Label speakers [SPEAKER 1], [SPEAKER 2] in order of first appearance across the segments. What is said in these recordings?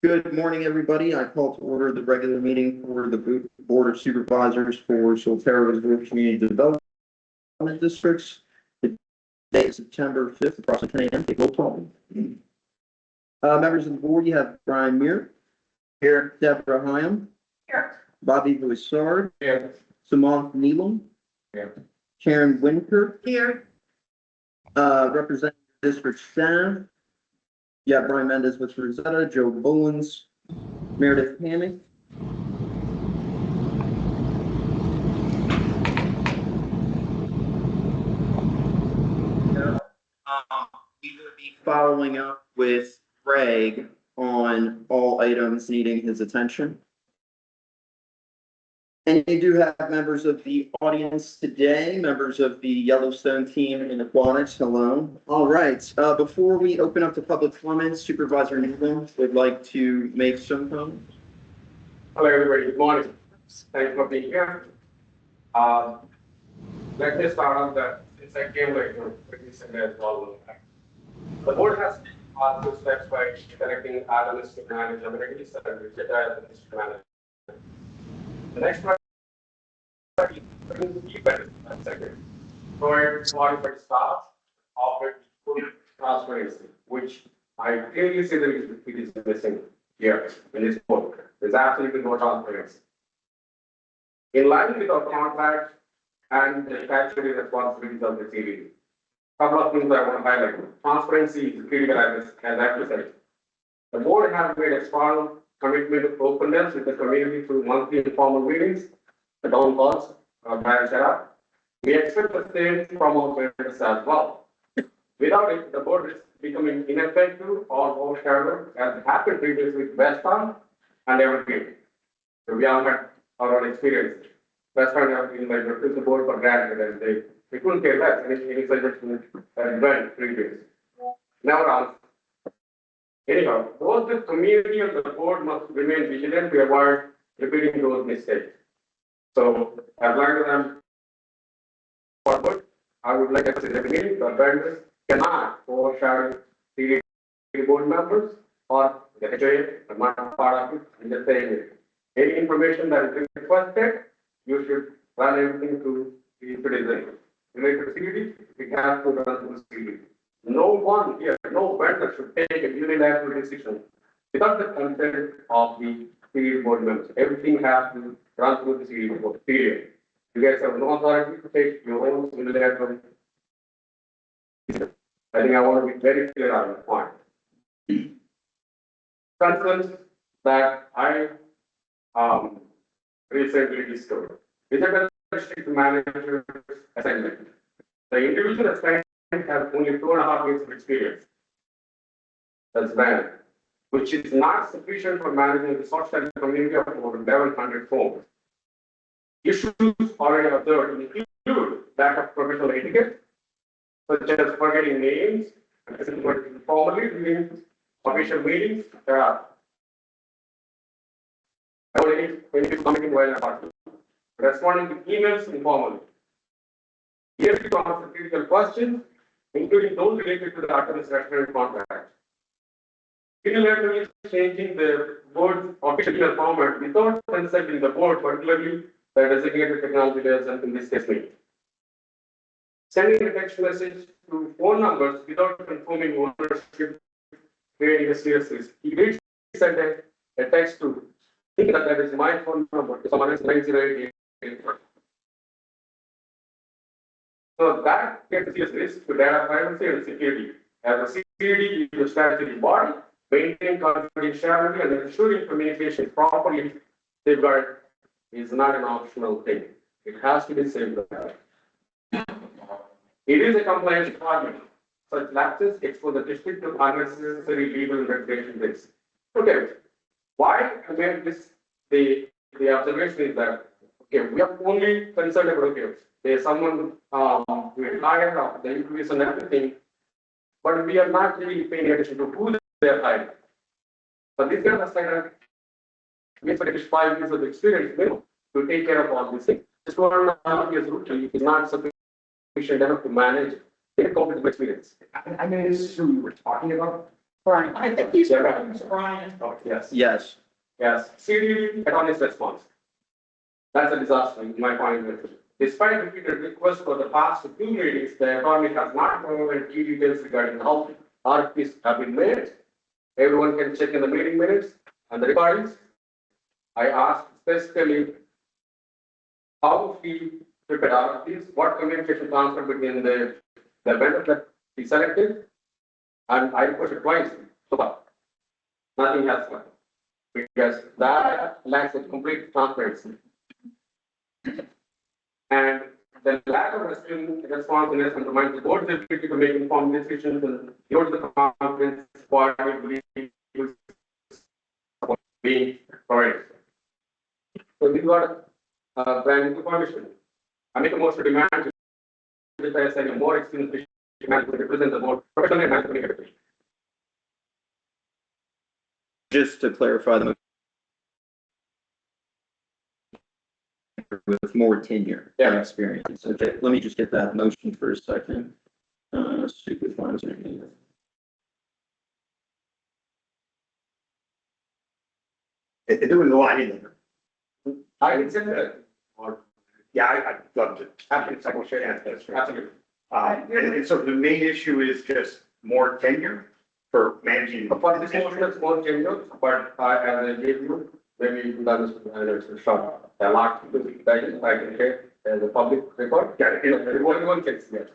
[SPEAKER 1] Good morning, everybody. I call to order the regular meeting for the Board of Supervisors for Solterra Reserve Community Development Districts. The date is September 5th, approximately 10 a.m. Take roll call. Members of the board, you have Brian Muir. Here. Deborah Hyam.
[SPEAKER 2] Here.
[SPEAKER 1] Bobby Bouissard.
[SPEAKER 2] Here.
[SPEAKER 1] Samantha Neelam.
[SPEAKER 2] Here.
[SPEAKER 1] Karen Winker.
[SPEAKER 2] Here.
[SPEAKER 1] Representing district staff. Yeah, Brian Mendez with Rosetta, Joe Bullens, Meredith Hammock. We will be following up with Greg on all items needing his attention. And you do have members of the audience today, members of the Yellowstone team in aquatics. Hello. All right. Before we open up to public comments, Supervisor Neelam would like to make some comments.
[SPEAKER 3] Hello, everybody. Good morning. Thanks for being here. Let me start on that. Since I came late, pretty Sunday as well. The board has taken two steps by connecting analysts to manage amenities and data analysts to manage. The next one is second. Provide qualified staff, offer full transparency, which I clearly see that it is missing here in this book. There's absolutely no transparency. In line with our contract and the statutory responsibilities of the CDD, couple of things I want to highlight. Transparency is critical as I said. The board has made a strong commitment to openness with the community through monthly informal meetings, the town halls, branch setup. We expect the same from our members as well. Without it, the board is becoming ineffective or overshadowed, as happened previously with Western and Evergreen. So we have had our own experience. Western have been like the board for granted, and they couldn't care less any suggestion went previous. Never asked. Anyhow, both the community and the board must remain vigilant to avoid repeating those mistakes. So, as long as I'm forward, I would like to say that the vendors cannot overshadow the board members or the HOA, I'm not part of it. I'm just saying it. Any information that is requested, you should run everything through the citizen. Related to CDD, we have to run through CDD. No one here, no vendor should take a unilateral decision without the consent of the CDD board members. Everything has to run through the CDD board, period. You guys have no authority to take your own unilateral decision. I think I want to be very clear on the point. Concerns that I recently discovered. With the district manager's assignment, the individual assignment has only 2.5 years of experience. That's bad, which is not sufficient for managing the social community of over 1,100 homes. Issues already observed include lack of professional etiquette, such as forgetting names, informally during official meetings. I don't any commenting while apart. Responding to emails informally. Here we to answer critical questions, including those related to the administration contract. Unilaterally changing the board's official email format without consulting the board, particularly the designated technology liaison in this case me. Sending a text message to phone numbers without confirming ownership, creating a serious risk. He did send a text to think that is my phone number to someone else 908. So that gets serious risk to data privacy and security. As a CDD is a statutory body, maintaining confidentiality and ensuring communication properly safeguarded is not an optional thing. It has to be safeguarded. It is a compliance requirement. Such lapses expose the district to unnecessary legal and regulation risks. Okay, why I made this the observation is that okay, we are only concerned about okay, there's someone we hired or the increase and everything, but we are not really paying attention to who they are hiring. So this kind of assignment means for at least 5 years of experience to take care of all these things. Just 1.5 years rookie is not sufficient enough to manage a complex experience.
[SPEAKER 2] I mean, this is who we were talking about. Brian, I think he's Brian.
[SPEAKER 3] Oh, yes.
[SPEAKER 1] Yes.
[SPEAKER 3] Yes, CDD attorney's response. That's a disaster in my point of view. Despite repeated requests for the past 2 meetings, the attorney has not provided key details regarding how RFPs have been made. Everyone can check in the meeting minutes and the recordings. I asked specifically how he prepared RFPs, what communication transfer between the vendor that he selected, and I requested twice so far. Nothing has come. Because that lacks a complete transparency. And the lack of responsiveness undermines the board's ability to make informed decisions and erodes the confidence body being provided. So we got brand new information. I make a motion to demand to assign a more experienced manager to represent the board professionally and management.
[SPEAKER 1] Just to clarify the with more tenure and experience. Okay, let me just get that motion for a second. Supervisor.
[SPEAKER 4] It doing a lot in there.
[SPEAKER 3] I can send it. Or
[SPEAKER 4] Yeah, I'd love to.
[SPEAKER 3] absolutely.
[SPEAKER 4] And so the main issue is just more tenure for managing.
[SPEAKER 3] For this motion, it's more genuine, but as I gave you, maybe that is short. A lot to be I can share as a public record.
[SPEAKER 4] Yeah,
[SPEAKER 3] Everyone can see it.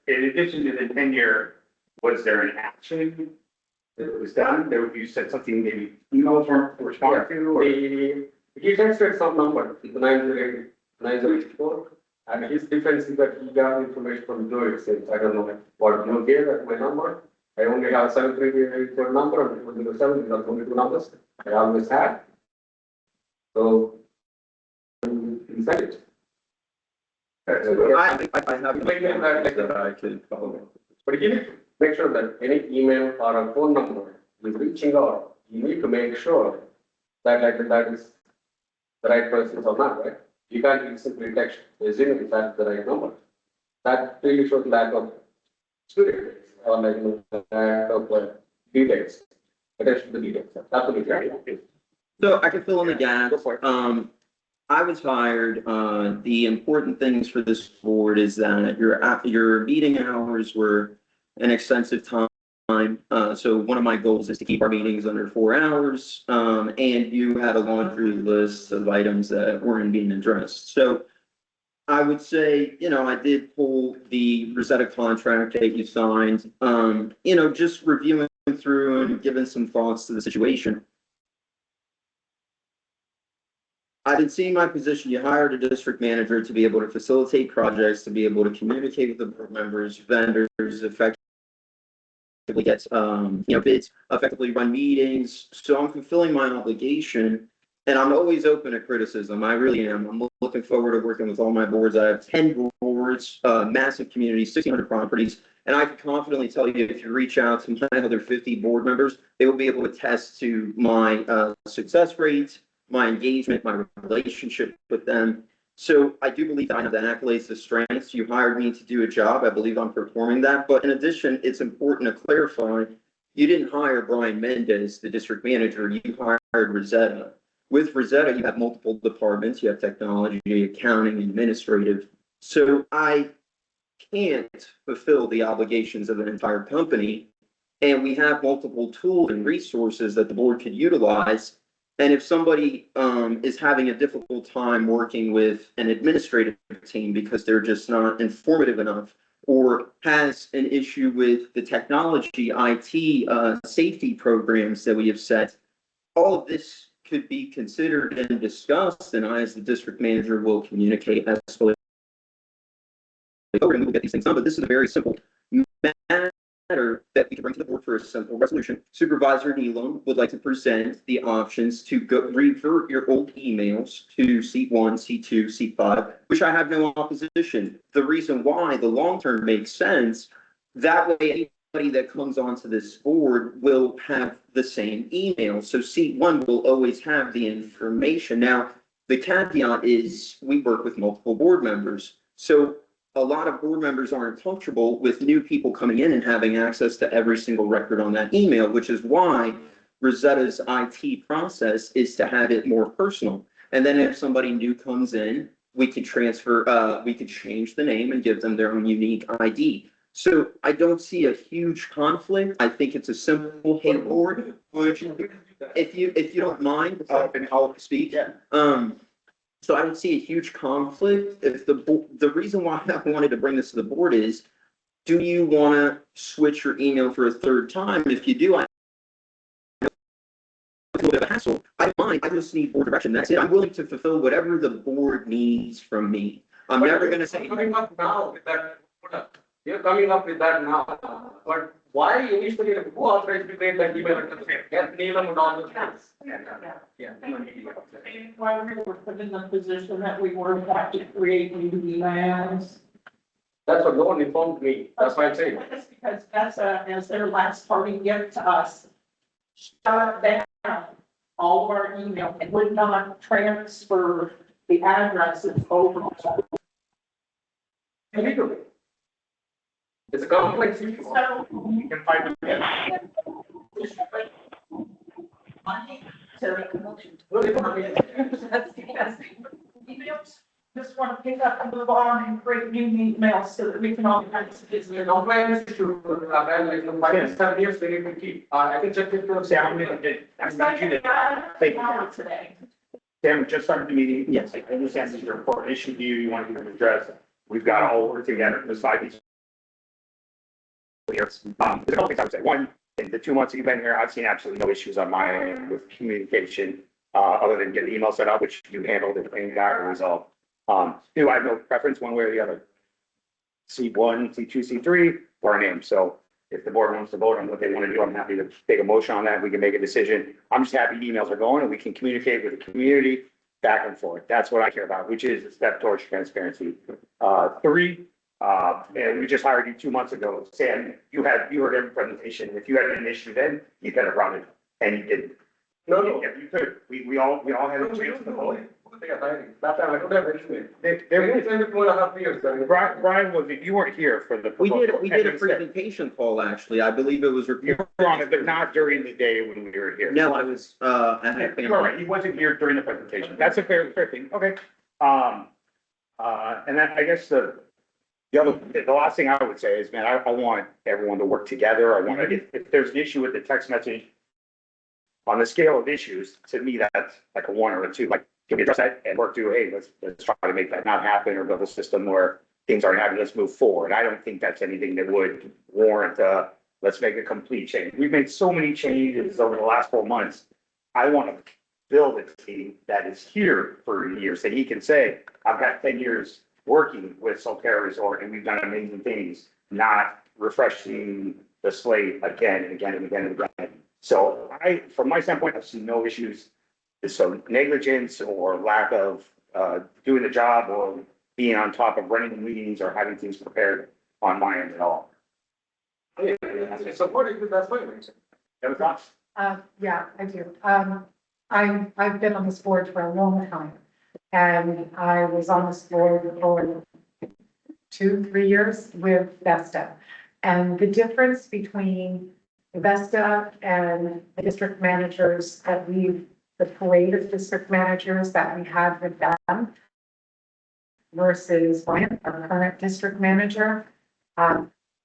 [SPEAKER 4] in addition to the tenure, was there an action that was done? You said something, maybe emails weren't responded to? Or?
[SPEAKER 3] He texted some number, 984, and his difference is that he got information from Joe Exchange. I don't know what Joe gave as my number. I only have 738 number, and it was 7, not only 2 numbers. I always had. So, he said it.
[SPEAKER 1] I have
[SPEAKER 3] that
[SPEAKER 1] I could follow.
[SPEAKER 3] But you need to make sure that any email or a phone number is reaching out. You need to make sure that that is the right person or not, right? You can't simply text assuming that's the right number. That really shows lack of experience or lack of details. Attention to details. Absolutely right.
[SPEAKER 1] So I can fill in the gaps. I was hired, the important things for this board is that your meeting hours were an extensive time. So one of my goals is to keep our meetings under 4 hours. And you had a laundry list of items that weren't being addressed. So I would say, I did pull the Rosetta contract that you signed, just reviewing through and giving some thoughts to the situation. I've been seeing my position. You hired a district manager to be able to facilitate projects, to be able to communicate with the board members, vendors, effectively get, bids, effectively run meetings. So I'm fulfilling my obligation, and I'm always open to criticism. I really am. I'm looking forward to working with all my boards. I have 10 boards, massive community, 1,600 properties, and I can confidently tell you if you reach out to my other 50 board members, they will be able to attest to my success rate, my engagement, my relationship with them. So I do believe that I have the accolades, the strengths. You hired me to do a job. I believe I'm performing that. But in addition, it's important to clarify, you didn't hire Brian Mendez, the district manager. You hired Rosetta. With Rosetta, you have multiple departments. You have technology, accounting, administrative. So I can't fulfill the obligations of an entire company. And we have multiple tools and resources that the board could utilize. And if somebody is having a difficult time working with an administrative team because they're just not informative enough, or has an issue with the technology, IT, safety programs that we have set, all of this could be considered and discussed, and I, as the district manager, will communicate escalate. And we will get these things done, but this is a very simple matter that we can bring to the board for a simple resolution. Supervisor Nealon would like to present the options to go revert your old emails to C1, C2, C5, which I have no opposition. The reason why the long term makes sense, that way anybody that comes onto this board will have the same email. So C1 will always have the information. Now, the caveat is we work with multiple board members. So a lot of board members aren't comfortable with new people coming in and having access to every single record on that email, which is why Rosetta's IT process is to have it more personal. And then if somebody new comes in, we could we could change the name and give them their own unique ID. So I don't see a huge conflict. I think it's a simple, hey, board, if you don't mind, I'll speak.
[SPEAKER 4] Yeah.
[SPEAKER 1] So I don't see a huge conflict. If the reason why I wanted to bring this to the board is, do you want to switch your email for a third time? If you do, I a little bit of a hassle. I don't mind. I just need board direction. That's it. I'm willing to fulfill whatever the board needs from me. I'm never going to say.
[SPEAKER 3] Coming up now with that, you're coming up with that now, but why initially, who authorized to create that email address? Get Neelam and all those things. Yeah.
[SPEAKER 2] Why we were put in the position that we were about to create new emails.
[SPEAKER 3] That's what no one informed me, that's why I'm saying.
[SPEAKER 2] That's because Vesta, as their last party gift to us, shut down all of our email and would not transfer the addresses over.
[SPEAKER 3] Illegally. It's a complex issue.
[SPEAKER 2] So,
[SPEAKER 4] You can find them.
[SPEAKER 2] money to just want to pick up and move on and create new emails so that we can all kind of
[SPEAKER 3] It's a compliance issue, like, 5 to 7 years, we need to keep, I can check it.
[SPEAKER 4] Sam,
[SPEAKER 2] today.
[SPEAKER 4] Sam, just started the meeting.
[SPEAKER 1] Yes.
[SPEAKER 4] I understand this is your report issue to you, you want to address. We've got to all work together, there's 5 each. There's a couple things I would say. One, in the 2 months that you've been here, I've seen absolutely no issues on my end with communication, other than getting email set up, which you handled and got resolved. Two, I have no preference one way or the other. C1, C2, C3, or a name. So if the board wants to vote on what they want to do, I'm happy to take a motion on that. We can make a decision. I'm just happy emails are going and we can communicate with the community back and forth. That's what I care about, which is a step towards transparency. Three, and we just hired you 2 months ago. Sam, you heard every presentation. If you had an issue then, you could have brought it, and you didn't.
[SPEAKER 3] No, no.
[SPEAKER 4] If you could, we all had a chance to vote.
[SPEAKER 3] That time I don't have anything. There is only 2.5 years.
[SPEAKER 4] Brian, you weren't here for the.
[SPEAKER 1] We did a
[SPEAKER 4] proposal.
[SPEAKER 1] presentation call, actually. I believe it was
[SPEAKER 4] You
[SPEAKER 1] recorded.
[SPEAKER 4] were on it, but not during the day when we were here.
[SPEAKER 1] No, I was, I had
[SPEAKER 4] You're all right, he wasn't here during the presentation. That's a fair thing, okay. And then I guess the last thing I would say is, man, I want everyone to work together. I want to, if there's an issue with the text message, on the scale of issues, to me, that's like a 1 or a 2, like, can we address that and work through, hey, let's try to make that not happen or build a system where things aren't happening, let's move forward. I don't think that's anything that would warrant, let's make a complete change. We've made so many changes over the last 4 months. I want to build a team that is here for years, that he can say, I've got 10 years working with Solterra Resort and we've done amazing things, not refreshing the slate again and again and again and again. So from my standpoint, I've seen no issues. So negligence or lack of doing the job or being on top of running the meetings or having things prepared on my end at all.
[SPEAKER 3] Support it, that's fine.
[SPEAKER 4] Other thoughts?
[SPEAKER 5] Yeah, I do. I've been on this board for a long time. And I was on this board for 2-3 years with Vesta. And the difference between Vesta and the district managers the parade of district managers that we had with them versus Brian, our current district manager,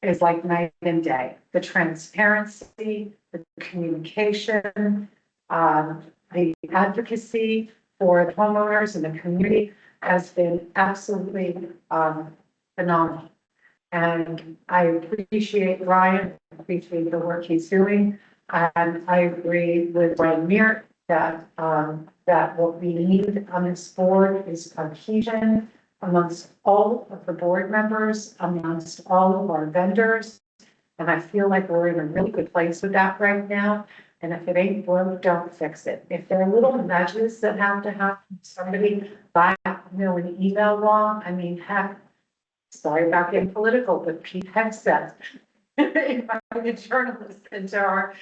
[SPEAKER 5] is like night and day. The transparency, the communication, the advocacy for the homeowners and the community has been absolutely phenomenal. And I appreciate Brian, appreciate the work he's doing. And I agree with Brian Meir that what we need on this board is cohesion amongst all of the board members, amongst all of our vendors. And I feel like we're in a really good place with that right now. And if it ain't broke, don't fix it. If there are little nudges that have to happen, somebody got, an email wrong, I mean, heck, sorry about getting political, but Pete Hegseth invited journalists into our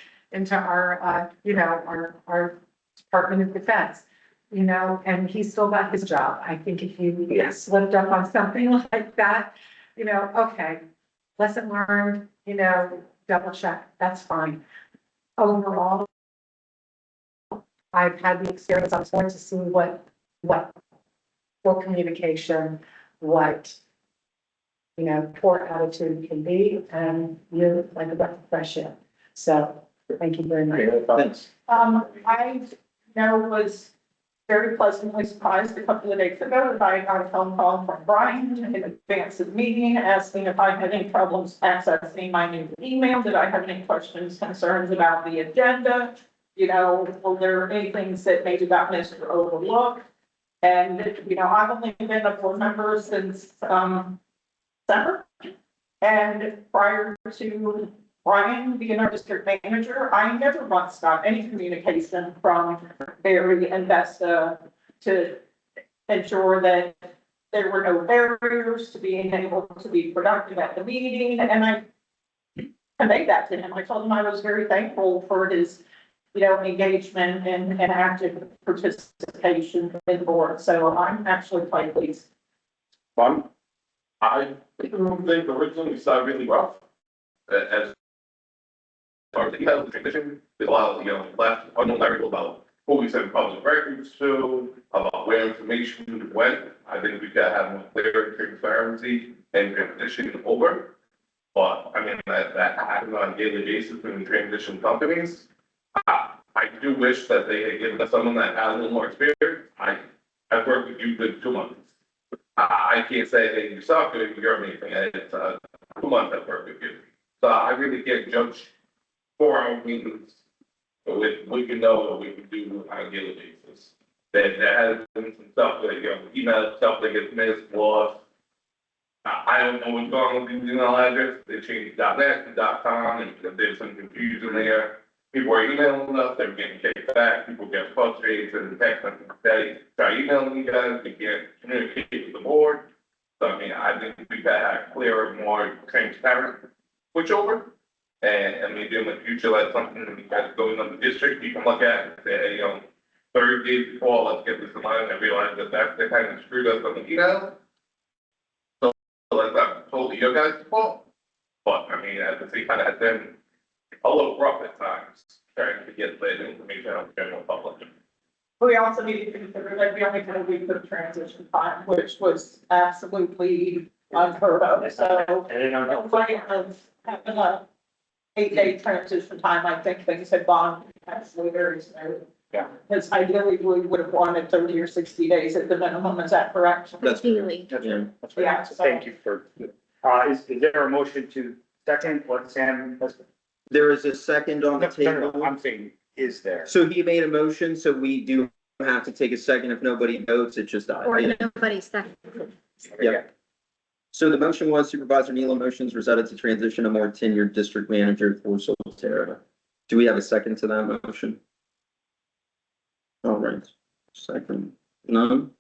[SPEAKER 5] Department of Defense, and he still got his job. I think if you slipped up on something like that, okay, lesson learned, double check, that's fine. Overall, I've had the experience, I was going to see what poor communication, what, poor attitude can be, and you're like a breath of fresh air. So, thank you very much.
[SPEAKER 1] Thanks.
[SPEAKER 2] I, was very pleasantly surprised a couple of days ago that I got a phone call from Brian in advance of the meeting, asking if I had any problems accessing my new email, did I have any questions, concerns about the agenda? Were there any things that maybe got missed or overlooked? And, I've only been a board member since, December. And prior to Brian being our district manager, I never once got any communication from Barry and Vesta to ensure that there were no barriers to being able to be productive at the meeting. And I conveyed that to him. I told him I was very thankful for his, engagement and active participation in the board. So I'm actually quite pleased.
[SPEAKER 6] Fun. I think originally we started really rough. As far as the email transition, there's a lot of, left unknown variable about who we send public records to, about where information went. I think we could have more clear transparency and transition over. But I mean, that happens on a daily basis in transition companies. I do wish that they had given us someone that had a little more experience. I've worked with you for 2 months. I can't say, hey, you suck, you're amazing. It's 2 months I've worked with you. So I really can't judge 4 hour meetings with what you know what we can do on a daily basis. There has been some stuff that, email stuff that gets missed, lost. I don't know what's going on with the email address. They changed .net to .com and there's some confusion there. People are emailing us, they're getting kicked back, people get frustrated and text them, they try emailing you guys, you can't communicate with the board. So I mean, I think we've got to have clearer, more transparent switch over. And maybe in the future, that's something that we guys going on the district, you can look at and say, hey, 30 days before, let's get this in line. I realize that that's the kind of screwed us on the email. So that's not totally your guys' fault. But I mean, at the same time, it's been a little rough at times, trying to get the information out to the general public.
[SPEAKER 2] We also need to consider that we only had a week of transition time, which was absolutely unheard of. So, way of having a 8-day transition time, I think things have gone absolutely very smooth.
[SPEAKER 4] Yeah.
[SPEAKER 2] Because ideally, we would have wanted 30 or 60 days at the minimum. Is that correct?
[SPEAKER 1] That's
[SPEAKER 7] Ideally.
[SPEAKER 4] That's
[SPEAKER 1] Yeah.
[SPEAKER 4] right. That's right.
[SPEAKER 2] Yeah,
[SPEAKER 4] So
[SPEAKER 2] so-
[SPEAKER 4] thank you for, is there a motion to second what Sam has?
[SPEAKER 1] There is a second on the table.
[SPEAKER 4] I'm saying, is there?
[SPEAKER 1] So he made a motion, so we do have to take a second. If nobody votes, it just dies.
[SPEAKER 7] Or nobody's second.
[SPEAKER 1] Yeah. So the motion was Supervisor Neal motions resulted to transition a more tenured district manager for Solterra. Do we have a second to that motion? All right, second, none.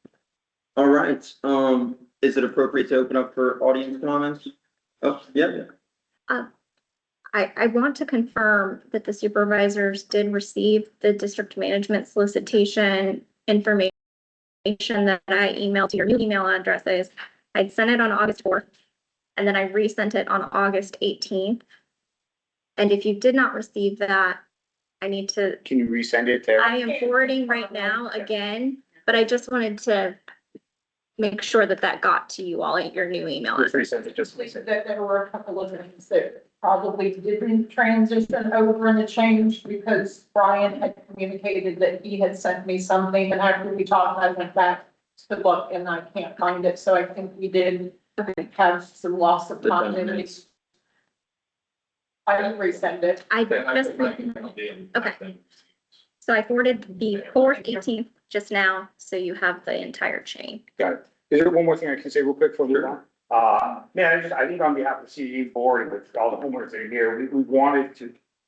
[SPEAKER 1] All right, is it appropriate to open up for audience comments? Oh, yeah.
[SPEAKER 7] I want to confirm that the supervisors did receive the district management solicitation information that I emailed to your new email addresses. I'd sent it on August 4th, and then I resent it on August 18th. And if you did not receive that, I need to,
[SPEAKER 4] Can you resend it there?
[SPEAKER 7] I am forwarding right now again, but I just wanted to make sure that that got to you all at your new email.
[SPEAKER 4] Just resend it, just
[SPEAKER 2] Lisa,
[SPEAKER 4] resend it.
[SPEAKER 2] that there were a couple of things that probably didn't transition over in the change because Brian had communicated that he had sent me something, and after we talked, I went back to look and I can't find it, so I think we did have some loss of continuity. I didn't resend it.
[SPEAKER 7] I just, okay. So I forwarded the 4th, 18th just now, so you have the entire chain.
[SPEAKER 4] Got it. Is there one more thing I can say real quick for we move on? Man, I think on behalf of the CDD board and with all the homeowners that are here,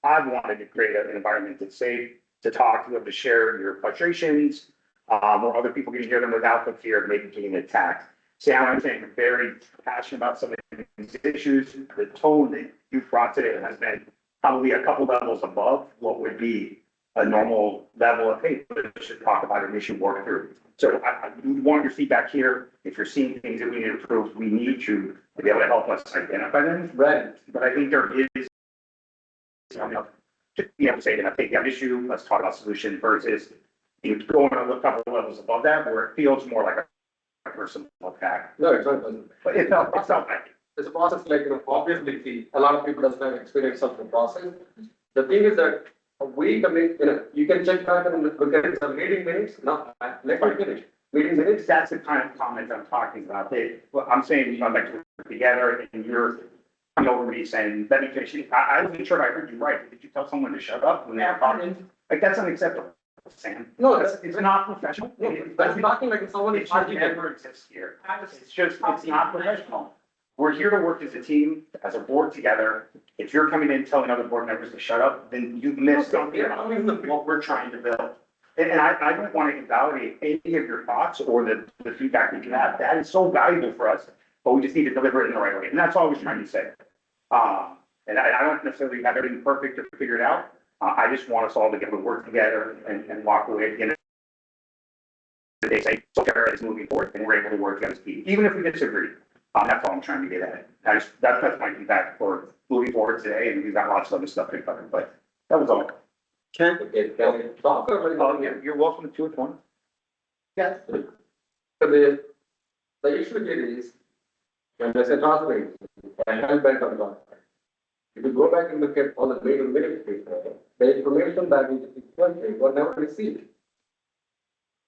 [SPEAKER 4] I've wanted to create an environment that's safe to talk, to be able to share your frustrations, where other people can hear them without the fear of maybe getting attacked. Sam, I'm saying, very passionate about some of these issues. The tone that you've brought today has been probably a couple levels above what would be a normal level of, hey, we should talk about an issue, work through. So I want your feedback here. If you're seeing things that we need to improve, we need you to be able to help us identify them.
[SPEAKER 3] Right.
[SPEAKER 4] But I think there is, you have to say, take that issue, let's talk about solution versus you going a couple of levels above that where it feels more like a personal attack.
[SPEAKER 3] No, it's not.
[SPEAKER 4] But it felt like it.
[SPEAKER 3] It's a process like, obviously, see, a lot of people doesn't have experience of the process. The thing is that we commit, you can check back and look at some meeting minutes, no, let me finish. Meeting minutes,
[SPEAKER 4] That's the kind of comment I'm talking about. Well, I'm saying, I'd like to work together and you're coming over to me saying, let me finish. I wasn't sure I heard you right. Did you tell someone to shut up when they were talking? Like, that's unacceptable, Sam.
[SPEAKER 3] No,
[SPEAKER 4] It's not professional.
[SPEAKER 3] no, that's nothing like someone
[SPEAKER 4] It
[SPEAKER 3] is
[SPEAKER 4] should
[SPEAKER 3] arguing.
[SPEAKER 4] never exist here. It's not professional. We're here to work as a team, as a board together. If you're coming in telling other board members to shut up, then you've missed something about what we're trying to build. And I don't want to invalidate any of your thoughts or the feedback that you have. That is so valuable for us, but we just need to deliver it in the right way. And that's all I was trying to say. And I don't necessarily have everything perfect or figured out. I just want us all to get to work together and walk away at the end of the day, say, Solterra is moving forward and we're able to work together as a team, even if we disagree. That's all I'm trying to get at. That's my feedback for moving forward today, and we've got lots of other stuff to cover, but that was all.
[SPEAKER 1] Ken?
[SPEAKER 3] Okay, can we talk or?
[SPEAKER 4] You're welcome to it, one.
[SPEAKER 3] Yes. So the issue here is, when there's a transfer, I have back on that. If you go back and look at all the meeting minutes, the information that was never received.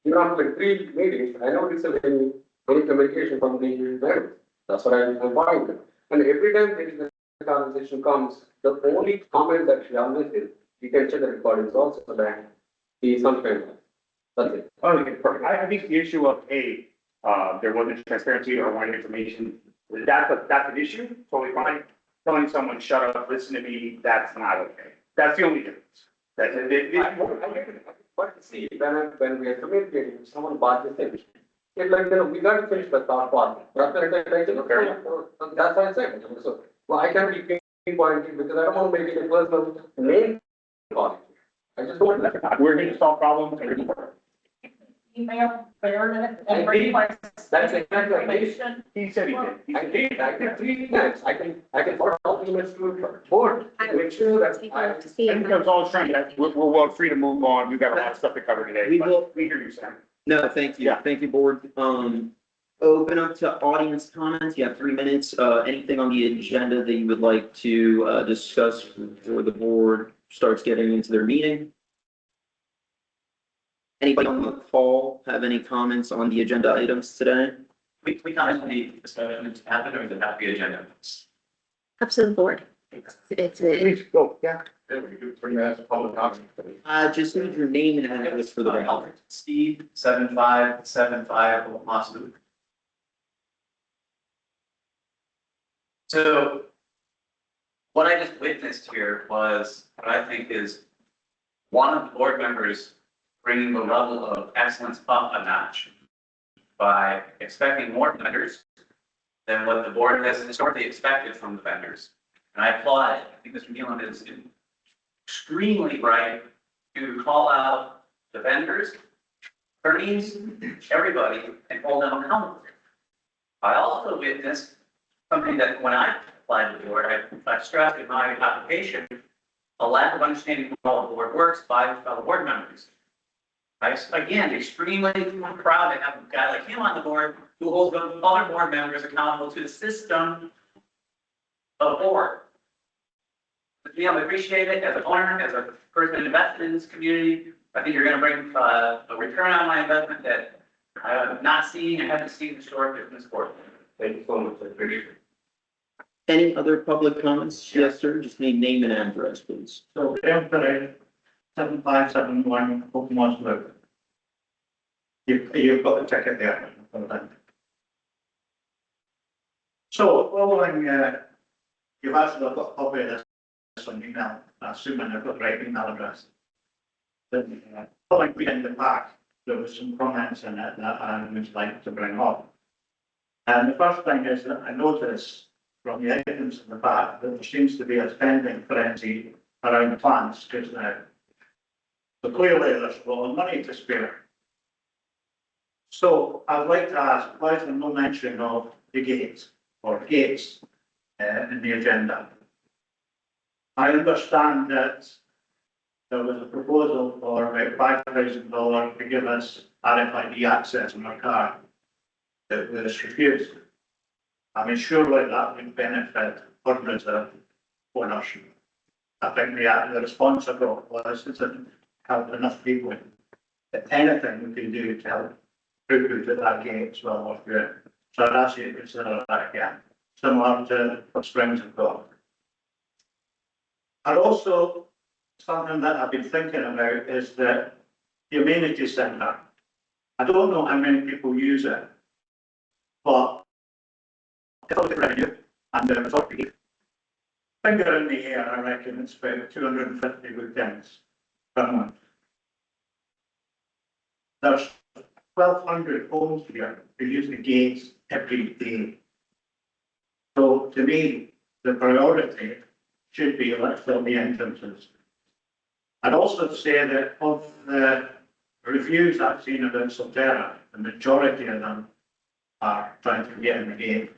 [SPEAKER 3] Even after like 3 meetings, I never received any communication from the members. That's what I'm fine with. And every time there is a conversation comes, the only comment that she always is, you can check the recordings also that he is unfair. That's it.
[SPEAKER 4] Okay, perfect. I think the issue of, hey, there wasn't transparency or wanting information, that's an issue, totally fine. Telling someone, shut up, listen to me, that's not okay. That's the only difference. That's it.
[SPEAKER 3] But see, when we are communicating, someone bought the thing. It's like, we got to finish the thought part. That's why I said, so, well, I can't be pinpointing because I don't want to make it a personal name. I just don't want to.
[SPEAKER 4] We're here to solve problems.
[SPEAKER 2] Email, fair, and request.
[SPEAKER 3] That's exactly what
[SPEAKER 2] information.
[SPEAKER 4] He said he did.
[SPEAKER 3] I can 3 times. I can forward all emails to the board. Make sure that
[SPEAKER 7] Take a
[SPEAKER 3] I.
[SPEAKER 7] look to see
[SPEAKER 4] I think I was always trying to, we're well free to move on. We've got a lot of stuff to cover today.
[SPEAKER 1] We
[SPEAKER 4] but
[SPEAKER 1] will-
[SPEAKER 4] We hear you, Sam.
[SPEAKER 1] No, thank you.
[SPEAKER 4] Yeah.
[SPEAKER 1] Thank you, board. Open up to audience comments. You have 3 minutes. Anything on the agenda that you would like to, discuss before the board starts getting into their meeting? Anybody on the call have any comments on the agenda items today?
[SPEAKER 8] We comment on the discussion to happen, or does it have to be agenda?
[SPEAKER 7] Up to the board. It's a,
[SPEAKER 4] Please go, yeah.
[SPEAKER 6] Then we do 3 minutes of public comment.
[SPEAKER 1] Just need your name and address for the record.
[SPEAKER 8] Steve, 7575 Omaha. So what I just witnessed here was what I think is one of the board members bringing the level of excellence up a notch by expecting more vendors than what the board has historically expected from the vendors. And I applaud it. I think Mr. Nealon is extremely bright to call out the vendors, attorneys, everybody, and hold them accountable. I also witnessed something that when I applied to the board, I stressed in my application, a lack of understanding of how the board works by fellow board members. Again, extremely proud to have a guy like him on the board who holds other board members accountable to the system of the board. I appreciate it as an owner, as a person invested in this community. I think you're going to bring a return on my investment that I have not seen and haven't seen historically from this board. Thank you so much. I appreciate it.
[SPEAKER 1] Any other public comments? Yes, sir. Just need name and address, please.
[SPEAKER 9] So, Emperor, 7571, Oakmoss Road. You've got the ticket there. So, following, you've actually got a copy of this on email, assuming I've got the right email address. Following reading the pack, there was some comments in it that I would like to bring up. And the first thing is that I noticed from the items in the back that there seems to be a spending frenzy around plants just now. So clearly there's a lot of money to spare. So I'd like to ask, why is there no mention of the gates or gates in the agenda? I understand that there was a proposal for about $5,000 to give us RFID access in our car. It was refused. I mean, surely that would benefit hundreds of owners. I think the response I got was, it didn't help enough people. That anything we can do to help people to that gate as well was good. So I'd ask you to consider that again, similar to what Springs have got. And also, something that I've been thinking about is the amenity centre. I don't know how many people use it, but if I look at revenue and the resort fee, finger in the air, I reckon it's about 250 weekends per month. There's 1,200 homes here who use the gates every day. So to me, the priority should be let's fill the entrances. I'd also say that of the reviews I've seen about Solterra, the majority of them are trying to get in the game.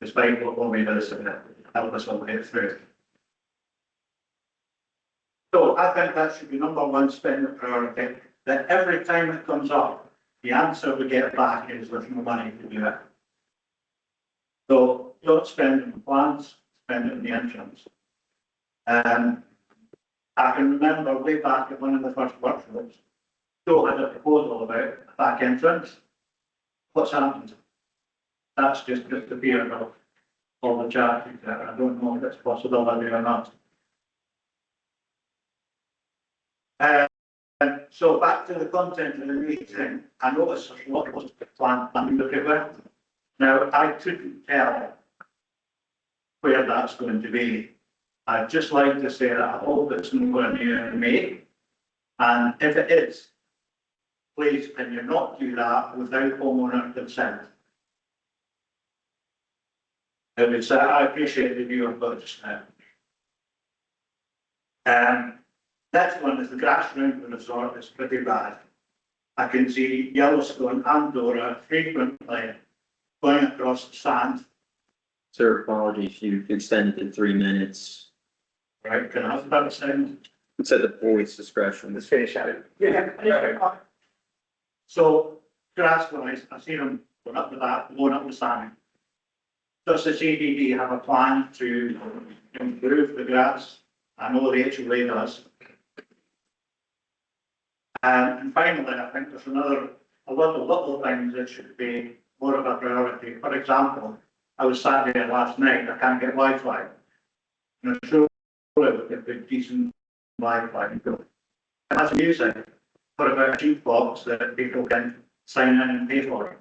[SPEAKER 9] Despite what Bobby does and help us all get through. So I think that should be number one spending priority, that every time it comes up, the answer we get back is there's no money to do it. So don't spend it on plans, spend it on the entrance. I can remember way back at one of the first workshops, Joe had a proposal about a back entrance. What's happened? That's just disappeared off all the charges there. I don't know if it's possibility or not. So back to the content of the meeting, I noticed there's a lot of planned everywhere. Now, I couldn't tell where that's going to be. I'd just like to say that I hope it's nowhere near me. And if it is, please can you not do that without homeowner consent? I appreciate the view of that just now. Next one is the grass around the resort is pretty bad. I can see Yellowstone and Dora frequently going across the sand.
[SPEAKER 1] Sir, apologies, you extended to 3 minutes.
[SPEAKER 9] Right, can I have that sound?
[SPEAKER 1] It's at the board's discretion.
[SPEAKER 4] Let's finish at it.
[SPEAKER 9] Yeah. So grass wise, I see them going up the back, going up the sand. Does the CDD have a plan to improve the grass? I know the HOA does. And finally, I think there's a lot of little things that should be more of a priority. For example, I was sat there last night, I can't get Wi-Fi. And I'm sure we get good decent Wi-Fi. And that's music for about a jukebox that people can sign in and pay for.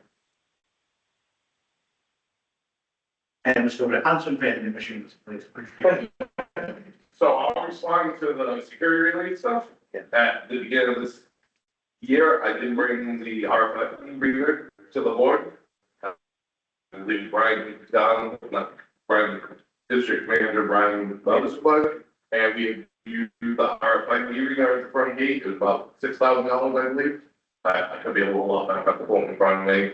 [SPEAKER 9] And so and some vending machines, please.
[SPEAKER 6] So I'll respond to the security related stuff. At the beginning of this year, I did bring the RFID reader to the board. I believe Brian Don, not Brian, District Manager Brian Supervisor, and we used the RFID reader at the front gate. It was about $6,000, I believe. I could be a little off. I have the phone in front of me,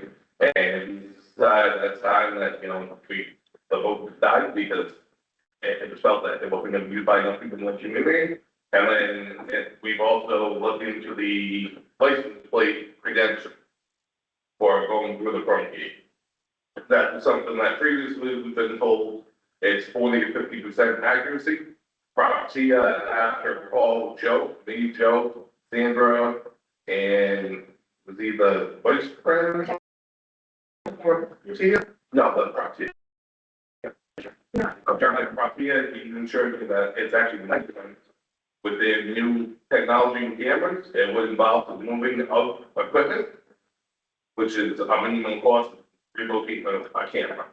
[SPEAKER 6] and he decided at the time that the vote died because it was felt that it wasn't going to be used by enough people in the community. And then we've also looked into the license plate credential for going through the front gate. That's something that previously we've been told it's 40 to 50% accuracy. Proxy after Paul, Joe, me, Joe, Sandra, and was he the vice president? Was he? No, the proxy. I'm trying to proxy. He ensured that it's actually 90%. With the new technology and cameras, it would involve the moving of equipment, which is a minimum cost of relocating a camera.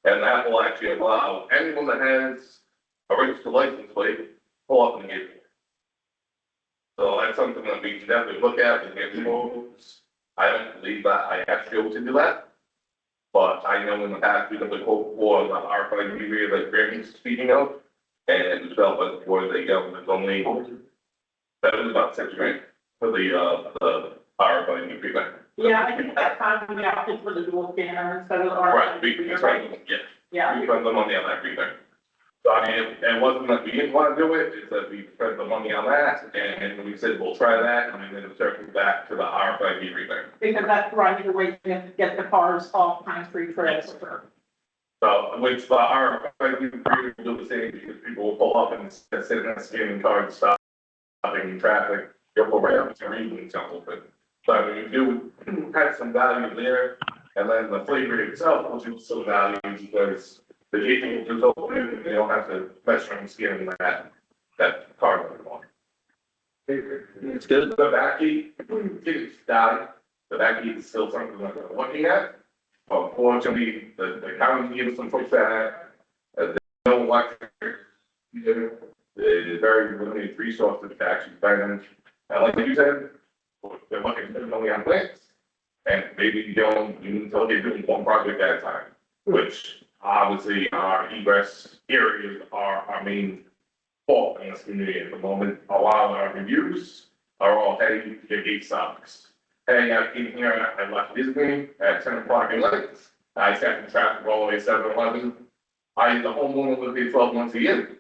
[SPEAKER 6] And that will actually allow anyone that has a registered license plate pull up and get it. So that's something that we can definitely look at and get moves. I don't believe that I have to be able to do that. But I know in the past we did the quote for the RFID reader that Graham's speaking of. And it was felt by the board that, there's only That was about 6, right? For the power plant and everything.
[SPEAKER 2] Yeah, I think that time we opted for the dual scanner instead of the.
[SPEAKER 6] Right,
[SPEAKER 2] Right.
[SPEAKER 6] yeah,
[SPEAKER 2] Yeah,
[SPEAKER 6] we spent the money on everything. So I mean, it wasn't that we didn't want to do it, it's that we spent the money on that, and we said, we'll try that, and then circle back to the RFID everything.
[SPEAKER 2] because that's right, the way to get the cars off Pine Tree Trail.
[SPEAKER 6] So, which the RFID we do the same, because people will pull up and sit in and scanning cards, stopping traffic, you'll pull right up to read and something, but. So I mean, we do have some value there, and then the flavor itself, which is some value, because the GT will just open, they don't have to mess around scanning that card anymore.
[SPEAKER 1] It's good.
[SPEAKER 6] The back gate, it's died, the back gate is still something that we're looking at. Unfortunately, the county gives some folks that, they don't like, there's very limited resources to actually spend them. And like you said, they're looking only on plants, and maybe you need to look at doing one project at a time, which obviously our egress areas are our main fault in this community at the moment. A lot of our reviews are all heading to gate stops. Hey, I came here, I left Disney at 10 o'clock at night, I sat in traffic all the way to 7-Eleven. The homeowner lived there 12 months a year.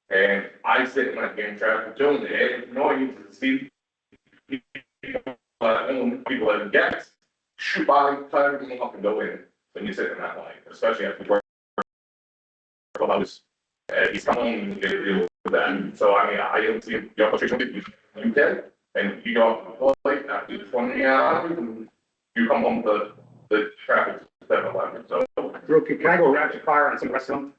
[SPEAKER 6] And I sit in that game traffic doing it, annoying to see people that get shoot by, cut everything up and go in when you sit in that line, especially after work. He's coming and get to deal with that. So I mean, I don't see your frustration. You can, and you go like after 20 hours, and you come home to the traffic 7-Eleven. So
[SPEAKER 4] Real quick, can I go rapid fire on some of the rest of them?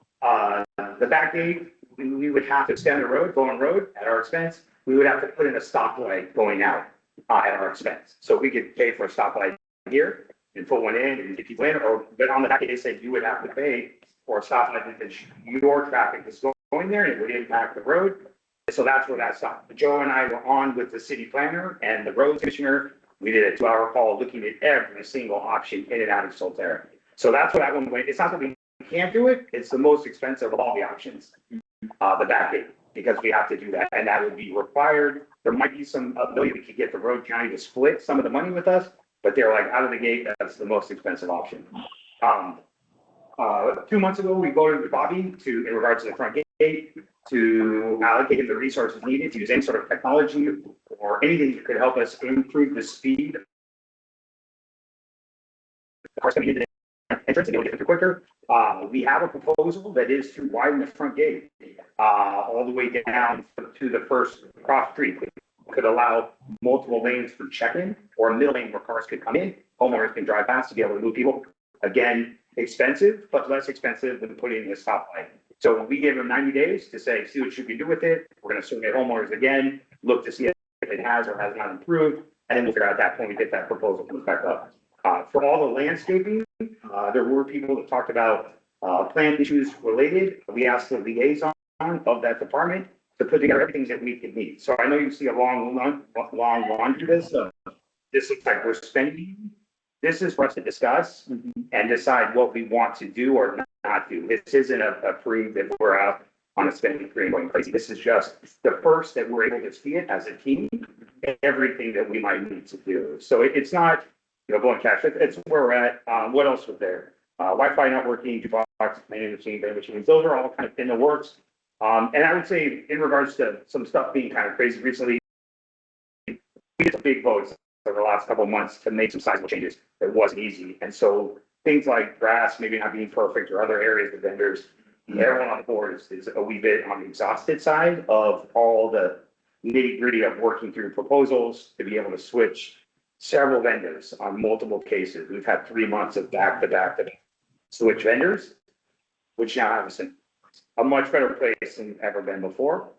[SPEAKER 4] The back gate, we would have to extend the road, go on road at our expense. We would have to put in a stoplight going out at our expense. So we could pay for a stoplight here and put one in and get people in, but on the back, they said you would have to pay for a stoplight because your traffic is going there and it would impact the road. So that's where that stopped. Joe and I were on with the city planner and the road commissioner. We did a 2-hour call looking at every single option in and out of Solterra. So that's what that one went. It's not that we can't do it. It's the most expensive of all the options, the back gate, because we have to do that, and that would be required. There might be some ability we could get the road county to split some of the money with us, but they're like out of the gate, that's the most expensive option. 2 months ago, we voted with Bobby in regards to the front gate, to allocate the resources needed to use any sort of technology or anything that could help us improve the speed. Of course, coming into the entrance to be able to get through quicker. We have a proposal that is to widen the front gate all the way down to the first cross street. Could allow multiple lanes for check-in or a middle lane where cars could come in. Homeowners can drive past to be able to move people. Again, expensive, but less expensive than putting in a stoplight. So we gave them 90 days to say, see what you can do with it. We're going to survey homeowners again, look to see if it has or has not improved. And then we'll figure out at that point if that proposal comes back up. For all the landscaping, there were people that talked about plant issues related. We asked the liaison of that department to put together everything that we could need. So I know you see a long laundry list. This looks like we're spending. This is for us to discuss and decide what we want to do or not do. This isn't a pre that we're out on a spending spree and going crazy. This is just the first that we're able to see it as a team, everything that we might need to do. So it's not, going cash. It's where we're at. What else was there? Wi-Fi not working, jukebox, vending machines. Those are all kind of in the works. And I would say in regards to some stuff being kind of crazy recently, we did some big votes over the last couple of months to make some sizable changes. It wasn't easy. And so things like grass maybe not being perfect or other areas of vendors, everyone on the board is a wee bit on the exhausted side of all the nitty gritty of working through proposals to be able to switch several vendors on multiple cases. We've had 3 months of back-to-back switch vendors, which now have us in a much better place than ever been before,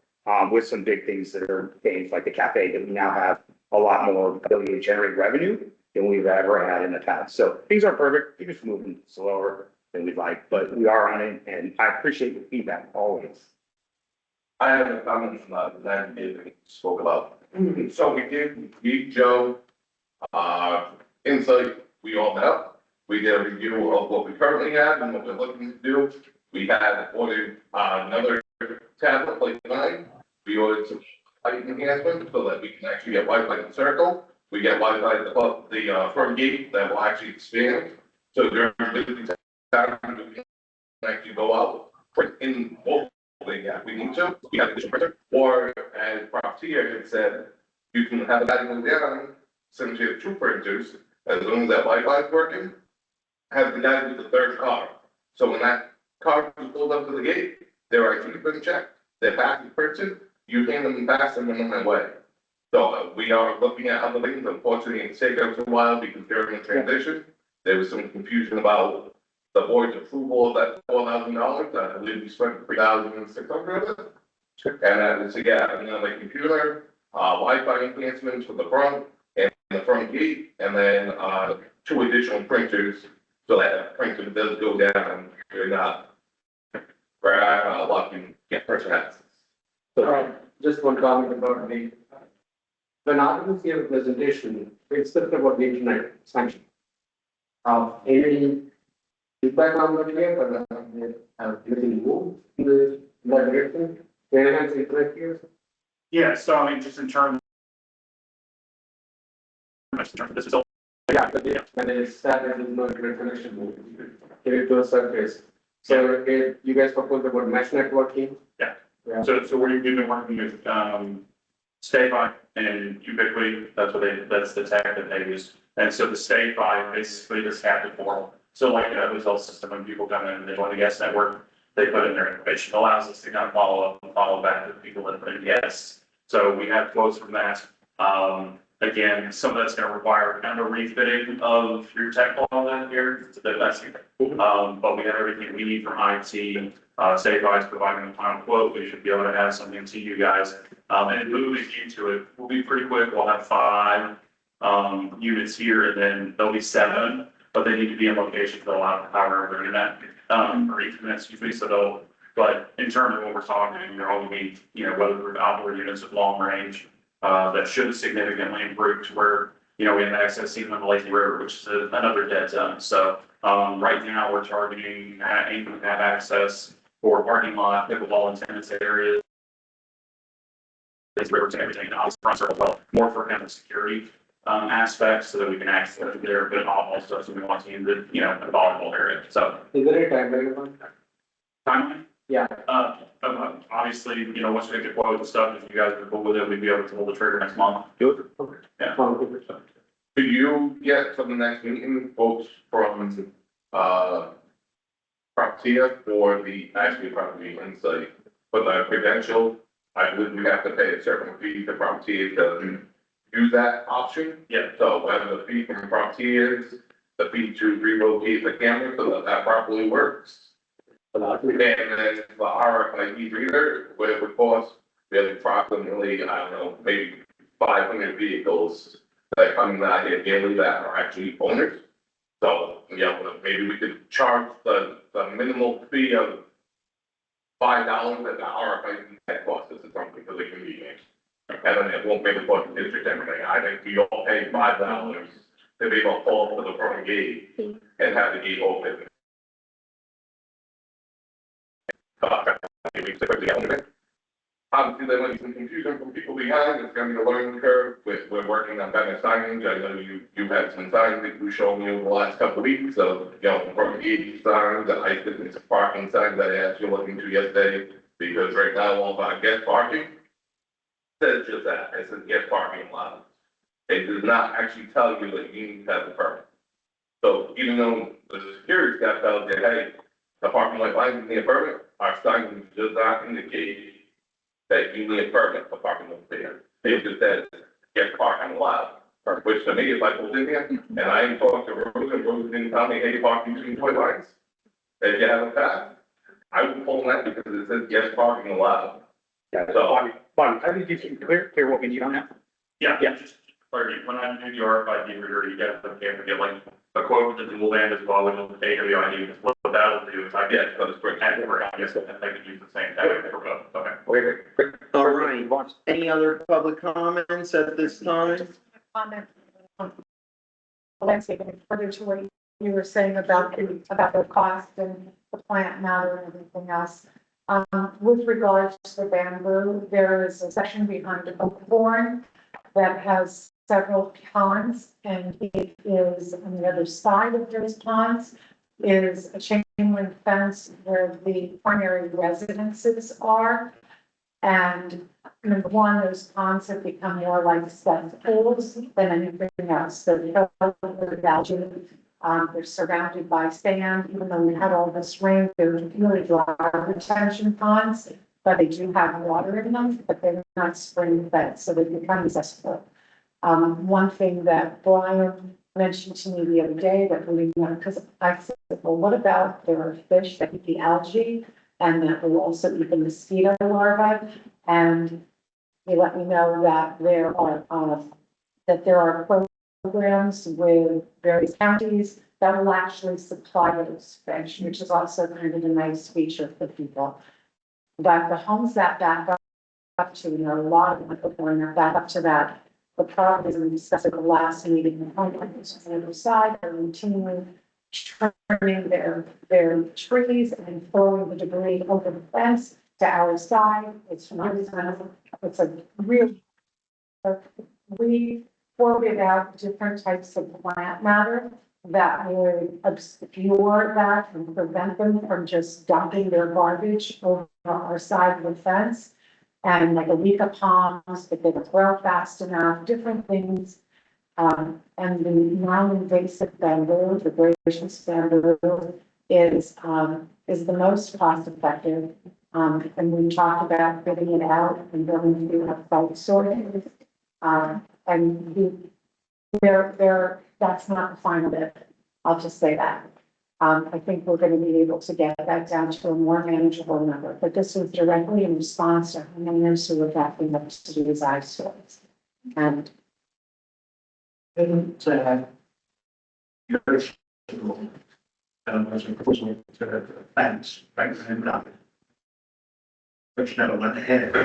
[SPEAKER 4] with some big things that are changed, like the cafe, that we now have a lot more ability to generate revenue than we've ever had in the past. So things aren't perfect. They're just moving slower than we'd like, but we are on it, and I appreciate the feedback always.
[SPEAKER 6] I have a comment from that David spoke about. So we did meet Joe, Insight, we all met up. We did a review of what we currently have and what we're looking to do. We had ordered another tablet like mine. We ordered some enhancement so that we can actually get Wi-Fi in the circle. We get Wi-Fi at the front gate that will actually expand. So during busy time, we can actually go out, print in both, if we need to, we have additional printer. Or as Prof. T had said, you can have a guy go down, since you have two printers, as long as that Wi-Fi is working, have the guy do the third car. So when that car is pulled up to the gate, their ID been checked, their pass is printed, you hand them the pass and on their way. So we are looking at other things. Unfortunately, it's taken us a while because during the transition, there was some confusion about the board's approval of that $4,000. I believe we spent $3,600 of it. And that is, yeah, another computer, Wi-Fi enhancements for the front and the front gate, and then, 2 additional printers. So that printer does go down, you're not, lucky, get person access.
[SPEAKER 3] Just one comment about the, when articles gave a presentation, we discussed about the internet sanction. Any feedback on that here, but have anything moved in that direction? Enhance internet here?
[SPEAKER 4] Yeah, so I mean, just in terms. This is all.
[SPEAKER 3] Yeah, but when it started, there's no internet connection moving. Give it to a surface. So you guys proposed about mesh networking?
[SPEAKER 4] Yeah.
[SPEAKER 3] Yeah.
[SPEAKER 4] So we've been working with, Stay-Fi and Ubiquity, that's the tech that they use. And so the Stay-Fi basically just had the portal. So like a hotel system, when people come in and they join the guest network, they put in their information. It allows us to kind of follow up and follow back to the people that put in yes. So we have quotes from that. Again, some of that's gonna require kind of a refitting of your tech wall that here, it's a bit messy. But we have everything we need from IT. Stay-Fi is providing a final quote. We should be able to have something to you guys. And moving into it, we'll be pretty quick. We'll have 5 units here, and then there'll be 7, but they need to be in locations that allow the power of their internet, or Ethernet, excuse me. So but in terms of what we're talking, they're all going to be, whether they're outdoor units of long range, that should significantly improve to where, we have access even on the Lazy River, which is another dead zone. So, right now we're targeting, aiming to have access for parking lot, pickleball and tennis areas. Lazy Rivers and everything, and obviously front circle well, more for kind of security, aspects so that we can access there, but also so we want to use the, the volleyball area. So.
[SPEAKER 3] Is there a timeline?
[SPEAKER 4] Timeline?
[SPEAKER 3] Yeah.
[SPEAKER 4] Obviously, once we get the quote and stuff, if you guys are cool with it, we'd be able to pull the trigger next month.
[SPEAKER 6] Good.
[SPEAKER 4] Yeah.
[SPEAKER 6] Do you get from the next meeting, folks from, Propertia for the, actually property insight, for the credential? I believe we have to pay a certain fee to Propertia to use that option.
[SPEAKER 4] Yeah.
[SPEAKER 6] So whether the fee from Propertia is, the fee to relocate the camera so that that properly works. And then the RFID reader, where it would cost, we have approximately, I don't know, maybe 500 vehicles that come out here daily that are actually owners. So, maybe we could charge the minimal fee of $5 that the RFID costs us or something because it can be used. And then it won't make it for the district anything. I think we all pay $5 to be able to pull up to the front gate and have the gate open. Obviously, there might be some confusion from people behind. It's going to be a learning curve. We're working on better signage. I know you had some signs that you showed me over the last couple of weeks. So, from the 80 signs, the ice business parking signs that I asked you looking to yesterday, because right now, all of our guest parking says just that. It says guest parking allowed. It does not actually tell you that you need to have a permit. So even though the security staff tells you, hey, the parking lot line need a permit, our sign does not indicate that you need a permit for parking lot there. It just says get parking allowed, which to me is like, well, in here, and I ain't talked to Rose, and Rose didn't tell me, hey, parking between toy lines. If you have a pass, I would pull that because it says get parking allowed.
[SPEAKER 4] Yeah,
[SPEAKER 6] So,
[SPEAKER 4] Bobby, I think you can clear what we need on that. Yeah, just clarity. When I do the RFID reader, you guys can get like a quote with the dual band as well, and the AWID. What that will do is I get those for I guess they can use the same tag for both. Okay.
[SPEAKER 1] All right. Any other public comments at this time?
[SPEAKER 5] Comment on landscaping, further to what you were saying about the cost and the plant matter and everything else. With regards to the bamboo, there is a section behind Oakbourne that has several ponds, and it is on the other side of those ponds is a chain link fence where the primary residences are. And number one, those ponds have become more like cesspools than anything else. So they don't have algae. They're surrounded by sand, even though we had all this rain, they're really dry retention ponds, but they do have water in them, but they're not spring fed, so they become cesspool. One thing that Brian mentioned to me the other day that really, because I said, well, what about there are fish that eat the algae and that will also eat the mosquito larvae? And he let me know that there are programs with various counties that will actually supply those fish, which is also kind of a nice feature for people. But the homes that back up to, you know, a lot of people going back up to that, the problem is, we discussed at the last meeting, the homeowners on the other side are routinely trimming their trees and throwing the debris over the fence to our side. It's really, it's a real, we quoted out different types of plant matter that would obscure that and prevent them from just dumping their garbage over our side of the fence. And like Areca palms, that they would grow fast enough, different things. And the non-invasive bamboo, the gracious bamboo, is the most cost effective. And we talked about fitting it out and going to a site sorting. And that's not the final bit. I'll just say that. I think we're going to be able to get that down to a more manageable number, but this was directly in response to homeowners who were backing up to do these eyesores. And
[SPEAKER 9] Didn't, your vegetable, was a proposal to fence, right, and up. Which never went ahead.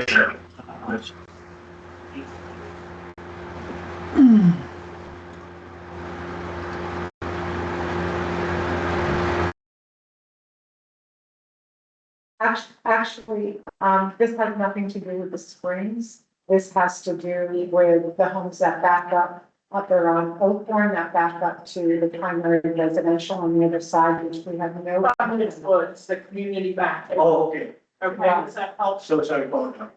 [SPEAKER 5] Actually, this has nothing to do with the springs. This has to do with the homes that back up there on Oakbourne, that back up to the primary residential on the other side, which we have no.
[SPEAKER 2] It's woods, the community back.
[SPEAKER 9] Oh, okay,
[SPEAKER 2] Okay, does that help?
[SPEAKER 9] so it's our fault now.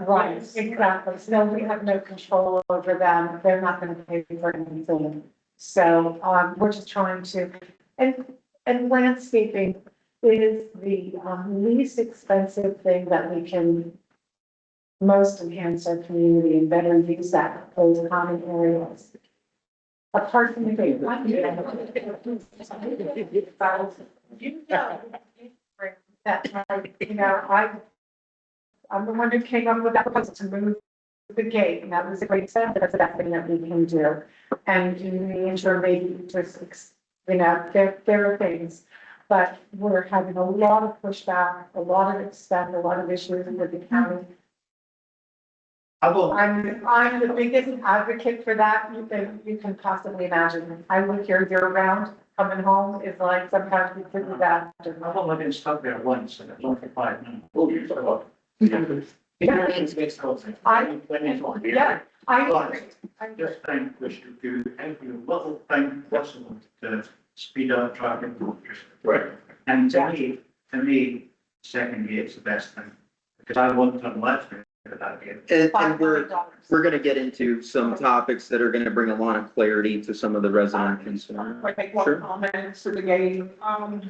[SPEAKER 5] Right, exactly. So we have no control over them. They're not going to pay for anything. So, we're just trying to, and landscaping is the least expensive thing that we can most enhance our community and better use that, those common areas. Apart from the gate. I'm the one who came up with that proposal to move the gate, and that was a great step, but that's the best thing that we can do. And in the interim, maybe just, there are things, but we're having a lot of pushback, a lot of expense, a lot of issues with the county. I'm the biggest advocate for that you can possibly imagine. I live here year round, coming home is like sometimes we could do that.
[SPEAKER 9] I've only been stuck there once, and it was only for 5 minutes. Oh, you're so welcome.
[SPEAKER 5] Yeah, I agree.
[SPEAKER 9] Just think we should do every little thing possible to speed up traffic.
[SPEAKER 6] Right.
[SPEAKER 9] And to me, second gate's the best thing, because I want to let me at that gate.
[SPEAKER 1] And we're gonna get into some topics that are gonna bring a lot of clarity to some of the resident concerns.
[SPEAKER 2] I make one
[SPEAKER 1] Sure.
[SPEAKER 2] comment to the gate. I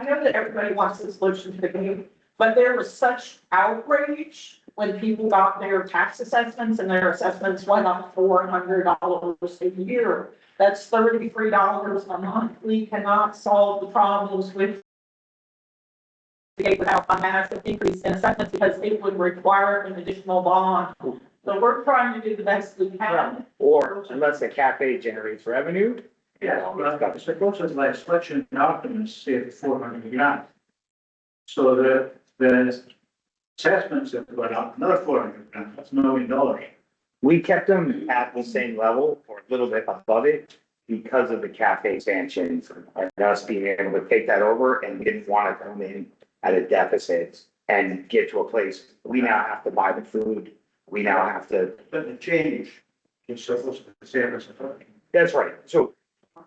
[SPEAKER 2] know that everybody wants a solution to the gate, but there was such outrage when people got their tax assessments and their assessments went up $400 a year. That's $33 a month. We cannot solve the problems with the gate without a massive increase in assessments because it would require an additional bond. So we're trying to do the best we can.
[SPEAKER 4] Or unless the cafe generates revenue.
[SPEAKER 9] Yeah, but suppose it's like switching documents, say 400 grand. So the assessments have gone up another 400 grand, that's $1 million.
[SPEAKER 4] We kept them at the same level or a little bit above it because of the cafe expansion and us being able to take that over and didn't want to come in at a deficit and get to a place, we now have to buy the food, we now have to.
[SPEAKER 9] But the change is supposed to be the same as the first.
[SPEAKER 4] That's right. So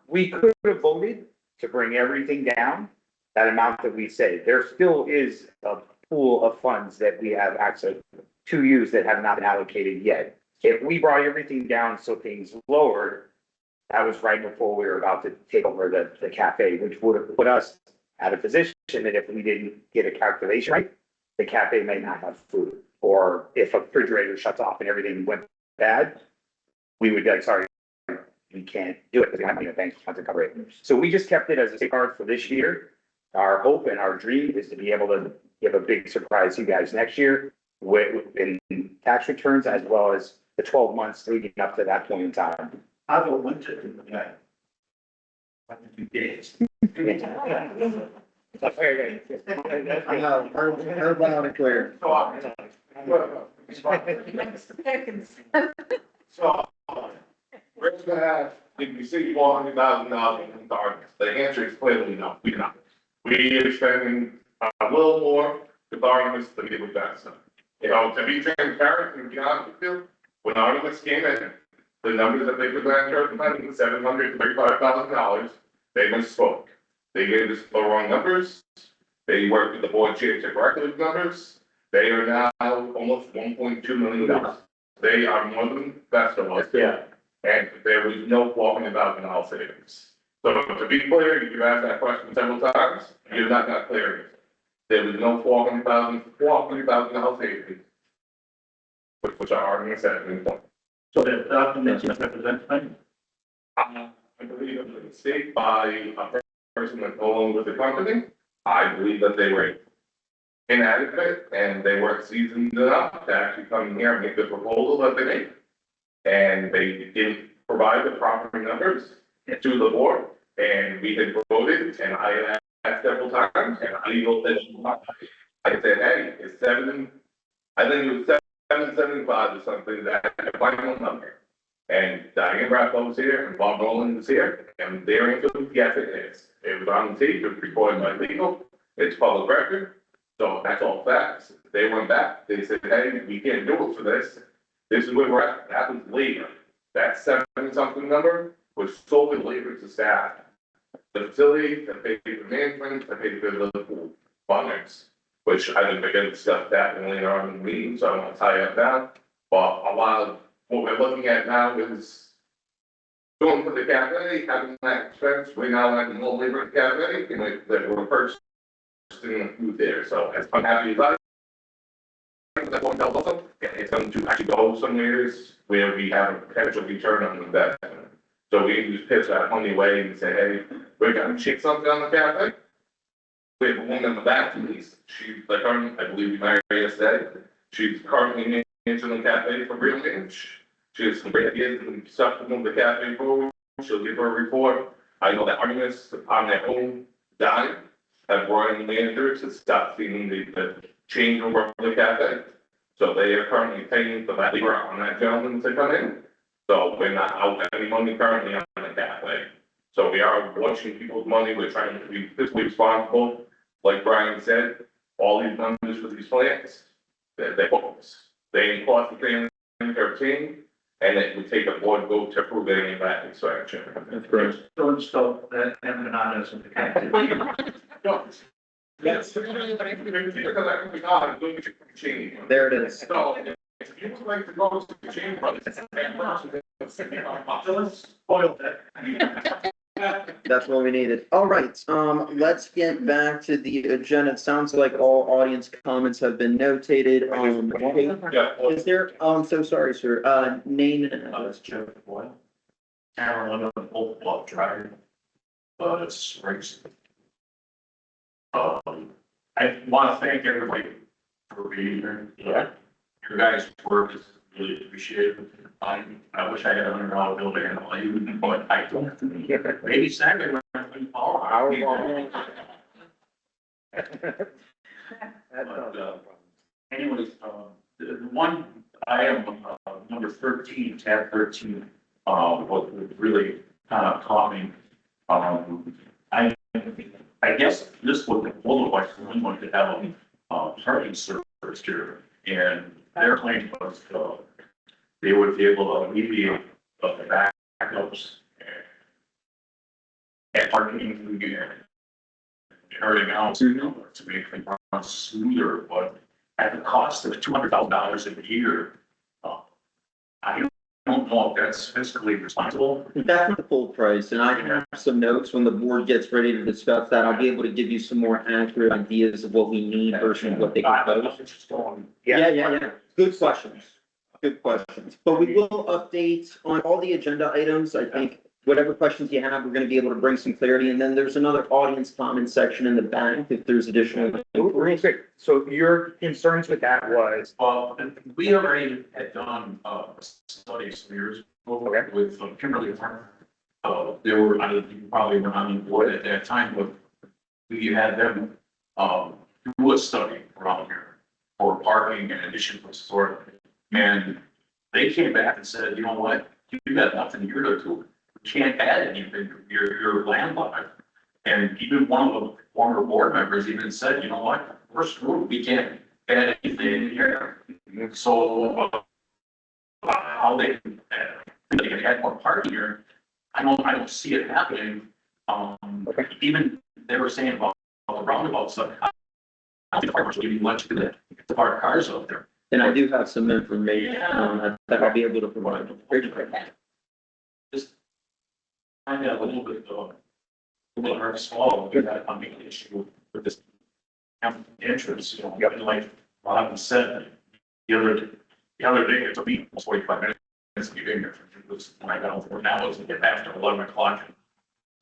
[SPEAKER 4] we could have voted to bring everything down, that amount that we say. There still is a pool of funds that we have access to use that have not been allocated yet. If we brought everything down so things lowered, that was right before we were about to take over the cafe, which would have put us at a position that if we didn't get a calculation right, the cafe may not have food. Or if a refrigerator shuts off and everything went bad, we would be like, sorry, we can't do it because we don't have money in the bank to cover it. So we just kept it as a safeguard for this year. Our hope and our dream is to be able to give a big surprise to you guys next year in tax returns, as well as the 12 months leading up to that point in time.
[SPEAKER 9] I don't want to do that. What did you get?
[SPEAKER 1] I know, heard loud and clear.
[SPEAKER 6] So, we're gonna have, if you see $400,000 in targets, the answer is clearly no, we not. We are spending a little more with Artemis than we would that stuff. You know, to be transparent and be honest with you, when Artemis came in, the numbers that they presented to us, $735,000, they misspoke. They gave us the wrong numbers. They worked with the board chair to correct those numbers. They are now almost $1.2 million. They are more than best of us.
[SPEAKER 4] Yeah.
[SPEAKER 6] And there was no $400,000 savings. So to be clear, you asked that question several times, you're not got clear. There was no $400,000 savings. Which are arguments at any point.
[SPEAKER 9] So the documents represent me.
[SPEAKER 6] I believe it was a mistake by a person that's no longer with the company. I believe that they were inadequate and they weren't seasoned enough to actually come here and make the proposal that they made. And they didn't provide the proper numbers to the board, and we had voted, and I had asked several times, and I said, hey, it's I think it was 775 or something, that the final number. And Diane Raffo was here, and Bob Nolan was here, and their answer was, yes, it is. It was on the tape, it was recorded by legal, it's public record, so that's all facts. They went back, they said, hey, we can't do it for this. This is where we're at. That was labor. That 7-something number was solely labor to staff. The facility, the pay for management, the pay for the pool partners, which I think we're going to discuss that later on in the meeting, so I don't want to tie up now. But a lot of what we're looking at now is going for the cafe, having that expense, we now have more labor at the cafe, and that we're purchasing the food there. So as unhappy as I that's what tells us, it's going to actually go somewhere where we have a potential return on investment. So we just pitch that money away and say, hey, we're going to check something on the cafe. We have a woman in the back, she's the current, I believe we married yesterday. She's currently managing the cafe for Real Manage. She has some great ideas and stuff to move the cafe forward. She'll give her a report. I know that arguments on their own dime have brought in managers to stop seeing the change over of the cafe. So they are currently paying for that labor on that gentleman to come in. So we're not out any money currently on the cafe. So we are watching people's money. We're trying to be fiscally responsible. Like Brian said, all these numbers for these plants, they're focused. They cost the thing in 13, and it would take a board vote to approve any of that expansion.
[SPEAKER 1] That's correct.
[SPEAKER 9] Don't stop empanadas in the cafe.
[SPEAKER 6] Yes. Because I think we are doing a change.
[SPEAKER 1] There it is.
[SPEAKER 6] So, if you would like to go to the change,
[SPEAKER 9] Let's spoil that.
[SPEAKER 1] That's what we needed. All right, let's get back to the agenda. It sounds like all audience comments have been notated. Is there, I'm so sorry, sir, name and address.
[SPEAKER 9] Joe Boyle. Aaron, I'm an old block driver. It's race. I want to thank everybody for being here. Yeah. Your guys' work is really appreciated. I wish I had $100 bill to handle you, but I don't. Maybe Saturday when I'm anyways, the one item, number 13, tab 13, what really kind of caught me. I guess this was one of the questions we wanted to have
[SPEAKER 10] parking service here, and their claim was, they would be able to alleviate the backups and parking and everything else, you know, to make things run smoother, but at the cost of $200,000 a year, I don't know if that's fiscally responsible.
[SPEAKER 1] That's not the full price, and I have some notes when the board gets ready to discuss that. I'll be able to give you some more accurate ideas of what we need versus what they propose. Yeah. Good questions. Good questions. But we will update on all the agenda items. I think whatever questions you have, we're gonna be able to bring some clarity. And then there's another audience comment section in the back if there's additional.
[SPEAKER 4] Real quick, so your concerns with that was,
[SPEAKER 10] Well, we already had done, studies some years ago with Kimberly Farm. There were, I don't think you probably were on the board at that time, but we had them, do a study around here for parking and additional sort. And they came back and said, you know what, you got nothing here to do. You can't add anything, you're landlocked. And even one of the former board members even said, you know what, we're screwed, we can't add anything in here. So, how they can add more parking here, I don't see it happening. Even they were saying about the roundabout stuff. I don't think the farmers will give you much to park cars out there.
[SPEAKER 1] And I do have some information on that that I'll be able to provide.
[SPEAKER 10] Just find out a little bit of a little hard to swallow, you got a big issue with this entrance, you know, and like Robin said, the other day, it took me almost 45 minutes to get in here. It was when I got over, now it was after 11 o'clock.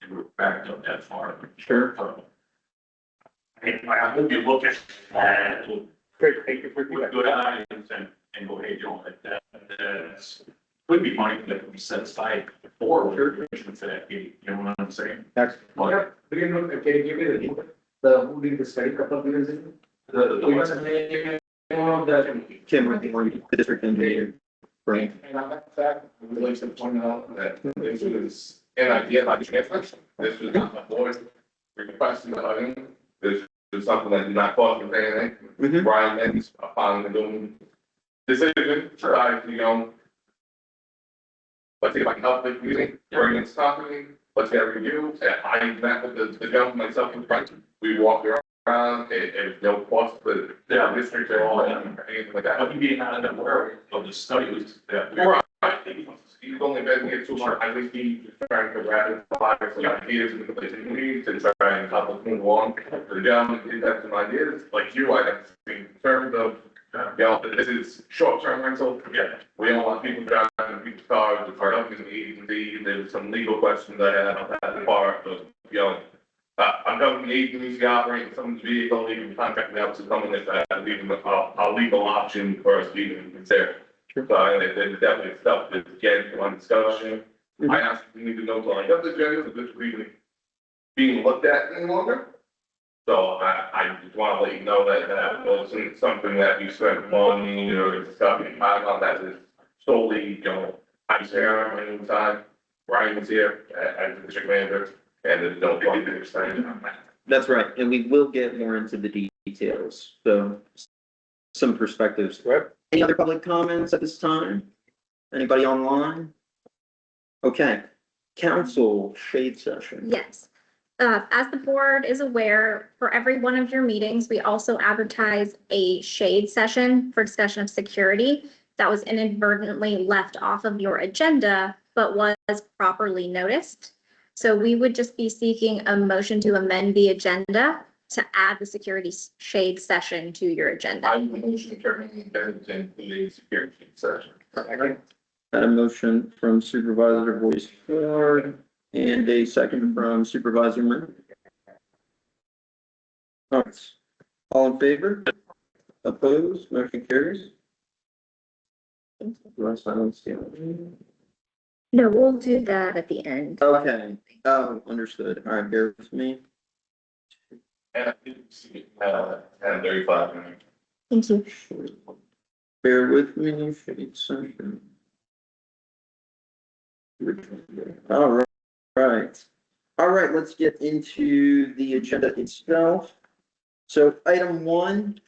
[SPEAKER 10] And we were backed up that far.
[SPEAKER 1] Sure.
[SPEAKER 10] I hope you look at that
[SPEAKER 4] great, thank you for
[SPEAKER 10] with
[SPEAKER 4] that.
[SPEAKER 10] good eyes and go, hey, you know, that's, would be money that would be set aside for that gate, you know what I'm saying?
[SPEAKER 4] Next.
[SPEAKER 10] But
[SPEAKER 3] Can you give me the who did the study couple of years ago?
[SPEAKER 10] the ones that
[SPEAKER 1] Kim, the district engineer. Right.
[SPEAKER 6] And on that fact, I would like to point out that this was an idea by the chancellor. This was not the board requesting the item. This was something that did not cost us anything.
[SPEAKER 1] Mhm.
[SPEAKER 6] Brian Men's upon the doing decision, you know, let's see if I can help the using, bring this company, let's get a review. And I met with the gentleman myself and Frank. We walked around, it no cost for the district at all, anything like that.
[SPEAKER 10] But you being not aware of the study was that.
[SPEAKER 6] Right. He's only been here 2 months. I think he's trying to rapid fire some ideas in the community to try and help us move along. The gentleman did have some ideas, like you, I have in terms of, you know, this is short-term rental.
[SPEAKER 10] Yeah.
[SPEAKER 6] We don't want people driving people's cars, the park is easy. There's some legal questions I have on that part, but, you know, I'm government agency operating someone's vehicle, even contracting out to someone that's a legal option for us to even consider. So there's definitely stuff that's getting on discussion. I asked if we need to know, like, of the agenda, is this really being looked at any longer? So I just want to let you know that that wasn't something that we spent money or discussing time on. That is solely, you know, I was here on my own time. Brian was here as the district manager, and there's no point in explaining on that.
[SPEAKER 1] That's right, and we will get more into the details, so some perspectives.
[SPEAKER 4] Right.
[SPEAKER 1] Any other public comments at this time? Anybody online? Okay, council shade session.
[SPEAKER 7] Yes. As the board is aware, for every one of your meetings, we also advertise a shade session for discussion of security that was inadvertently left off of your agenda, but was properly noticed. So we would just be seeking a motion to amend the agenda to add the security shade session to your agenda.
[SPEAKER 6] I motion turning the event into the security session.
[SPEAKER 1] Had a motion from Supervisor Boyce Ford and a second from Supervisor Murphy. All in favor? Opposed? Motion carries. Do I silence you?
[SPEAKER 7] No, we'll do that at the end.
[SPEAKER 1] Okay, understood. All right, bear with me.
[SPEAKER 6] And 35 minutes.
[SPEAKER 7] Thank you.
[SPEAKER 1] Bear with me, shade session. All right. All right, let's get into the agenda itself. So item 1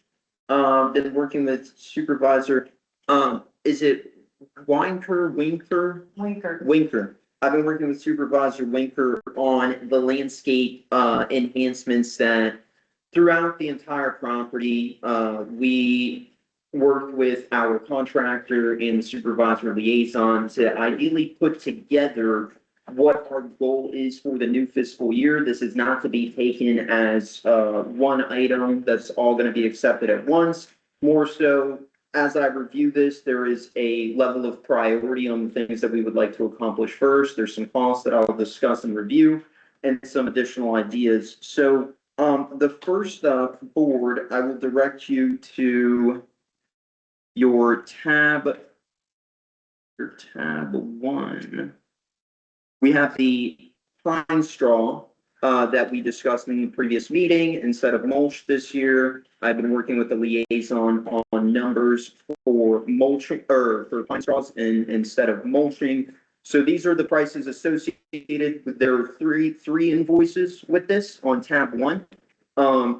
[SPEAKER 1] Been working with supervisor, is it Winker? Winker. I've been working with Supervisor Winker on the landscape, enhancements that throughout the entire property, we worked with our contractor and the supervisor liaison to ideally put together what our goal is for the new fiscal year. This is not to be taken as, one item that's all gonna be accepted at once. More so, as I review this, there is a level of priority on the things that we would like to accomplish first. There's some costs that I'll discuss and review and some additional ideas. So, the first, board, I will direct you to your tab 1. We have the pine straw, that we discussed in the previous meeting. Instead of mulch this year, I've been working with the liaison on numbers for mulching, or for pine straws instead of mulching. So these are the prices associated with, there are three invoices with this on tab 1.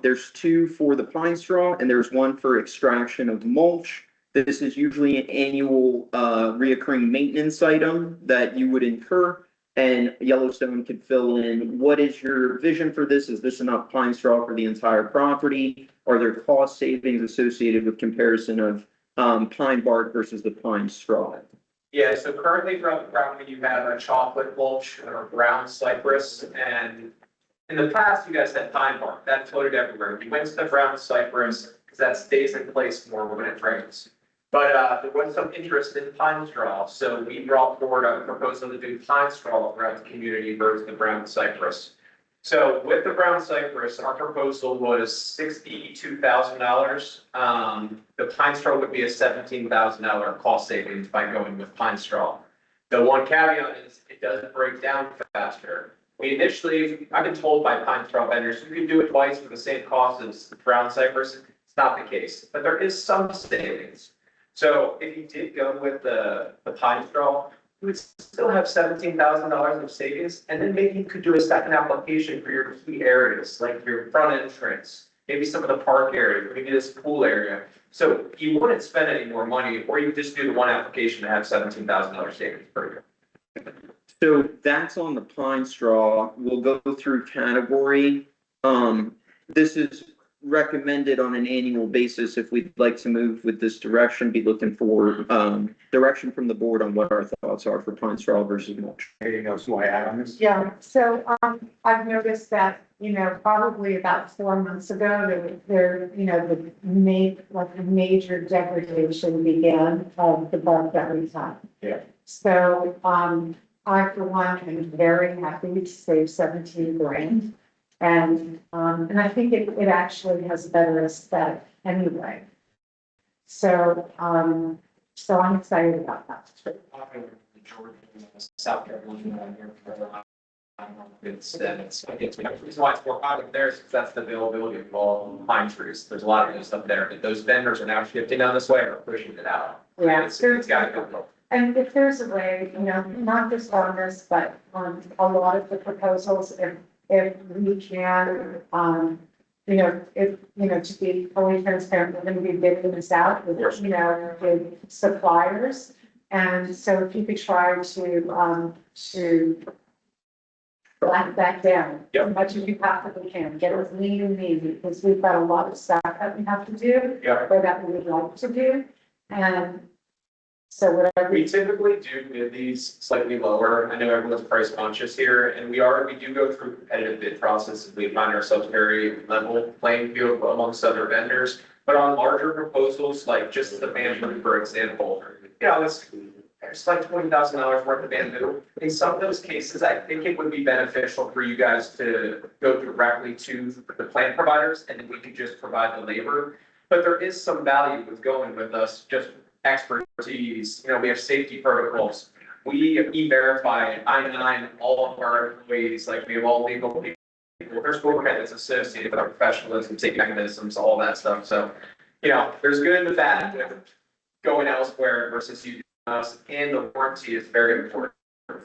[SPEAKER 1] There's 2 for the pine straw and there's 1 for extraction of mulch. This is usually an annual, reoccurring maintenance item that you would incur. And Yellowstone could fill in, what is your vision for this? Is this enough pine straw for the entire property? Are there cost savings associated with comparison of, pine bark versus the pine straw?
[SPEAKER 8] Yeah, so currently throughout the property, you have a chocolate mulch or brown cypress, and in the past, you guys had pine bark, that floated everywhere. You went to the brown cypress, because that stays in place more when it rains. But there was some interest in pine straw, so we brought forward a proposal to do pine straw throughout the community versus the brown cypress. So with the brown cypress, our proposal was $62,000. The pine straw would be a $17,000 cost savings by going with pine straw. The one caveat is it doesn't break down faster. I've been told by pine straw vendors, you can do it twice for the same cost as brown cypress. It's not the case, but there is some savings. So if you did go with the pine straw, you would still have $17,000 of savings, and then maybe you could do a second application for your key areas, like your front entrance, maybe some of the park area, maybe this pool area. So you wouldn't spend any more money, or you would just do the one application and have $17,000 savings per year.
[SPEAKER 1] So that's on the pine straw. We'll go through category. This is recommended on an annual basis. If we'd like to move with this direction, be looking for, direction from the board on what our thoughts are for pine straw versus mulch.
[SPEAKER 4] Anything else you want to add on this?
[SPEAKER 5] Yeah, so, I've noticed that, probably about 4 months ago, the major degradation began of the bark that we had.
[SPEAKER 4] Yeah.
[SPEAKER 5] So, I, for one, am very happy to save 17 grand. And I think it actually has a better aesthetic anyway. So, so I'm excited about that.
[SPEAKER 8] South Carolina, it's the reason why it's more popular there is because that's the availability of all pine trees. There's a lot of good stuff there, but those vendors are now shifting down this way or pushing it out.
[SPEAKER 5] Yeah.
[SPEAKER 8] It's got to go.
[SPEAKER 5] And if there's a way, not just on this, but on a lot of the proposals, if we can, to be fully transparent, we're gonna be bidding this out with, with suppliers. And so if you could try to black that down as much as you possibly can, get as lean and mean, because we've got a lot of stuff that we have to do, or that we would like to do. And so whatever.
[SPEAKER 8] We typically do bid these slightly lower. I know everyone's price conscious here, and we do go through competitive bid processes. We find ourselves very level playing field amongst other vendors. But on larger proposals, like just the bamboo, for example, it's like $20,000 worth of bamboo. In some of those cases, I think it would be beneficial for you guys to go directly to the plant providers, and then we could just provide the labor. But there is some value with going with us, just expertise. We have safety protocols. We e-verify I-9 all of our employees, like we have all legal people. There's overhead that's associated with our professionalism, safety mechanisms, all that stuff. So, there's good and the bad with going elsewhere versus using us, and the warranty is very important.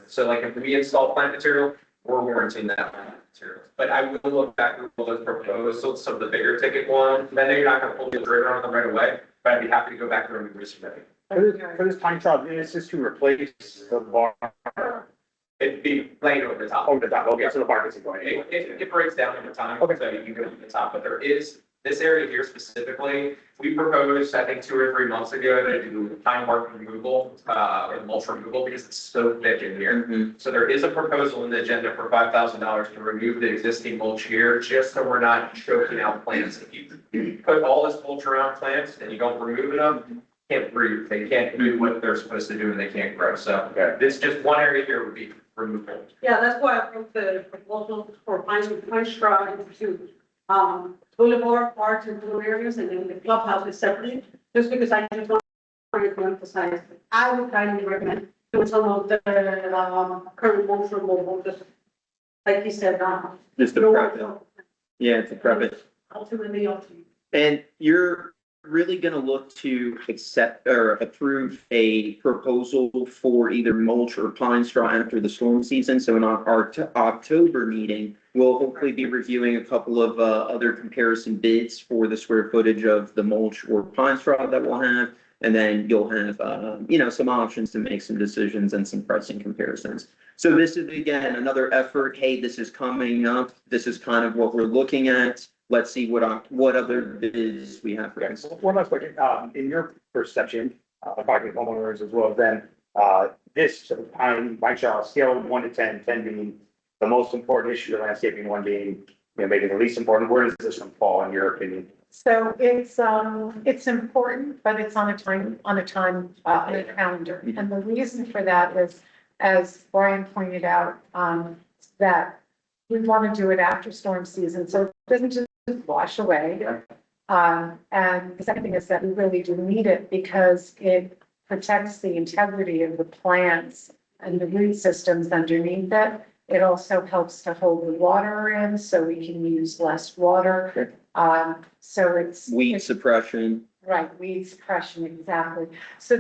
[SPEAKER 8] So like if we install plant material,
[SPEAKER 3] we're warranting that material. But I will look back at those proposed, so some of the bigger ticket ones, then you're not gonna pull the trigger on them right away, but I'd be happy to go back through and resubmit.
[SPEAKER 4] For this time trial, this is to replace the bar
[SPEAKER 3] It'd be laid over the top.
[SPEAKER 4] over the top, okay, so the bar isn't going.
[SPEAKER 3] It breaks down over time,
[SPEAKER 4] Okay.
[SPEAKER 3] so you go to the top, but there is, this area here specifically, we proposed, I think, 2 or 3 months ago to do pine bark removal, or mulch removal, because it's so thick in here.
[SPEAKER 1] Mhm.
[SPEAKER 3] So there is a proposal in the agenda for $5,000 to remove the existing mulch here, just so we're not choking out plants. If you put all this mulch around plants and you don't remove them, can't breathe, they can't do what they're supposed to do and they can't grow, so.
[SPEAKER 4] Okay.
[SPEAKER 3] This just one area here would be removal.
[SPEAKER 11] Yeah, that's why I wrote the proposal for pine straw into, boulevard, parks and blue areas, and then the clubhouse is separate, just because I just want to emphasize, I would highly recommend doing some of the, current ones removal, just like you said,
[SPEAKER 1] Just to prep it. Yeah, to prep it.
[SPEAKER 11] ultimately up to you.
[SPEAKER 1] And you're really gonna look to accept or approve a proposal for either mulch or pine straw after the storm season. So in our October meeting, we'll hopefully be reviewing a couple of other comparison bids for the square footage of the mulch or pine straw that we'll have. And then you'll have, some options to make some decisions and some pricing comparisons. So this is, again, another effort. Hey, this is coming up. This is kind of what we're looking at. Let's see what other bids we have for
[SPEAKER 4] Okay,
[SPEAKER 1] this.
[SPEAKER 4] so one last question, in your perception, talking to homeowners as well, then, this pine straw scale of 1 to 10, 10 being the most important issue, the landscaping, 1 being, maybe the least important, where does this one fall in your opinion?
[SPEAKER 5] So it's important, but it's on a calendar. And the reason for that is, as Brian pointed out, that we want to do it after storm season, so it doesn't just wash away. And the second thing is that we really do need it because it protects the integrity of the plants and the root systems underneath it. It also helps to hold the water in, so we can use less water. So it's.
[SPEAKER 1] Weed suppression.
[SPEAKER 5] Right, weed suppression, exactly. So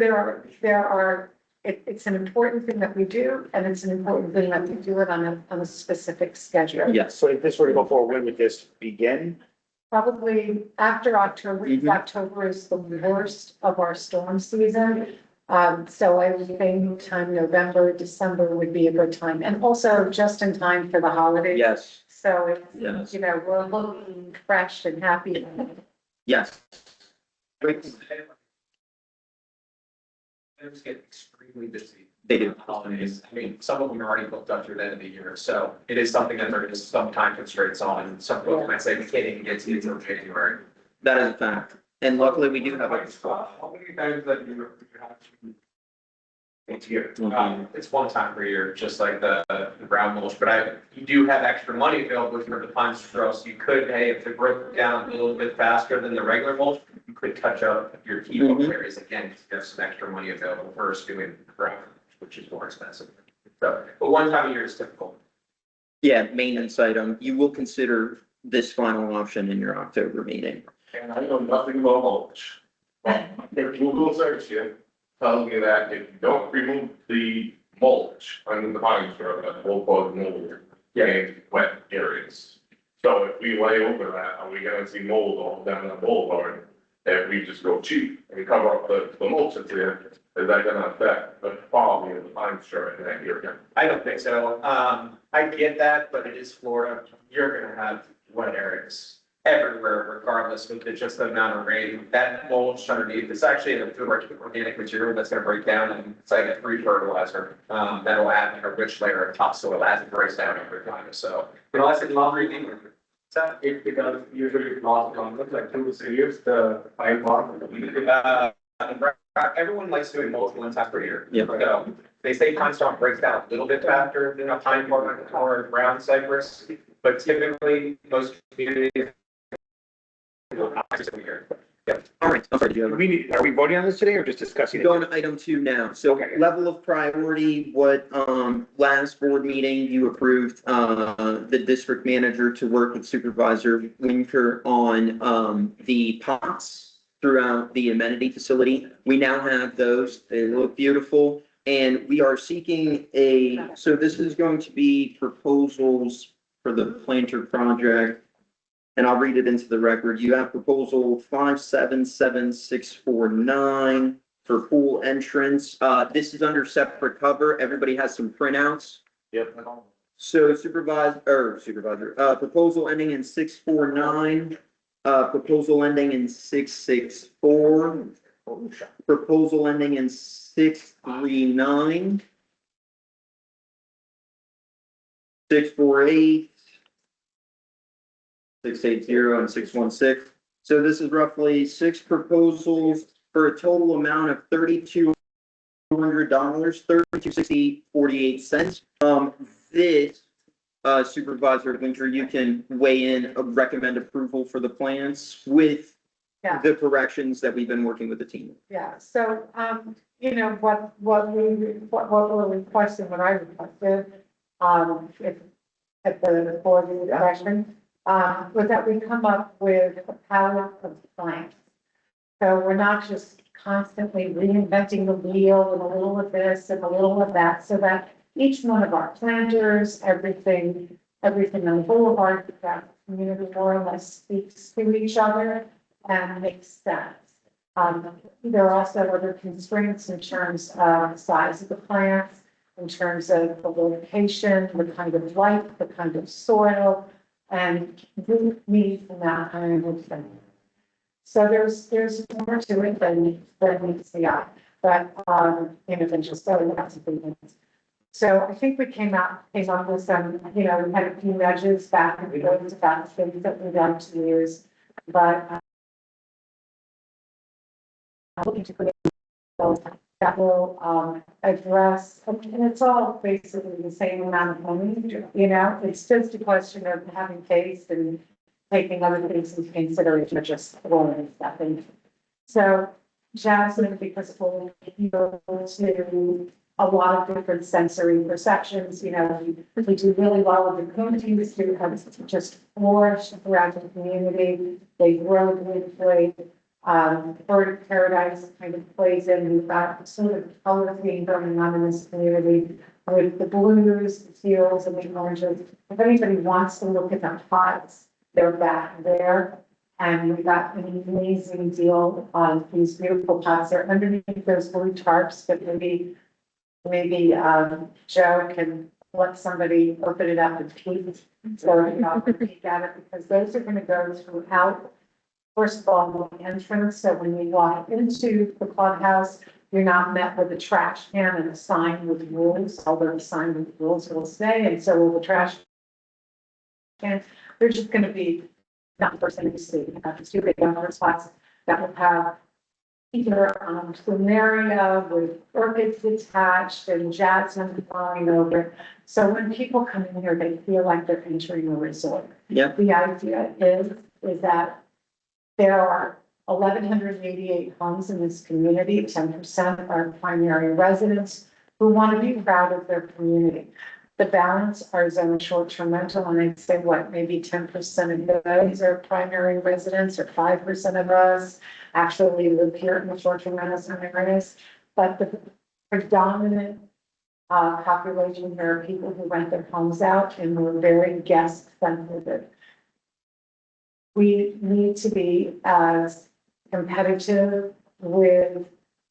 [SPEAKER 5] it's an important thing that we do, and it's an important thing that we do it on a specific schedule.
[SPEAKER 1] Yes.
[SPEAKER 4] So if this were to go forward, when would this begin?
[SPEAKER 5] Probably after October, because October is the worst of our storm season. So I would think time November, December would be a good time, and also just in time for the holidays.
[SPEAKER 1] Yes,
[SPEAKER 5] So it's,
[SPEAKER 1] yes,
[SPEAKER 5] we're looking fresh and happy.
[SPEAKER 1] yes.
[SPEAKER 3] Things get extremely busy.
[SPEAKER 1] They do.
[SPEAKER 3] Holidays, I mean, some of them are already booked up through the end of the year, so it is something that there is some time constraints on, and some folks might say we can't even get to you until January.
[SPEAKER 1] That is a fact. And luckily, we do have a.
[SPEAKER 3] How many times that you have to? It's here,
[SPEAKER 1] Mhm.
[SPEAKER 3] it's one time per year, just like the brown mulch, but you do have extra money available for the pine straw, so you could, hey, if it broke down a little bit faster than the regular mulch, you could touch up your key bulk areas again, because you have some extra money available versus doing brown, which is more expensive. So, but one time a year is typical.
[SPEAKER 1] Yeah, maintenance item. You will consider this final option in your October meeting.
[SPEAKER 6] And I know nothing about mulch. But if Google search it, tells me that if you don't remove the mulch under the pine straw, that will cause mold in wet areas. So if we lay over that, are we gonna see mold all down the boulevard? If we just go cheap and cover up the mulch that's there, is that gonna affect the quality of the pine straw in that area?
[SPEAKER 3] I don't think so. I get that, but it is Florida. You're gonna have wet areas everywhere, regardless of just the amount of rain. That mulch underneath, it's actually an organic material that's gonna break down, and it's like a free fertilizer. That'll add a rich layer of topsoil as it breaks down over time, so. Unless it's not really.
[SPEAKER 10] It becomes usually lost on, looks like 2 to 3 years, the pine bark.
[SPEAKER 3] Everyone likes doing mulch one time per year.
[SPEAKER 1] Yep.
[SPEAKER 3] So they say pine straw breaks down a little bit faster than a pine bark or brown cypress, but typically most communities.
[SPEAKER 1] All right, I'm sorry, do you have
[SPEAKER 4] Are we voting on this today or just discussing it?
[SPEAKER 1] Going to item 2 now. So
[SPEAKER 4] Okay.
[SPEAKER 1] level of priority, what, last board meeting, you approved, the district manager to work with Supervisor Winker on, the pots throughout the amenity facility. We now have those. They look beautiful. And we are seeking so this is going to be proposals for the planter project. And I'll read it into the record. You have proposal 577649 for pool entrance. This is under separate cover. Everybody has some printouts.
[SPEAKER 4] Yep.
[SPEAKER 1] So supervisor, proposal ending in 649, proposal ending in 664, proposal ending in 639, 648, 680 and 616. So this is roughly 6 proposals for a total amount of $3,200, $32.6048. This, Supervisor Winter, you can weigh in, recommend approval for the plans with
[SPEAKER 5] Yeah.
[SPEAKER 1] the corrections that we've been working with the team.
[SPEAKER 5] Yeah, so, you know, what we're requesting, what I requested, if, at the board discussion, was that we come up with a palette of plans. So we're not just constantly reinventing the wheel and a little of this and a little of that, so that each one of our planters, everything on the boulevard, that community more or less speaks to each other and makes sense. There are also other constraints in terms of the size of the plants, in terms of the location, the kind of light, the kind of soil, and root needs and that kind of thing. So there's more to it than meets the eye, but, you know, than just lots of things. So I think we came up with some, you know, we had a few nudges back and forth about things that we'd like to use, but I'm looking to put in those that will address, and it's all basically the same amount of money, you know, it's just a question of having faith and taking other things into consideration, just throwing stuff in. So Jasmine, because we'll go to a lot of different sensory perceptions, you know, we do really well with the communities who have just flourished throughout the community. They grow beautifully. Bird of Paradise kind of plays in. We've got sort of color theme going on in this community with the blues, the teals, and the oranges. If anybody wants to look at the pots, they're back there. And we've got an amazing deal on these beautiful pots. They're underneath those blue tarps, but maybe Joe can let somebody open it up and peek. So you can peek at it, because those are going to go throughout. First of all, the entrance, so when you walk into the clubhouse, you're not met with a trash can and a sign with rules, although the sign with rules will stay, and so will the trash can. They're just gonna be not the first thing you see, these two big number spots that will have either plumeria with orchids attached and jasmine flowing over it. So when people come in here, they feel like they're entering a resort.
[SPEAKER 1] Yeah.
[SPEAKER 5] The idea is that there are 1,188 homes in this community. 10% are primary residents who want to be proud of their community. The balance are zone short-term rental, and I'd say maybe 10% of those are primary residents, or 5% of us actually live here in the short-term rental areas. But the predominant population here are people who rent their homes out, and we're very guest sensitive. We need to be as competitive with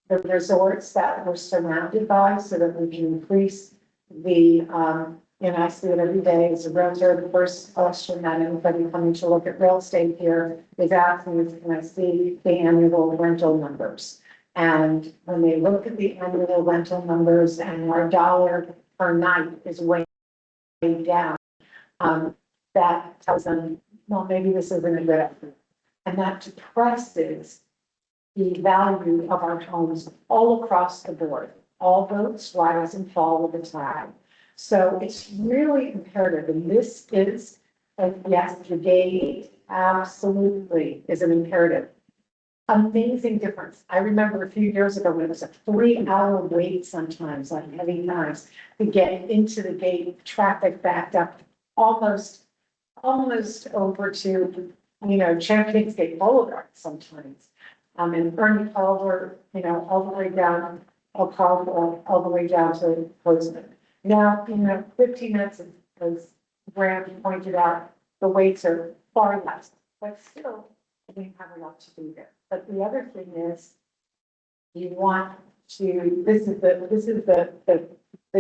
[SPEAKER 5] the resorts that we're surrounded by, so that we can increase the, and I see it every day as a realtor. The first question that anybody coming to look at real estate here is asking is, can I see the annual rental numbers? And when they look at the annual rental numbers and our dollar per night is way down, that tells them, well, maybe this isn't a good idea. And that depresses the value of our homes all across the board. All boats rise and fall with the tide. So it's really imperative, and this is, yes, the gate absolutely is an imperative. Amazing difference. I remember a few years ago when it was a 3-hour wait sometimes on heavy times to get into the gate, traffic backed up almost over to, Champions Gate Boulevard sometimes. And Bernie Culver, all the way down I'll call all the way down to Portsmouth. Now, 15 minutes, as Graham pointed out, the waits are far less, but still, we have a lot to do there. But the other thing is, you want to, this is the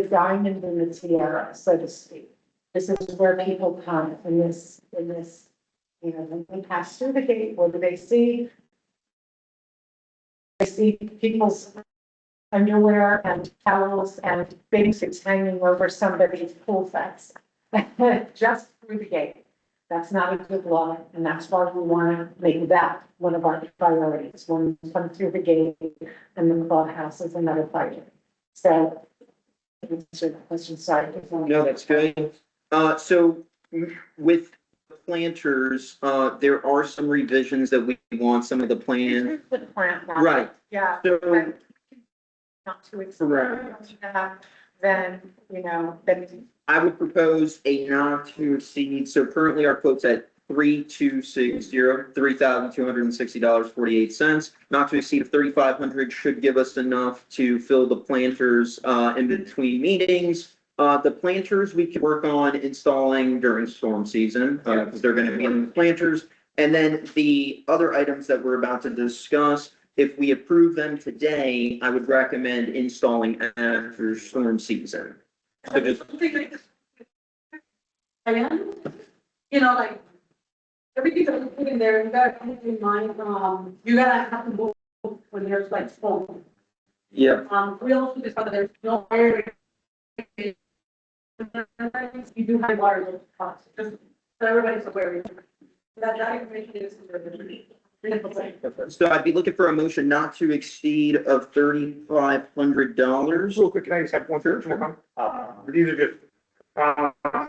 [SPEAKER 5] diamond in the tiara, so to speak. This is where people come in this, when they pass through the gate, what do they see? They see people's underwear and towels and bathing suits hanging over somebody's pool fence, just through the gate. That's not a good law, and that's why we want to make that one of our priorities, when we come through the gate and the clubhouse is another priority. So, answer the question, sorry.
[SPEAKER 1] No, that's good. So with planters, there are some revisions that we want, some of the plan,
[SPEAKER 5] The plant,
[SPEAKER 1] right,
[SPEAKER 5] yeah.
[SPEAKER 1] so,
[SPEAKER 5] Not to
[SPEAKER 1] Correct.
[SPEAKER 5] exceed that, then, then
[SPEAKER 1] I would propose a not to exceed, so currently our quote's at $3,260.48. Not to exceed of 3,500 should give us enough to fill the planters, in between meetings. The planters we can work on installing during storm season, because they're gonna be in the planters. And then the other items that we're about to discuss, if we approve them today, I would recommend installing after storm season. So just,
[SPEAKER 11] And, like, everything that we put in there, you gotta keep in mind, you gotta have to move when there's like storm.
[SPEAKER 1] yeah,
[SPEAKER 11] We also discovered there's no fire. You do have water, just so everybody's aware. That information is.
[SPEAKER 1] so I'd be looking for a motion not to exceed of $3,500.
[SPEAKER 4] Real quick, can I just have one more comment? These are just,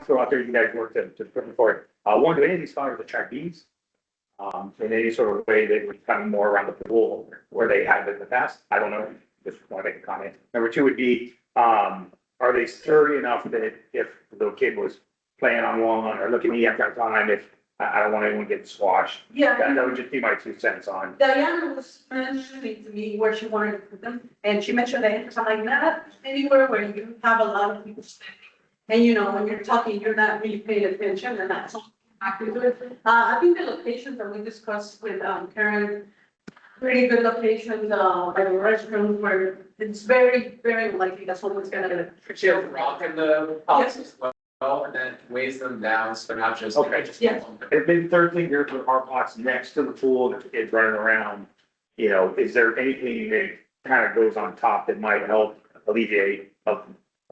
[SPEAKER 4] so out there, you guys work to put forward. One, do any of these fires attract bees? In any sort of way that would come more around the pool where they have in the past? I don't know, just want to make a comment. Number two would be, are they sturdy enough that if the kid was playing on one or looking at me after time, if I don't want anyone getting swashed?
[SPEAKER 11] Yeah.
[SPEAKER 4] That would just be my 2 cents on.
[SPEAKER 11] Diana was mentioning to me where she wanted to put them, and she mentioned that something like that, anywhere where you have a lot of people standing. And when you're talking, you're not really paying attention, and that's exactly good. I think the locations that we discussed with Karen, pretty good locations, like the restrooms where it's very, very likely that someone's gonna.
[SPEAKER 3] She has rock in the pots as well, and then weighs them down, so they're not just.
[SPEAKER 4] Okay.
[SPEAKER 11] Yes.
[SPEAKER 4] And then third thing, here for our plots next to the pool, the kids running around, is there anything that kind of goes on top that might help alleviate a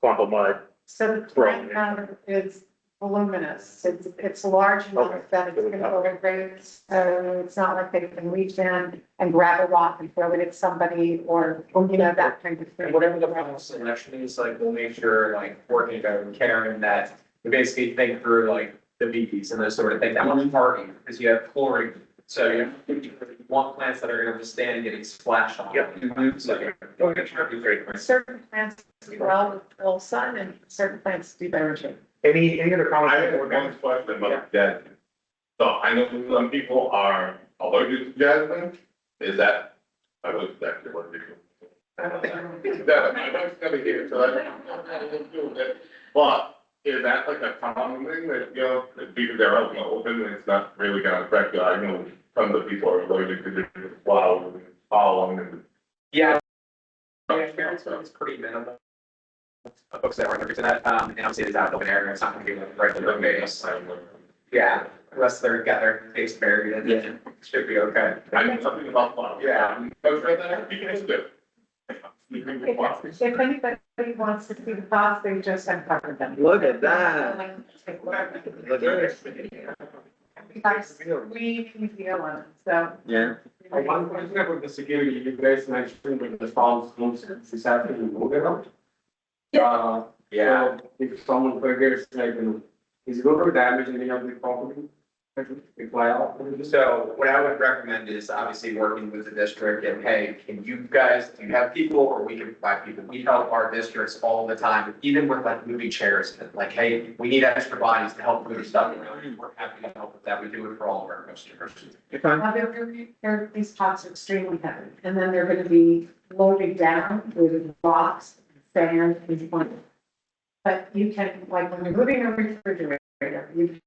[SPEAKER 4] clump of mud?
[SPEAKER 5] So the plant matter is voluminous, it's large enough that it's gonna overgrade, so it's not like they can reach in and grab a rock and throw it at somebody or, that kind of thing.
[SPEAKER 3] And whatever the final selection is, like, we'll make sure, like, working together with Karen, that we basically think through, like, the bees and those sort of things. That one's parking, because you have chlorine, so you want plants that are gonna withstand and getting splashed on.
[SPEAKER 4] Yep.
[SPEAKER 3] So, that'd be great.
[SPEAKER 5] Certain plants do well with full sun and certain plants do better too.
[SPEAKER 4] Any other comments?
[SPEAKER 6] I have one question about jasmine. So I know some people are allergic to jasmine. Is that, I was exactly what they do. That, my wife's gonna hear, so I don't do it. But is that like a common thing that, that because they're out in the open and it's not really gonna affect you? I know tons of people are allergic to different flowers and pollen and.
[SPEAKER 3] Yeah. Yeah, Karen's one is pretty minimal. Folks that are allergic to that, and obviously it's out in the open air, and it's not gonna be like right in the face. Yeah, unless they're got their face buried, and it should be okay.
[SPEAKER 6] I know something about flowers.
[SPEAKER 3] Yeah.
[SPEAKER 6] Those right there, you can do.
[SPEAKER 5] If anybody wants to see the pots, they just uncover them.
[SPEAKER 1] Look at that. Look at it.
[SPEAKER 5] We can deal on it, so.
[SPEAKER 1] Yeah.
[SPEAKER 3] One question about the security, you guys mentioned with the false rooms, is that to move it up? Yeah, if someone forgets, like, is it going to damage any of the property?
[SPEAKER 12] So what I would recommend is obviously working with the district and, hey, can you guys, do you have people or we can provide people? We help our districts all the time, even with like moving chairs, like, hey, we need extra bodies to help move stuff around. We're happy to help with that. We do it for all of our customers.
[SPEAKER 5] These pots are extremely heavy, and then they're gonna be loaded down with rocks, sand, and one. But you can, like, when you're moving a refrigerator, you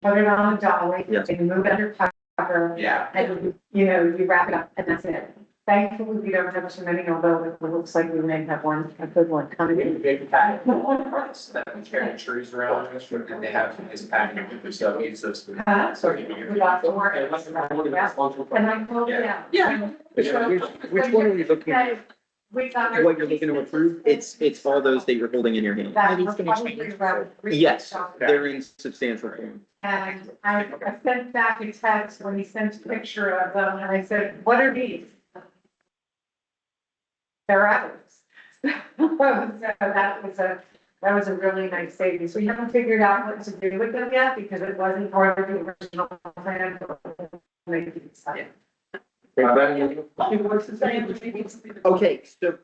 [SPEAKER 5] put it on a dolly,
[SPEAKER 1] Yes.
[SPEAKER 5] and you move it under cover,
[SPEAKER 12] Yeah.
[SPEAKER 5] and, you know, you wrap it up, and that's it. Thankfully, we don't have too many, although it looks like we may have one, a good one coming in.
[SPEAKER 12] Big pack. That carry trees around, and they have this packing, so it's just.
[SPEAKER 5] We got the work. And I told you.
[SPEAKER 2] Yeah.
[SPEAKER 4] Which one are you looking at?
[SPEAKER 5] We got.
[SPEAKER 1] What you're looking to approve, it's all those that you're holding in your hand.
[SPEAKER 5] That was probably about three
[SPEAKER 1] Yes,
[SPEAKER 5] weeks ago.
[SPEAKER 1] they're in substantial form.
[SPEAKER 5] And I sent back a text when he sent a picture of them, and I said, what are these? They're ours. So that was a really nice savings. We haven't figured out what to do with them yet, because it wasn't part of the original plan.
[SPEAKER 1] Okay, so,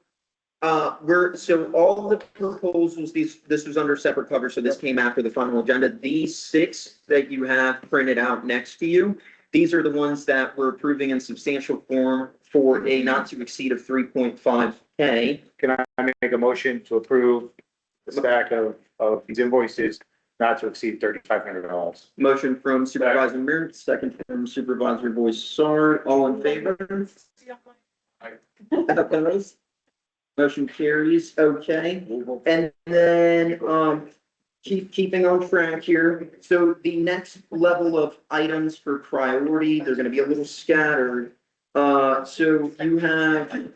[SPEAKER 1] so all the proposals, this was under separate cover, so this came after the final agenda. These 6 that you have printed out next to you, these are the ones that we're approving in substantial form for a not to exceed of 3.5K.
[SPEAKER 4] Can I make a motion to approve the stack of these invoices not to exceed $3,500?
[SPEAKER 1] Motion from Supervisor Mears, second from Supervisor Boissard, all in favor? Opposed? Motion carries, okay. And then, keeping on track here, so the next level of items for priority, they're gonna be a little scattered. So you have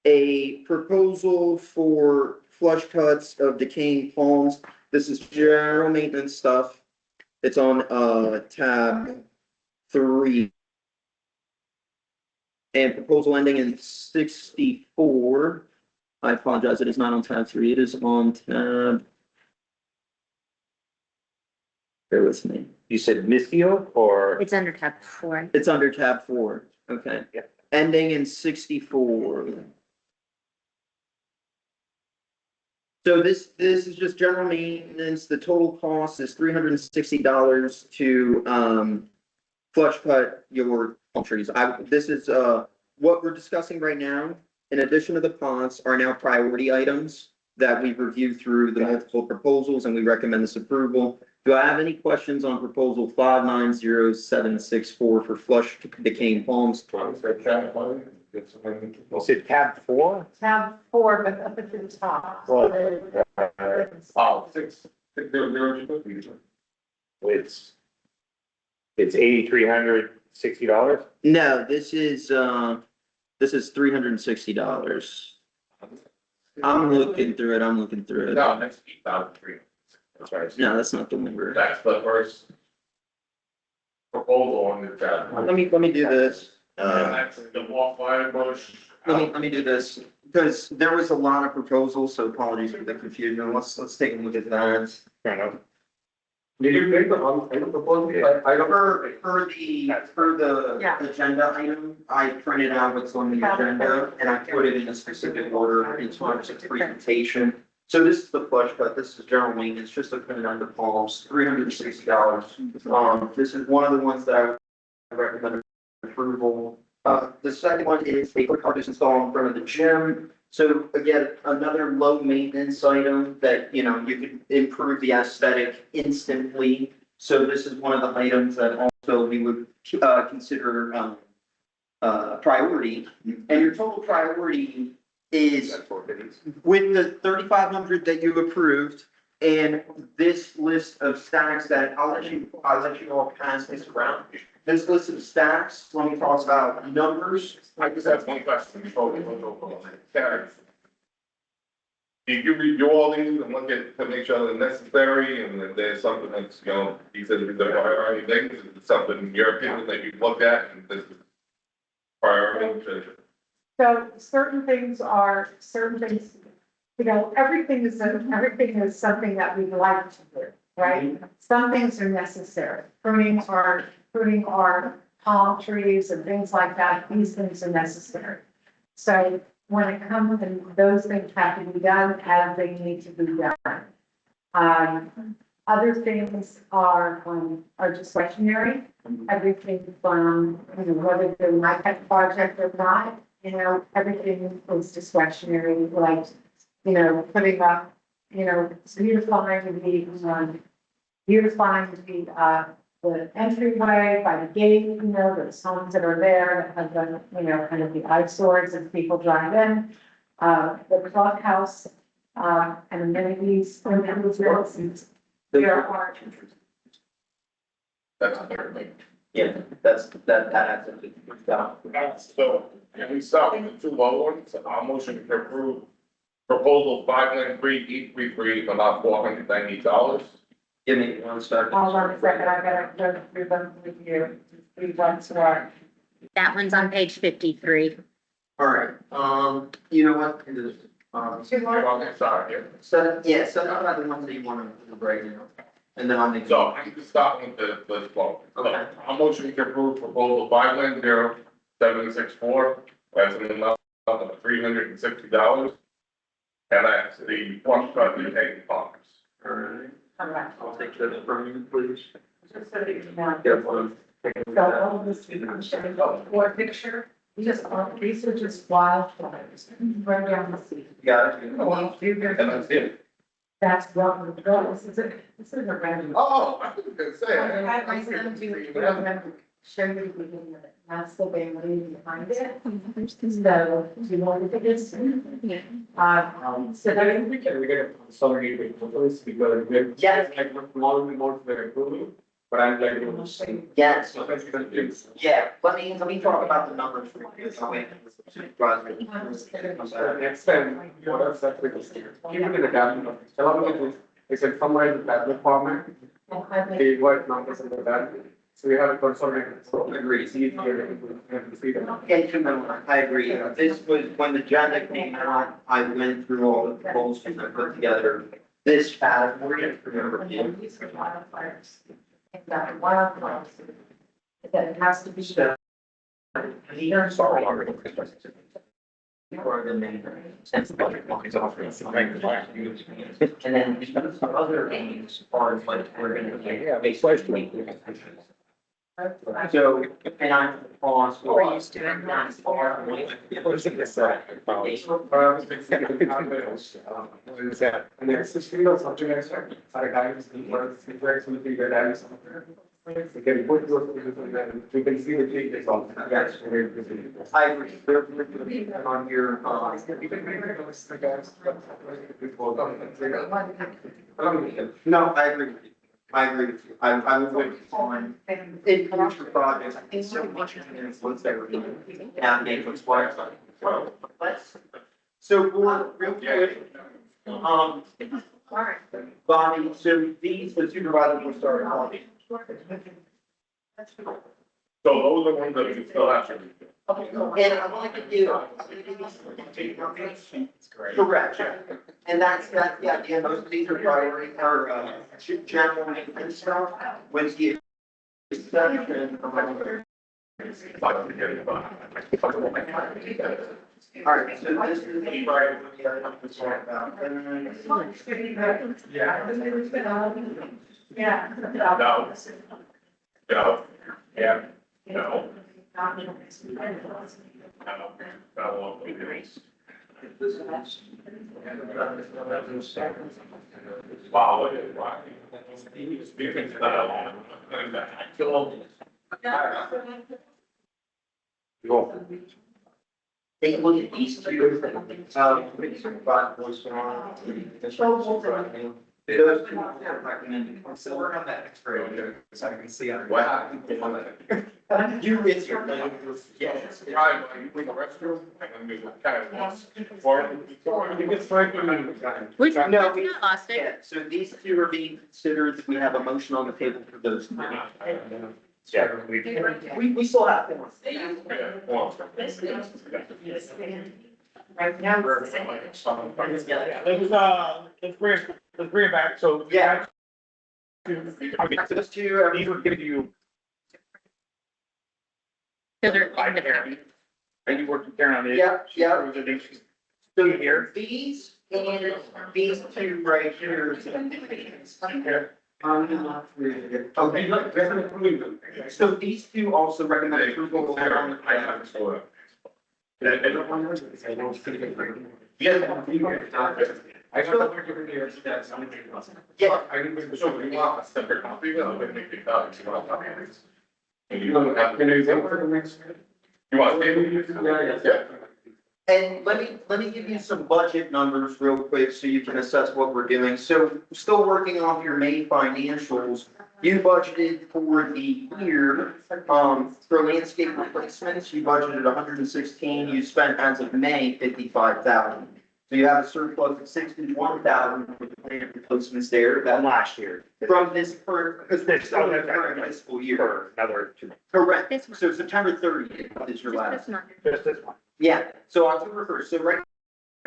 [SPEAKER 1] a proposal for flush cuts of decaying palms. This is general maintenance stuff. It's on, tab 3. And proposal ending in 64. I apologize, it is not on tab 3, it is on tab. Bear with me.
[SPEAKER 4] You said Missio or?
[SPEAKER 7] It's under tab 4.
[SPEAKER 1] It's under tab 4, okay.
[SPEAKER 4] Yeah.
[SPEAKER 1] Ending in 64. So this is just general maintenance. The total cost is $360 to, flush cut your palm trees. This is, what we're discussing right now, in addition to the ponds, are now priority items that we've reviewed through the multiple proposals, and we recommend this approval. Do I have any questions on proposal 590764 for flush decaying palms?
[SPEAKER 4] You said tab 4?
[SPEAKER 5] Tab 4, but up at the top.
[SPEAKER 6] Oh, 6,002.
[SPEAKER 4] It's $8,360.
[SPEAKER 1] No, this is $360. I'm looking through it,
[SPEAKER 6] No, that's 8,300.
[SPEAKER 4] That's right.
[SPEAKER 1] No, that's not the number.
[SPEAKER 6] That's the first proposal on the tab.
[SPEAKER 1] Let me do this.
[SPEAKER 6] And that's the wall fire bush.
[SPEAKER 1] Let me do this, because there was a lot of proposals, so apologies for the confusion. Let's take a look at that.
[SPEAKER 4] Fair enough.
[SPEAKER 6] Did you make the proposal? I don't.
[SPEAKER 1] For the
[SPEAKER 5] Yeah.
[SPEAKER 1] agenda item, I printed out what's on the agenda and I put it in a specific order in terms of presentation. So this is the flush cut, this is general maintenance, just looking at the palms, $360. This is one of the ones that I recommend approval. The second one is a quick carcass install in front of the gym. So again, another low maintenance item that, you know, you could improve the aesthetic instantly. So this is one of the items that also we would, consider, priority. And your total priority is with the 3,500 that you approved and this list of stacks that I'll let you all pass this around. This list of stacks, let me talk about numbers.
[SPEAKER 6] I just have one question before we go. Karen. You review all these and look at to make sure they're necessary and if there's something that's, you know, these are the priority things, is it something in your opinion that you look at and this is priority?
[SPEAKER 5] So certain things, you know, everything is something that we'd like to do. right? Some things are necessary, pruning our palm trees and things like that, these things are necessary. So when it comes, and those things have to be done as they need to be done. Other things are discretionary, everything from, whether they're my pet project or not, everything is discretionary, like, putting up, beautifying the entryway by the gate, those homes that are there that have been, kind of the eyesores as people drive in. The clubhouse, and amenities, improvements. There are.
[SPEAKER 6] That's clear.
[SPEAKER 1] Yeah, that adds up to
[SPEAKER 6] So, can we start with the two low ones? Our motion to approve proposal 593-833 for about $490.
[SPEAKER 1] Give me one second.
[SPEAKER 5] Hold on a second, I gotta go through them with you, see what's what.
[SPEAKER 13] That one's on page 53.
[SPEAKER 1] All right, you know what?
[SPEAKER 6] Sorry.
[SPEAKER 1] So about the ones that you want to break down, and then I'll make.
[SPEAKER 6] So I'm just starting with the flow.
[SPEAKER 1] Okay.
[SPEAKER 6] Our motion to approve proposal 590-764, that's an amount of $360. And that's the one for the eight parks.
[SPEAKER 1] All right,
[SPEAKER 5] Correct.
[SPEAKER 1] I'll take this from you, please.
[SPEAKER 5] Just so that you know.
[SPEAKER 1] Yeah, one.
[SPEAKER 5] So all of this, or picture, these are just wildflowers, right down the sea.
[SPEAKER 1] Got it.
[SPEAKER 5] Well,
[SPEAKER 6] And that's it.
[SPEAKER 5] that's welcome to go, this is a random.
[SPEAKER 6] Oh, I was gonna say.
[SPEAKER 5] I might send you, show you the beginning of it, that's the family behind it. So, do you want to take this? So that,
[SPEAKER 3] We get a consolidate with photos because we're.
[SPEAKER 1] Yes.
[SPEAKER 3] Like, small amounts we're approving, but I'm like.
[SPEAKER 1] Yes.
[SPEAKER 3] So that's the things.
[SPEAKER 1] Yeah, let me talk about the numbers for you. So wait.
[SPEAKER 3] Next time, what else that we just keep it in the tablet. Along with this, it's a summarize the tablet format, the word numbers in the tablet. So we have a consolidated. So
[SPEAKER 1] Agreed.
[SPEAKER 3] it's easier to see them.
[SPEAKER 1] I agree. This was, when the agenda came out, I went through all the proposals and I put together this category for your review.
[SPEAKER 5] these are wildfires. And that wildfires, that it has to be.
[SPEAKER 1] Sorry. For the main, since the budget lines off. And then some other things are like, we're gonna.
[SPEAKER 4] Yeah, they question.
[SPEAKER 1] So, and I'm on.
[SPEAKER 13] We're used to it.
[SPEAKER 4] What is it?
[SPEAKER 3] What is that? And then it's just, something like that. Our guys, the works will be the guys. We can put those things in there, we can see the changes on.
[SPEAKER 1] Yes. I agree. They're on your, no, I agree with you. I agree with you. I would focus on in future projects, I think so much once they were navigate what's what. Let's, so real quick, Bobby, so these, the supervisor will start on.
[SPEAKER 6] So those are ones that we still have to.
[SPEAKER 1] And I want to do. Correct. And that's, yeah, most of these are priority, or, general maintenance stuff, with the exception. All right, so this is the priority I have to talk about.
[SPEAKER 5] Yeah.
[SPEAKER 6] No. No. Yeah. No. Wow. Speaking to that.
[SPEAKER 1] Take a look at these two, supervisor voice on. Those two are recommended.
[SPEAKER 12] So we're on that expiration, so I can see on.
[SPEAKER 6] What happened?
[SPEAKER 1] You, it's your.
[SPEAKER 6] Yes. Right, you bring the restroom and then we kind of lost. You get straight to me.
[SPEAKER 13] We've
[SPEAKER 1] No,
[SPEAKER 13] not
[SPEAKER 1] we-
[SPEAKER 13] lost it.
[SPEAKER 1] Yeah, so these two are being considered, we have a motion on the table for those two.
[SPEAKER 4] Yeah.
[SPEAKER 1] We still have them.
[SPEAKER 5] Right now.
[SPEAKER 4] Let's bring it back, so.
[SPEAKER 1] Yeah.
[SPEAKER 4] Okay, so those two, these would give you.
[SPEAKER 13] So they're
[SPEAKER 4] Five Karen. Are you working Karen on the?
[SPEAKER 1] Yeah. So
[SPEAKER 4] Here.
[SPEAKER 1] these and these two right here. Okay. So these two also recommend approval.
[SPEAKER 6] I have to. I got the different years, that's something.
[SPEAKER 1] Yeah.
[SPEAKER 6] I can show you a separate copy, but I'm gonna make it up. You don't have, can you think for the next? You want? Yeah.
[SPEAKER 1] And let me give you some budget numbers real quick so you can assess what we're doing. So still working off your May financials. You budgeted for the year, for landscape replacements, you budgeted 116, you spent as of May 55,000. So you have a surplus of 61,000 for the plant replacements there.
[SPEAKER 4] From last year.
[SPEAKER 1] From this current, because we're still in the current fiscal year.
[SPEAKER 4] For another two.
[SPEAKER 1] Correct.
[SPEAKER 7] This month.
[SPEAKER 1] So September 30th is your
[SPEAKER 7] Just
[SPEAKER 1] last.
[SPEAKER 7] this month.
[SPEAKER 4] Just this one.
[SPEAKER 1] Yeah, so October 1st, so right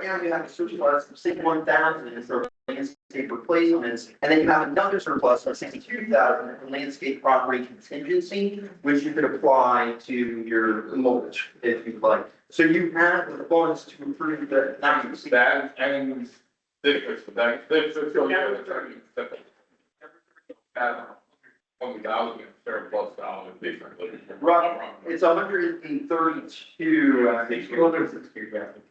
[SPEAKER 1] now you have a surplus of 61,000 for landscape replacements, and then you have another surplus of 62,000 for landscape property contingency, which you could apply to your mulch if you'd like. So you have the funds to approve the.
[SPEAKER 6] That and this, so yeah, that's right. 1,000 surplus dollars differently.
[SPEAKER 1] Right, it's 132, I think.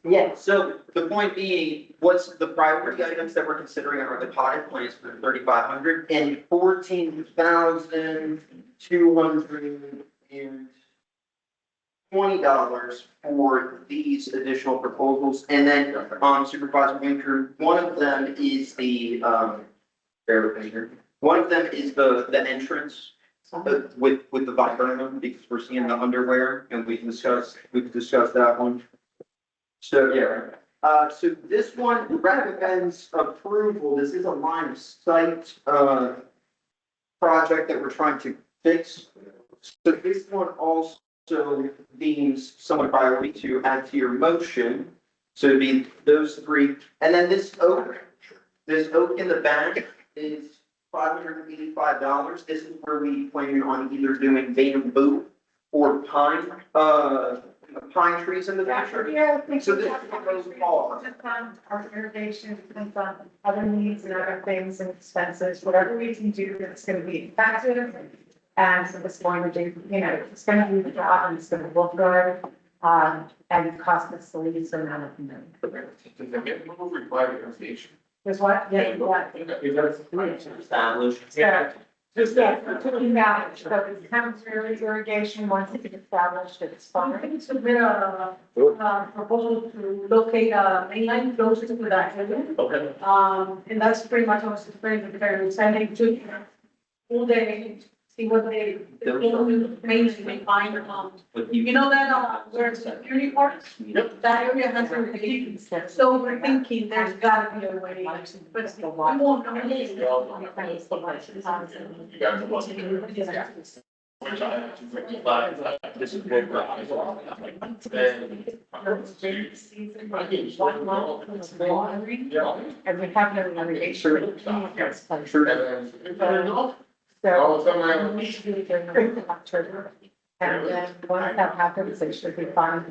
[SPEAKER 1] Yeah, so the point being, what's the priority items that we're considering are the potted plants for 3,500 and 14,220 for these additional proposals. And then, Supervisor Winker, one of them is the, bear with me here. One of them is the entrance with the viburnum, because we're seeing the underwear, and we can discuss that one. So, yeah, so this one recommends approval. This is a line of sight, project that we're trying to fix. So this one also deems somewhat priority to add to your motion. So it'd be those three. And then this oak in the back is $585. This is where we plan on either doing bamboo or pine trees in the future.
[SPEAKER 5] Yeah, I think
[SPEAKER 1] So this is what those are.
[SPEAKER 5] Depends on our irrigation, depends on other needs and other things and expenses, whatever we can do that's gonna be effective. And so it's going to do, it's gonna do the job and it's gonna look good, and cost us the least amount of money.
[SPEAKER 6] Does that get moved required irrigation?
[SPEAKER 5] There's what? Yeah.
[SPEAKER 1] Established.
[SPEAKER 5] Yeah. Just that, taking out, so it's temporary irrigation, once it's established, it's
[SPEAKER 11] I
[SPEAKER 5] fine.
[SPEAKER 11] think it's a bit, proposal to locate a main line closer to that area.
[SPEAKER 6] Okay.
[SPEAKER 11] And that's pretty much what's explained with the sending to all day, see what they, the main find, you know that, where it's security parks? That area has a really, so we're thinking there's gotta be a way, but we won't know.
[SPEAKER 6] You guys are welcome. Which I, this is what
[SPEAKER 5] And we have no irrigation. So. We should be doing it in October. And then once that happens, they should be fine.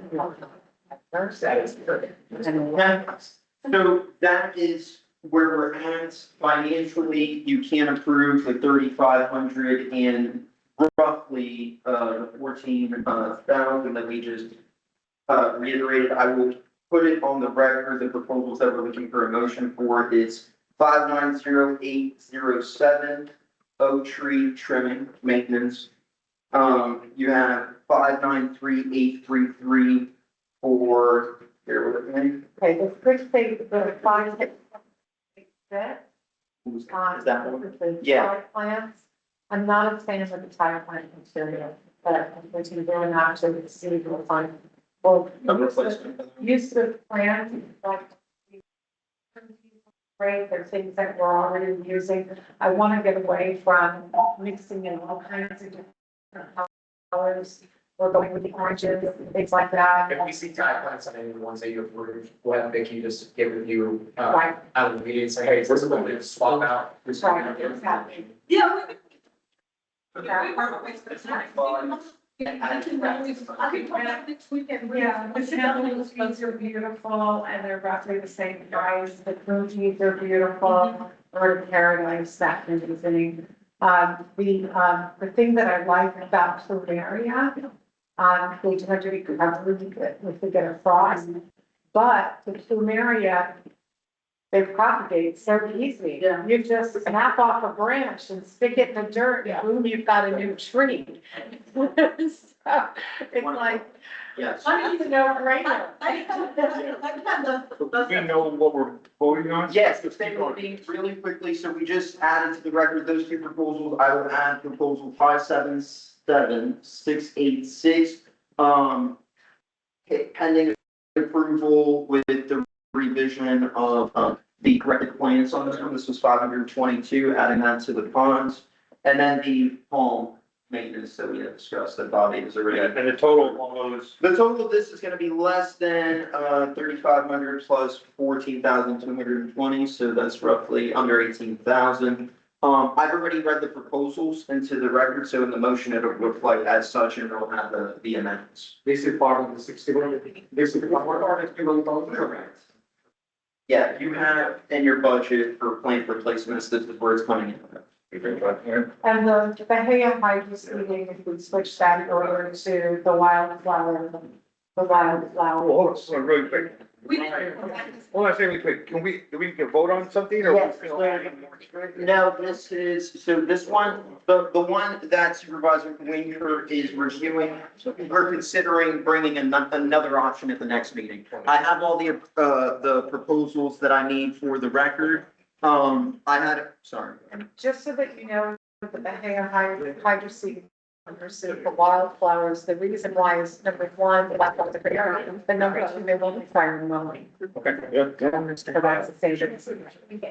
[SPEAKER 5] First, that is good.
[SPEAKER 1] So that is where we're at financially. You can approve the 3,500 and roughly, 14,000 that we just, reiterated. I will put it on the record, the proposals that we're looking for a motion for is 590807, oak tree trimming maintenance. You have 593833 for, bear with me.
[SPEAKER 5] Okay, the first thing, the five. That.
[SPEAKER 1] Is that one?
[SPEAKER 5] The
[SPEAKER 1] Yeah.
[SPEAKER 5] tire plants. I'm not a fan of the tire plant material, but I'm going to go and actually see if we'll find. Well, use the plant, like. Great, there's things that we're already using. I want to get away from mixing in all kinds of different colors. we're going with the oranges, things like that.
[SPEAKER 12] If we see tie plants on any of the ones that you approve, we'll have Vicky just give it you,
[SPEAKER 5] Right.
[SPEAKER 12] out of the meeting, and say, hey, this is what we swap out.
[SPEAKER 5] Right, exactly.
[SPEAKER 11] Yeah.
[SPEAKER 5] Yeah, the channels, those are beautiful and they're roughly the same price. The cookies are beautiful, or paradise, that kind of thing. The thing that I like about Solterra, they tend to be covered if they get a frost. But the plumeria, they propagate so easy.
[SPEAKER 11] Yeah.
[SPEAKER 5] You just snap off a branch and stick it in the dirt, and boom, you've got a new tree. So, it's like,
[SPEAKER 1] Yes.
[SPEAKER 5] it's a no-brainer.
[SPEAKER 4] Do we know what we're voting on?
[SPEAKER 1] Yes, the statement being really quickly, so we just added to the record those two proposals. I will add proposal 577686. Pending approval with the revision of the corrected plans on this one. This was 522, adding that to the ponds. And then the home maintenance that we had discussed that Bobby has already.
[SPEAKER 4] And the total on those,
[SPEAKER 1] The total of this is gonna be less than 3,500 plus 14,220, so that's roughly under 18,000. I've already read the proposals into the record, so in the motion it'll reflect as such, and it'll have the amendments.
[SPEAKER 12] This is part of the 61. This is part of the.
[SPEAKER 1] Correct. Yeah, you have in your budget for plant replacements, this is where it's coming in.
[SPEAKER 5] And the Bahia Hydro meeting, if we switch that over to the wildflower.
[SPEAKER 4] hold on, really quick. Hold on, say really quick. Do we can vote on something or?
[SPEAKER 1] Yes. No, this is, so this one, the one that Supervisor Winker is reviewing, we're considering bringing another option at the next meeting. I have all the proposals that I need for the record. Sorry.
[SPEAKER 5] And just so that you know, the Bahia Hydro seed pursuit for wildflowers, the reason why is number one, the wildflowers are pretty, but number two, they will require mowing.
[SPEAKER 4] Okay, yeah.
[SPEAKER 5] So that's the same.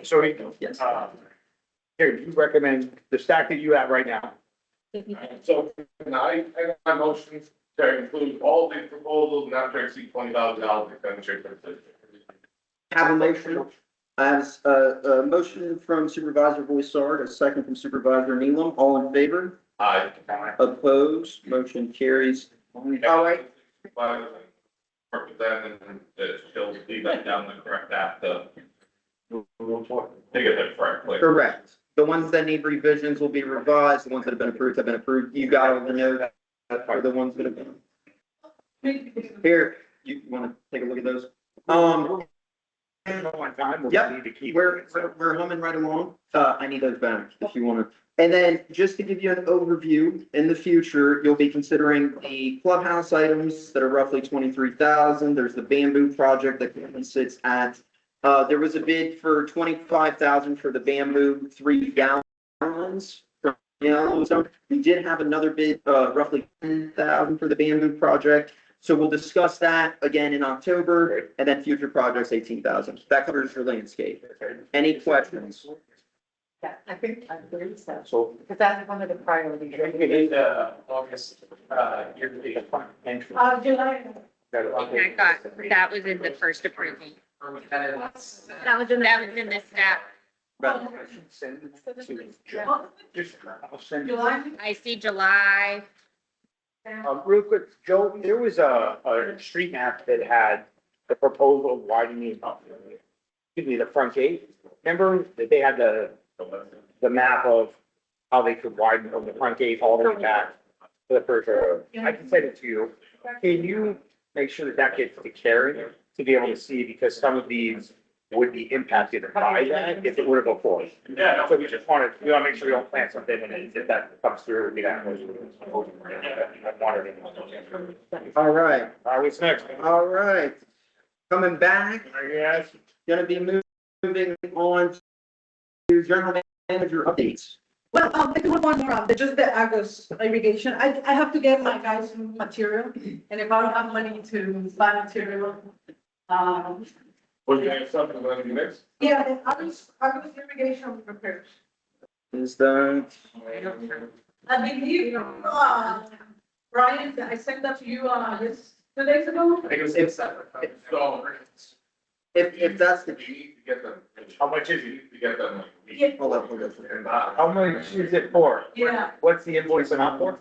[SPEAKER 4] So,
[SPEAKER 1] Yes.
[SPEAKER 4] here, you recommend the stack that you have right now.
[SPEAKER 6] So, I my motion to include all the proposals not to exceed $20,000 expenditure for the district.
[SPEAKER 1] Have a motion. I have a motion from Supervisor Boissard, a second from Supervisor Nealon. All in favor?
[SPEAKER 6] Aye.
[SPEAKER 1] Opposed? Motion carries. All right.
[SPEAKER 6] Work with them and she'll leave that down the correct path to get that correct place.
[SPEAKER 1] Correct. The ones that need revisions will be revised. The ones that have been approved have been approved. You got all the notes for the ones that have been. Here, you want to take a look at those?
[SPEAKER 4] One time, we'll
[SPEAKER 1] Yep.
[SPEAKER 4] need to keep.
[SPEAKER 1] We're humming right along. I need those back if you want to. And then just to give you an overview, in the future, you'll be considering the clubhouse items that are roughly 23,000. There's the bamboo project that currently sits at, there was a bid for 25,000 for the bamboo 3 gallons. From Yellowstone. We did have another bid, roughly 10,000 for the bamboo project. So we'll discuss that again in October, and then future projects, 18,000. That covers your landscape. Any questions?
[SPEAKER 5] Yeah, I think, I believe so,
[SPEAKER 4] So.
[SPEAKER 5] because that's one of the priorities.
[SPEAKER 12] August, year.
[SPEAKER 11] July.
[SPEAKER 13] I got, that was in the first approval.
[SPEAKER 7] That was in
[SPEAKER 13] That was in the staff.
[SPEAKER 4] Just, I'll send you.
[SPEAKER 11] July.
[SPEAKER 13] I see July.
[SPEAKER 4] Real quick, Joe, there was a street map that had the proposal of widening, excuse me, the front gate. Remember that they had the map of how they could widen from the front gate all the way back to the first road. I can send it to you. Can you make sure that that gets to Karen to be able to see, because some of these would be impacted by that if it were to go forward.
[SPEAKER 6] Yeah.
[SPEAKER 4] So we just wanted, we want to make sure we don't plant something and then if that comes through, we don't.
[SPEAKER 1] All right,
[SPEAKER 4] What's next?
[SPEAKER 1] all right. Coming back,
[SPEAKER 4] Yes.
[SPEAKER 1] gonna be moving on to general manager updates.
[SPEAKER 11] Well, I do one more, just the Argos irrigation. I have to get my guys some material, and if I don't have money to buy material,
[SPEAKER 6] Was there something going to be next?
[SPEAKER 11] yeah, the Argos irrigation repairs.
[SPEAKER 1] Is that,
[SPEAKER 11] I believe, Brian, I sent that to you, this, 2 days ago.
[SPEAKER 3] I think it was
[SPEAKER 1] If-
[SPEAKER 3] separate.
[SPEAKER 6] So,
[SPEAKER 1] If that's the,
[SPEAKER 6] you need to get them.
[SPEAKER 4] How much is it?
[SPEAKER 6] You need to get them.
[SPEAKER 11] Yeah.
[SPEAKER 1] hold up, hold up.
[SPEAKER 6] And,
[SPEAKER 4] How much is it for?
[SPEAKER 11] Yeah.
[SPEAKER 4] What's the invoice amount for?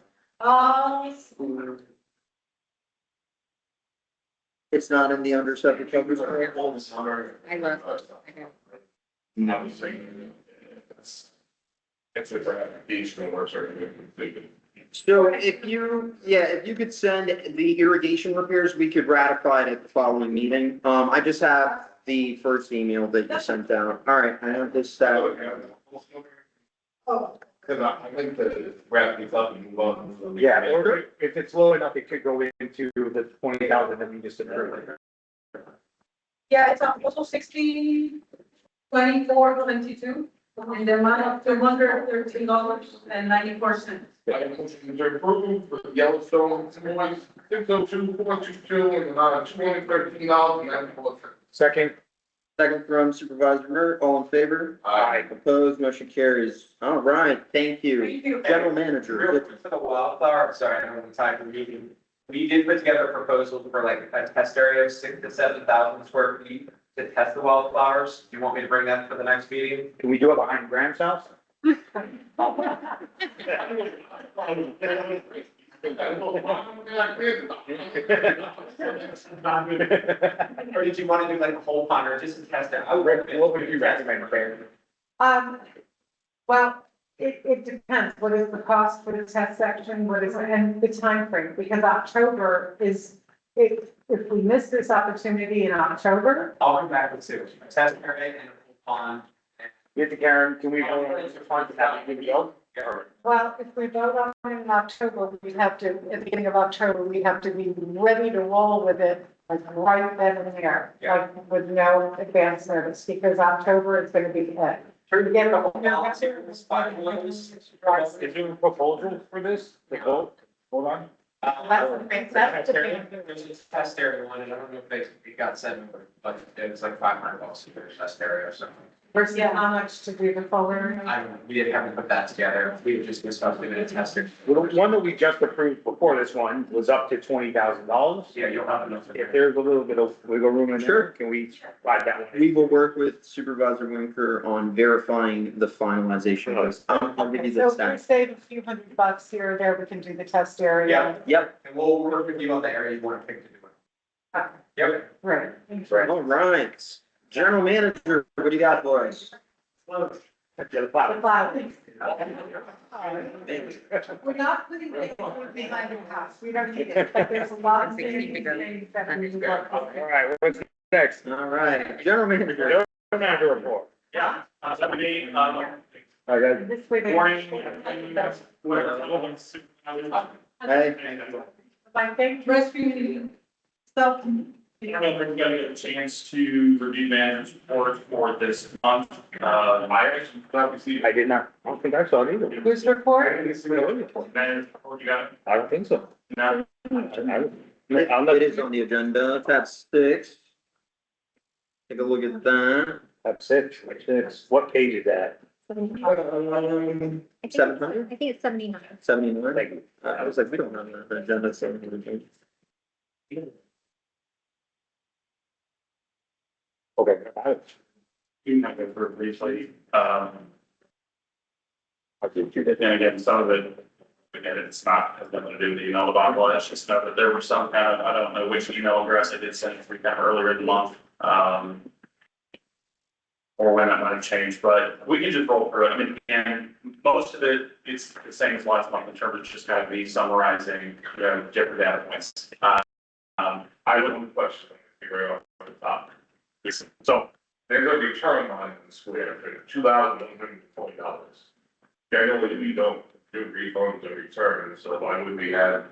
[SPEAKER 1] It's not in the undersecond coverage.
[SPEAKER 13] I love, I know.
[SPEAKER 6] I was saying, it's a application or certain.
[SPEAKER 1] So if you could send the irrigation repairs, we could ratify it at the following meeting. I just have the first email that you sent out. All right, I have this,
[SPEAKER 6] Cause I think to wrap these up and move on.
[SPEAKER 4] Yeah, or if it's low enough, it could go into the 20,000 that we just approved.
[SPEAKER 11] Yeah, it's also 60, 24, 22, in the amount of $213.94.
[SPEAKER 6] I motion to approve the Yellowstone invoice 602-422 in the amount of $2013.94.
[SPEAKER 4] Second,
[SPEAKER 1] second from Supervisor Murray, all in favor?
[SPEAKER 4] aye.
[SPEAKER 1] Opposed, motion carries. All right, thank you.
[SPEAKER 11] Thank you.
[SPEAKER 1] General
[SPEAKER 12] Real
[SPEAKER 1] Manager,
[SPEAKER 12] quick for the wildflower, sorry, I don't have time for the meeting. We did put together a proposal for like a test area of 6,000 to 7,000 square feet to test the wildflowers. Do you want me to bring that for the next meeting?
[SPEAKER 4] Can we do it behind Graham's house?
[SPEAKER 12] Or did you want to do like a whole pond or just to test it? I would
[SPEAKER 4] What would you recommend, Karen?
[SPEAKER 5] Well, it depends. What is the cost for the test section? What is, and the time frame? Because October is, if we miss this opportunity in October,
[SPEAKER 12] I'll come back with two, a test area and a whole pond.
[SPEAKER 4] Get to Karen, can we go on this one to have a video?
[SPEAKER 5] well, if we vote on it in October, we have to, at the beginning of October, we have to be ready to roll with it, like right then and there, like with no advance notice, because October is gonna be it.
[SPEAKER 12] Sure,
[SPEAKER 5] We get the whole.
[SPEAKER 12] Now, it's 5 levels.
[SPEAKER 4] Is there a proposal for this? The vote? Hold on.
[SPEAKER 5] That's the thing.
[SPEAKER 12] There's a test area one, and I don't know if they got $700, but it was like $500 for a test area or something.
[SPEAKER 5] Versus how much to do the fuller.
[SPEAKER 12] We didn't have to put that together, we were just discussing doing a tester.
[SPEAKER 4] Well, the one that we just approved before this one was up to $20,000.
[SPEAKER 12] Yeah, you'll have enough.
[SPEAKER 4] If there's a little bit of wiggle room in there, can we slide that one?
[SPEAKER 1] we will work with Supervisor Winker on verifying the finalization of this. I'll give you
[SPEAKER 5] So
[SPEAKER 1] this
[SPEAKER 5] if we
[SPEAKER 1] back.
[SPEAKER 5] save a few $100 here or there, we can do the test area.
[SPEAKER 12] Yeah.
[SPEAKER 1] Yep,
[SPEAKER 12] And we'll work with you on the area you want to pick to do it. Yep.
[SPEAKER 5] Right.
[SPEAKER 1] all right. General Manager, what do you got for us?
[SPEAKER 4] The plow.
[SPEAKER 5] The plowing.
[SPEAKER 1] Thank you.
[SPEAKER 5] We're not putting it behind the house. We don't need it, but there's a lot of things that we work
[SPEAKER 4] All
[SPEAKER 5] on.
[SPEAKER 4] right, what's next?
[SPEAKER 1] All right, General Manager.
[SPEAKER 4] Manager report.
[SPEAKER 10] Yeah, 70,
[SPEAKER 4] Okay.
[SPEAKER 5] This way. they-
[SPEAKER 10] morning.
[SPEAKER 1] Hey.
[SPEAKER 5] I think.
[SPEAKER 11] Rescue, stuff.
[SPEAKER 10] I don't know if we're gonna get a chance to review manager's report for this month. I actually glad to see.
[SPEAKER 4] I did not, I don't think I saw it either.
[SPEAKER 5] Whose report?
[SPEAKER 10] Manager's report, you got it?
[SPEAKER 4] I don't think so.
[SPEAKER 10] No.
[SPEAKER 4] I'll
[SPEAKER 1] It is on the agenda, tab 6. Take a look at that.
[SPEAKER 4] That's six. What page is that?
[SPEAKER 1] 700?
[SPEAKER 7] I think it's 79.
[SPEAKER 1] 79.
[SPEAKER 4] Thank you.
[SPEAKER 1] I was like, we don't have an agenda, so.
[SPEAKER 4] Okay.
[SPEAKER 10] You might go through it briefly.
[SPEAKER 4] I did do that.
[SPEAKER 10] And again, some of it, again, it's not, has nothing to do with the email about, well, it's just know that there were some kind of, I don't know which email address I did send it kind of earlier in the month. Or when that might have changed, but we can just roll through it. I mean, and most of it, it's the same as last month in terms of just kind of me summarizing, you know, different data points. I wouldn't question, figure out at the top. So,
[SPEAKER 6] There's a return on the square for $2,120. Generally, we don't do refunds or returns, so why would we have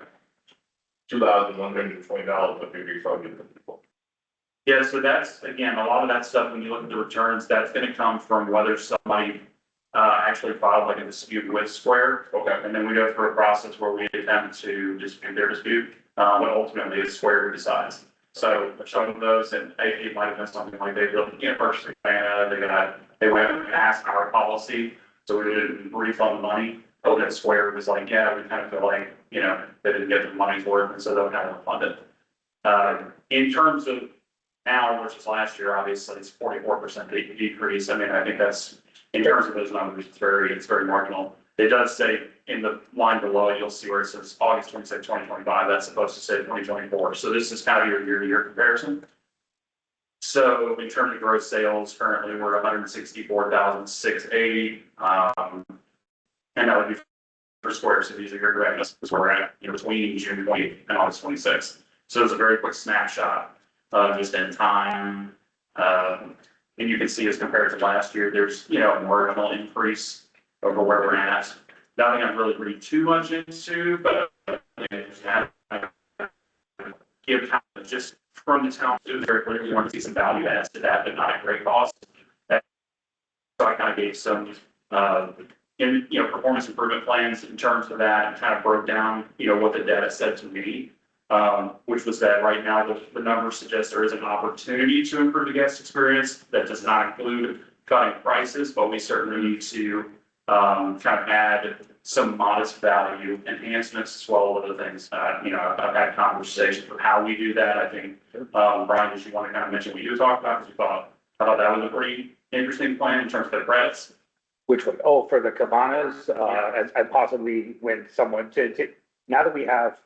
[SPEAKER 6] $2,120 if we refunded the people?
[SPEAKER 10] yeah, so that's, again, a lot of that stuff, when you look at the returns, that's gonna come from whether somebody actually filed like a dispute with Square.
[SPEAKER 6] Okay.
[SPEAKER 10] And then we go through a process where we attempt to dispute their dispute, but ultimately it's Square who decides. So for some of those, and it might have been something like they built, purchasing Humana, they went and asked our policy, so we didn't refund the money.
[SPEAKER 4] Open Square was like, yeah, we kind of feel like, you know, they didn't get their money's worth, and so they'll kind of fund it. In terms of now versus last year, obviously it's 44% decrease. I mean, I think that's, in terms of those numbers, it's very marginal. It does say in the line below, you'll see where it says August 26, 2025, that's supposed to say 2024. So this is kind of your year-to-year comparison. So in terms of gross sales, currently we're 164,680. And that would be for Square Cities, you're correct, that's where we're at, you know, between June 20 and August 26th. So it's a very quick snapshot, just in time. And you can see as compared to last year, there's, you know, a marginal increase over where we're at. Nothing I'm really reading too much into, but give kind of just from the town, it was very clear we want to see some value adds to that, but not at great cost. So I kind of gave some, performance improvement plans in terms of that, and kind of broke down, you know, what the data said to me, which was that right now the numbers suggest there is an opportunity to improve the guest experience. That does not include cutting prices, but we certainly need to kind of add some modest value enhancements as well as other things. You know, I've had conversations with how we do that. I think, Brian, did you want to kind of mention what you talked about? Because I thought that was a pretty interesting plan in terms of the credits. Which one? Oh, for the cabanas, and possibly when someone now that we have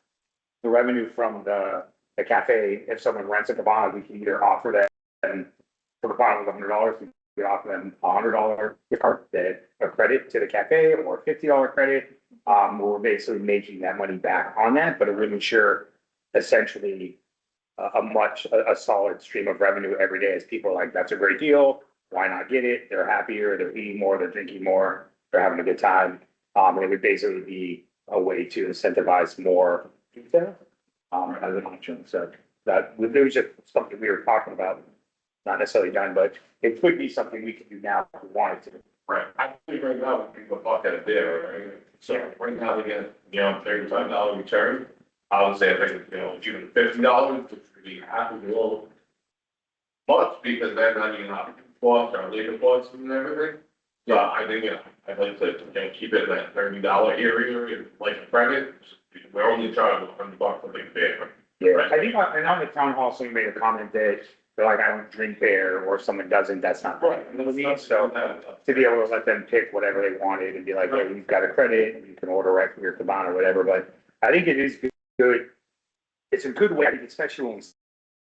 [SPEAKER 4] the revenue from the cafe, if someone rents a cabana, we can either offer them for the bottom of $100, we can offer them $100 gift card, a credit to the cafe, or $50 credit. We're basically making that money back on that, but it would ensure essentially a solid stream of revenue every day, as people are like, that's a great deal. Why not get it? They're happier, they're eating more, they're drinking more, they're having a good time. And it would basically be a way to incentivize more pizza, as an option. So that there was just something we were talking about, not necessarily done, but it could be something we could do now if we wanted to.
[SPEAKER 6] Right, I think right now, people buck at a there, right? So right now, they get, you know, $35 return. I would say, I think, you know, even $50, which would be half of the little much, because they're not even out costs, our labor costs and everything. So I think, you know, I'd like to, you know, keep it in that $30 area, and like a credit. We're only charging $100 for the beer.
[SPEAKER 4] Yeah, I think, and on the town hall, somebody made a comment that they're like, I don't drink beer, or if someone doesn't, that's not right. You know what I mean? So to be able to let them pick whatever they wanted and be like, hey, you've got a credit, and you can order right from your cabana or whatever, but I think it is good. It's a good way, especially when we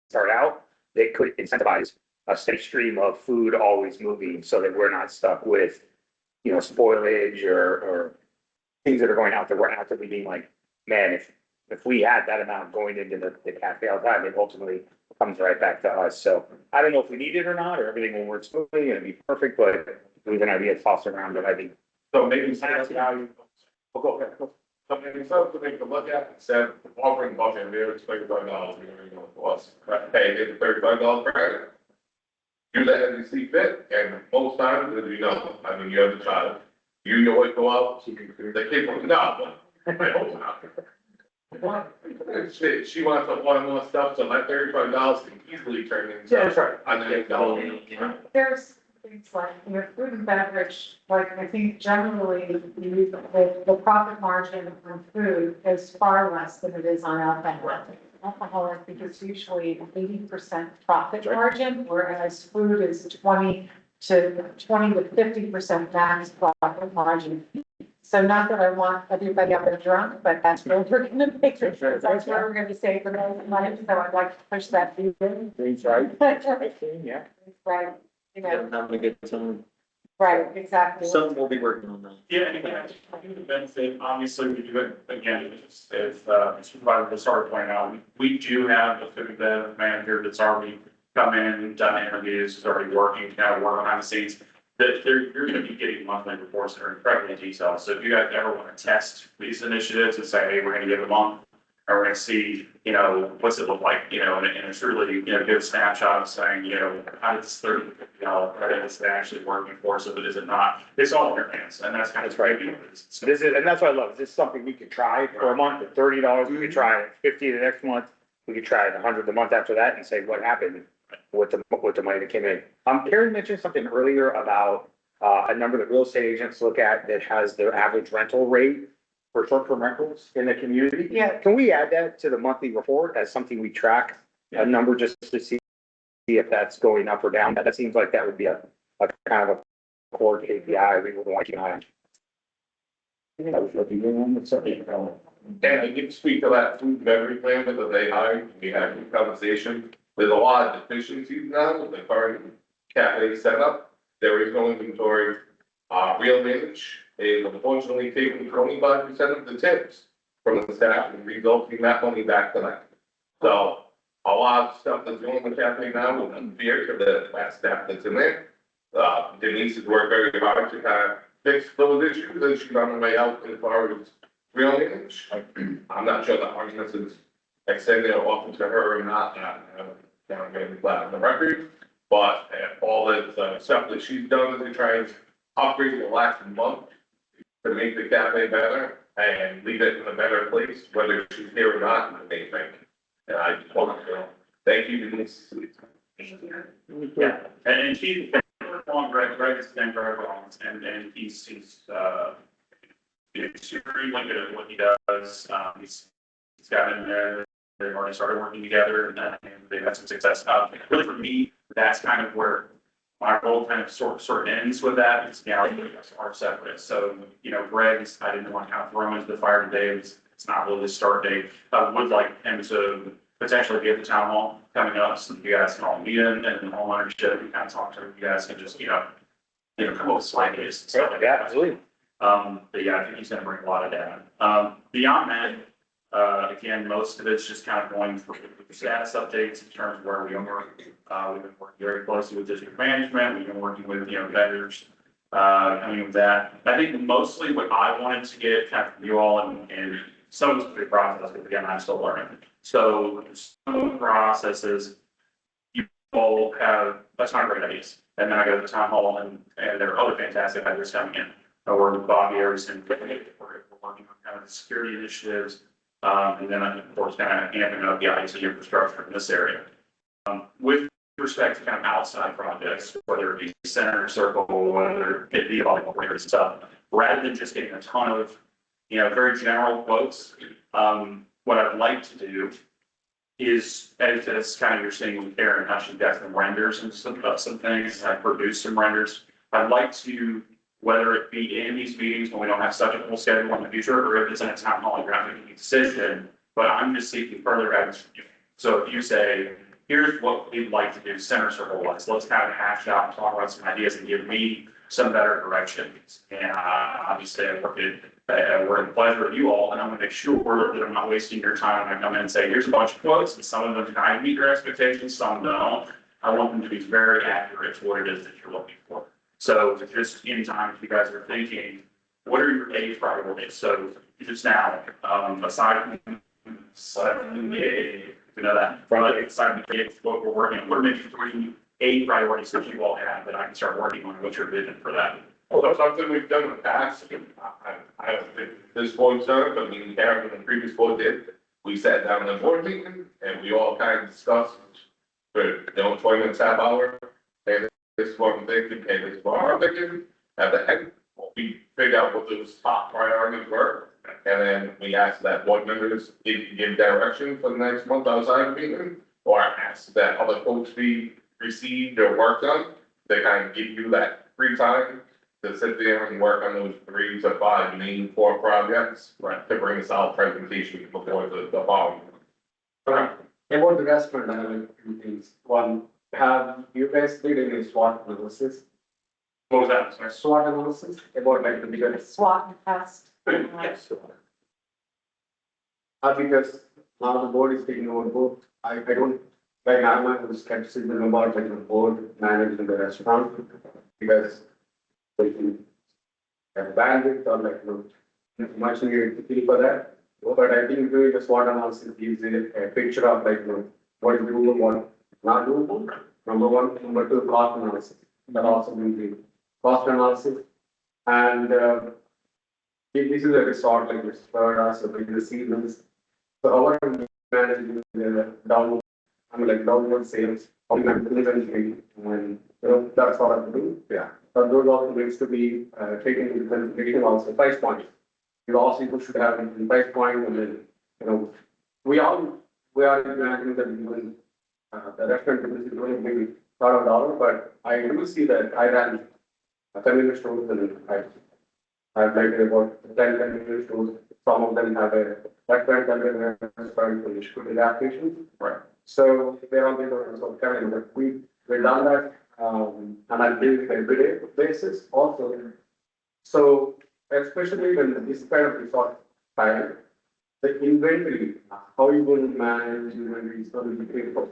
[SPEAKER 4] start out, they could incentivize a steady stream of food always moving, so that we're not stuck with, you know, spoilage or things that are going out that we're actively being like, man, if we had that amount going into the cafe all the time, it ultimately comes right back to us. So I don't know if we need it or not, or everything will work smoothly and be perfect, but it was an idea tossed around that I think.
[SPEAKER 6] So maybe that's value.
[SPEAKER 4] We'll go ahead.
[SPEAKER 6] So maybe something to look at, instead of offering bucket beer, it's $35, we're gonna go to us. Hey, get the $35 credit. Do that as you see fit, and most times, as you know, I mean, you have a child, you always go out, they keep, no, I hope not. She wants to want more stuff, so that $35 can easily turn into.
[SPEAKER 4] Yeah, that's right.
[SPEAKER 6] $100.
[SPEAKER 5] There's things like, you know, food and beverage, like, I think generally, the profit margin on food is far less than it is on alcohol. Alcohol, I think, is usually 80% profit margin, whereas food is 20 to 50% max profit margin. So not that I want everybody out there drunk, but that's where we're gonna make it, that's where we're gonna save the most money, so I'd like to push that through.
[SPEAKER 4] That's right. Yeah.
[SPEAKER 5] Right, you know,
[SPEAKER 1] Having a good time.
[SPEAKER 5] right, exactly.
[SPEAKER 1] Something we'll be working on that.
[SPEAKER 4] Yeah, and again, I think the benefit, obviously, we do it, again, if Supervisor started pointing out, we do have a food and bev manager that's already come in, done interviews, is already working, kind of work behind the scenes. That you're gonna be getting monthly reports that are incredibly detailed. So if you guys ever want to test these initiatives and say, hey, we're gonna give a month, or we're gonna see, you know, what's it look like, you know, and it's really, you know, give a snapshot of saying, you know, how does this $30 credit is actually working for us, so that is it not, it's all in your hands, and that's kind of right. So this is, and that's what I love, is this something we could try for a month at $30, we could try it 50 the next month, we could try it 100 the month after that and say what happened with the money that came in. Karen mentioned something earlier about a number that real estate agents look at that has the average rental rate for short-term rentals in the community.
[SPEAKER 5] Yeah.
[SPEAKER 4] Can we add that to the monthly report as something we track, a number just to see if that's going up or down? That seems like that would be a kind of a core KPI we would want to have. That was what you doing, something.
[SPEAKER 6] And I did speak to that food and beverage plan that they hired, we had a conversation. There's a lot of deficiencies now with the current cafe setup. There is no inventory, real manage is unfortunately taking 25% of the tips from the staff and resulting that money back to them. So a lot of stuff that's going on the cafe now is unfair to the staff that's in there. Denise has worked very hard to kind of fix those issues, and she's on her way out as far as real image. I'm not sure the arguments is extended or offered to her or not, I'm gonna be glad on the record. But all the stuff that she's done to try and upgrade the last month to make the cafe better and leave it in a better place, whether she's here or not, they think. And I just want to thank you, Denise.
[SPEAKER 10] Yeah, and she's been on Greg has been very long, and he's extremely good at what he does. He's got in there, they've already started working together, and they've had some success. Really for me, that's kind of where my role kind of sort ends with that, because now are separate. So, Greg's, I didn't want to kind of throw him into the fire today. It's not really the start date. I would like him to potentially be at the town hall coming up, so you guys can all meet him and home ownership, and kind of talk to him. You guys can just, come up with slide ideas and stuff like that.
[SPEAKER 4] Absolutely.
[SPEAKER 10] But yeah, I think he's gonna bring a lot of data. Beyond that, again, most of it's just kind of going through status updates in terms of where we are. We've been working very closely with district management. We've been working with, vendors, coming with that. I think mostly what I wanted to get kind of from you all, and some of it's a big process, but again, I'm still learning. So some of the processes, you all have a ton of great ideas. And then I go to the town hall and there are other fantastic ideas coming in. I work with Bobby Harrison, we're working on kind of the security initiatives. And then of course, kind of amping up the IT infrastructure in this area. With respect to kind of outside projects, whether it be center, circle, whether it be all and stuff, rather than just getting a ton of, very general quotes, what I'd like to do is, as kind of you're seeing with Karen, how she's got some renders and some things, I produced some renders. I'd like to, whether it be in these meetings when we don't have such a full schedule in the future, or if it's in a town hall, you're not making a decision, but I'm just seeking further guidance from you. So if you say, here's what we'd like to do center circle wise, let's kind of hash out and talk about some ideas and give me some better directions. And obviously we're in pleasure of you all, and I'm gonna make sure that I'm not wasting your time when I come in and say, here's a bunch of quotes, and some of them kind of meet your expectations, some don't. I want them to be very accurate to what it is that you're looking for. So just anytime if you guys are thinking, what are your A priorities? So just now, aside from what we're working on, what are maybe 3 A priorities that you all have that I can start working on? What's your vision for that?
[SPEAKER 6] Well, that's something we've done in the past. I don't think this board's done it, but Karen and the previous board did. We sat down in a board meeting and we all kind of discussed for, 20 minutes, half hour. Hey, this is what I'm thinking, hey, this is what I'm thinking. At the end, we figured out what those top priorities were. And then we asked that board members give direction for the next month outside of the meeting, or ask that other folks be received or worked on. They kind of give you that free time to sit there and work on those 3 to 5 main core projects, right, to bring a solid presentation before the following.
[SPEAKER 3] Okay. About the restaurant, I have a few things. One, have you guys did any SWOT analysis?
[SPEAKER 10] What was that? Sorry.
[SPEAKER 3] SWOT analysis about like the bigger.
[SPEAKER 5] SWOT test.
[SPEAKER 10] Yes.
[SPEAKER 3] Because now the board is taking over both. I don't, like I'm not skepticism about like the board managing the restaurant because they can have bandwidth or like, much needed to pay for that. But I think doing a SWOT analysis gives a picture of like, what is doable, what not doable. Number 1, number 2, cost analysis. That also will be cost analysis. And if this is a resort like this for us, or like the seasons. So how are we managing the downward sales, how we manage and that's what I'm doing. Yeah. those also needs to be, taken into consideration also price point. You also should have a price point and then, you know, we are imagining that even, the restaurant business is going to be $1, but I do see that I ran a convenience stores and I've like about 10 convenience stores. Some of them have a restaurant and then a restaurant which could be application.
[SPEAKER 6] Right.
[SPEAKER 3] So they're on the sort of carrying, but we've done that, and I'm doing it every day basis also. So especially when this kind of resort time, the inventory, how you going to manage inventory is going to be critical.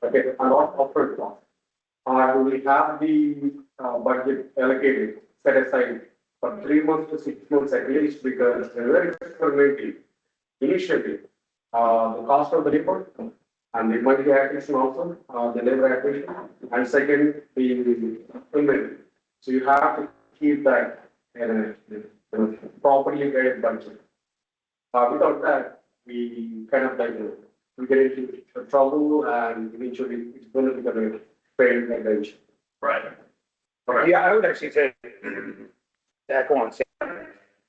[SPEAKER 3] Okay, a lot of upfront cost. We have the budget allocated, set aside for 3 months to 6 months at least, because we're experimenting. Initially, the cost of the labor and the monthly acquisition also, the labor acquisition, and second, the inventory. So you have to keep that in a properly guided budget. Without that, we kind of like, we get into trouble and eventually it's going to become a failed intervention.
[SPEAKER 6] Right.
[SPEAKER 4] Yeah, I would actually say, echo on saying,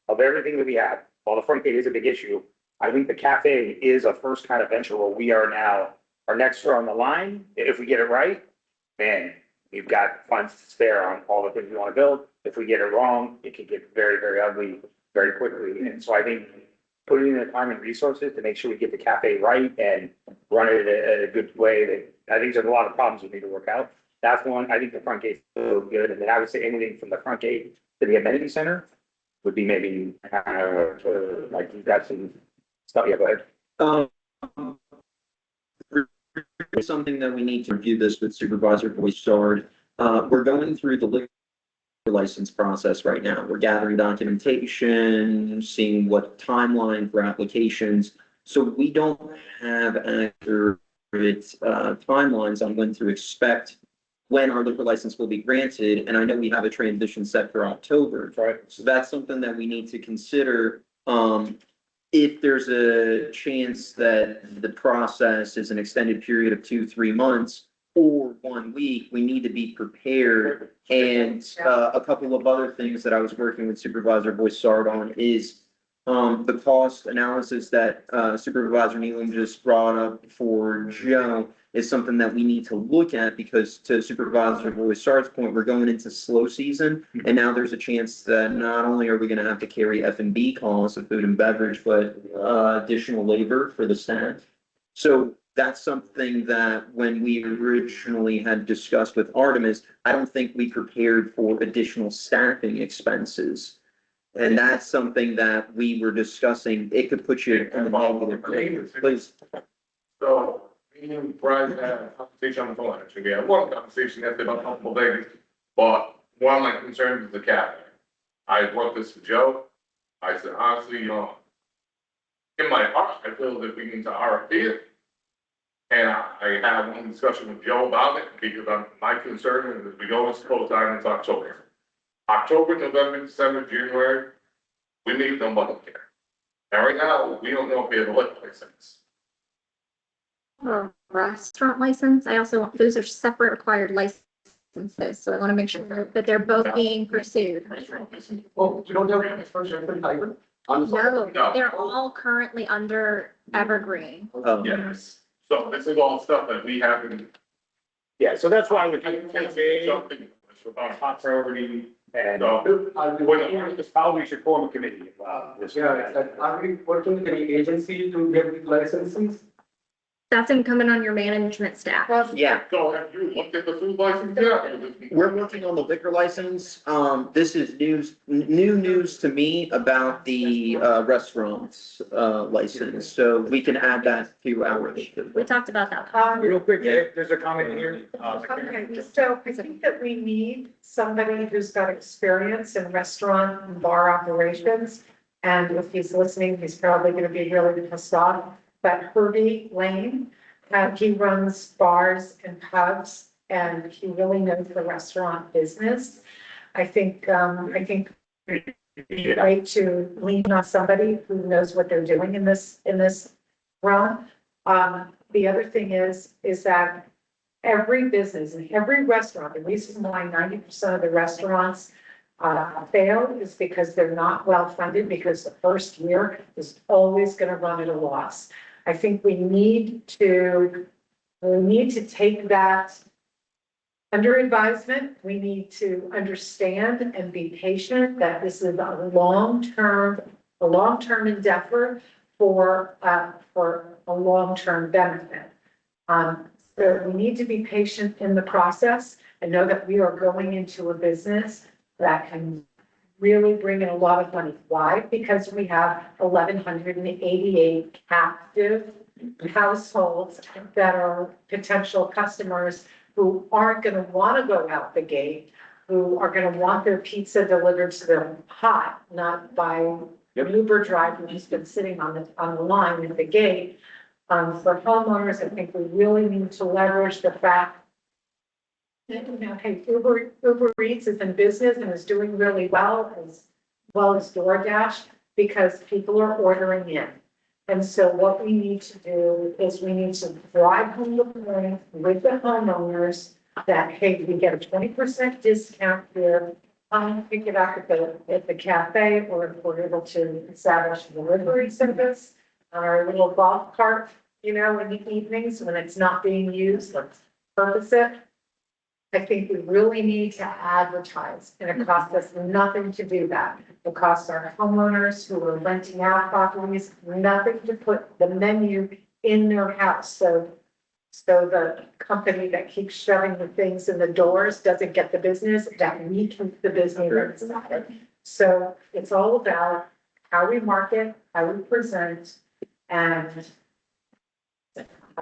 [SPEAKER 4] of everything that we have, while the front gate is a big issue, I think the cafe is a first kind of venture where we are now, our next are on the line. If we get it right, man, we've got funds to spare on all the things we want to build. If we get it wrong, it can get very, very ugly very quickly. And so I think putting in the time and resources to make sure we get the cafe right and run it in a good way, that I think there's a lot of problems we need to work out. That's one. I think the front gate's so good. And then I would say anything from the front gate to the amenity center would be maybe kind of like you've got some stuff. Yeah, go ahead.
[SPEAKER 1] Something that we need to review this with Supervisor Boissard. We're going through the liquor license process right now. We're gathering documentation, seeing what timeline for applications. So we don't have accurate timelines on when to expect when our liquor license will be granted. And I know we have a transition set for October.
[SPEAKER 4] Right.
[SPEAKER 1] So that's something that we need to consider. If there's a chance that the process is an extended period of 2-3 months or 1 week, we need to be prepared. And a couple of other things that I was working with Supervisor Boissard on is the cost analysis that Supervisor Nealon just brought up for Joe is something that we need to look at, because to Supervisor Boissard's point, we're going into slow season, and now there's a chance that not only are we going to have to carry F&B costs of food and beverage, but additional labor for the staff. So that's something that when we originally had discussed with Artemis, I don't think we prepared for additional staffing expenses. And that's something that we were discussing. It could put you in a negative. Please.
[SPEAKER 6] So, me and Brian had a conversation on the phone, actually, we had one conversation yesterday about a couple of things, but one of my concerns is the cafe. I brought this to Joe, I said, honestly, in my heart, I feel that we need to RFP it. And I had one discussion with Joe about it, because my concern is that we go to close time, it's October. October, November, December, January, we need no money here. And right now, we don't know if we have a liquor license.
[SPEAKER 7] Restaurant license, those are separate required licenses, so I want to make sure that they're both being pursued.
[SPEAKER 3] Well, you don't have an expression for hyper?
[SPEAKER 7] No, they're all currently under Evergreen.
[SPEAKER 6] Yes. So this is all stuff that we haven't.
[SPEAKER 4] Yeah, so that's why we
[SPEAKER 6] Something
[SPEAKER 4] about top priority and
[SPEAKER 6] So,
[SPEAKER 4] it's probably should form a committee.
[SPEAKER 3] Are we working with any agency to get the licenses?
[SPEAKER 7] That's incumbent on your management staff.
[SPEAKER 1] Yeah,
[SPEAKER 6] so have you looked at the food license yet?
[SPEAKER 1] we're working on the liquor license. This is new news to me about the restaurants license, so we can add that to our.
[SPEAKER 7] We talked about that.
[SPEAKER 4] Real quick, there's a comment in here.
[SPEAKER 5] Okay, so I think that we need somebody who's got experience in restaurant and bar operations. And if he's listening, he's probably gonna be really pissed off. But Herbie Lane, he runs bars and pubs, and he really knows the restaurant business. I think it'd be great to lean on somebody who knows what they're doing in this realm. The other thing is that every business and every restaurant, the reason why 90% of the restaurants fail is because they're not well funded, because the first year is always going to run at a loss. I think we need to take that under advisement. We need to understand and be patient that this is a long-term endeavor for a long-term benefit. So we need to be patient in the process and know that we are going into a business that can really bring in a lot of money. Why? Because we have 1,188 captive households that are potential customers who aren't going to want to go out the gate, who are going to want their pizza delivered to them hot, not by an Uber driver who's been sitting on the line at the gate. For homeowners, I think we really need to leverage the fact that, hey, Uber Eats is in business and is doing really well as DoorDash, because people are ordering in. And so what we need to do is we need to drive home the point with the homeowners that, hey, we get a 20% discount here. Pick it up at the cafe, or if we're able to establish a delivery service on our little golf cart, in the evenings when it's not being used, let's purpose it. I think we really need to advertise, and it costs us nothing to do that. It costs our homeowners who are renting out properties nothing to put the menu in their house. So the company that keeps shoving the things in the doors doesn't get the business, that we keep the business inside. So it's all about how we market, how we present, and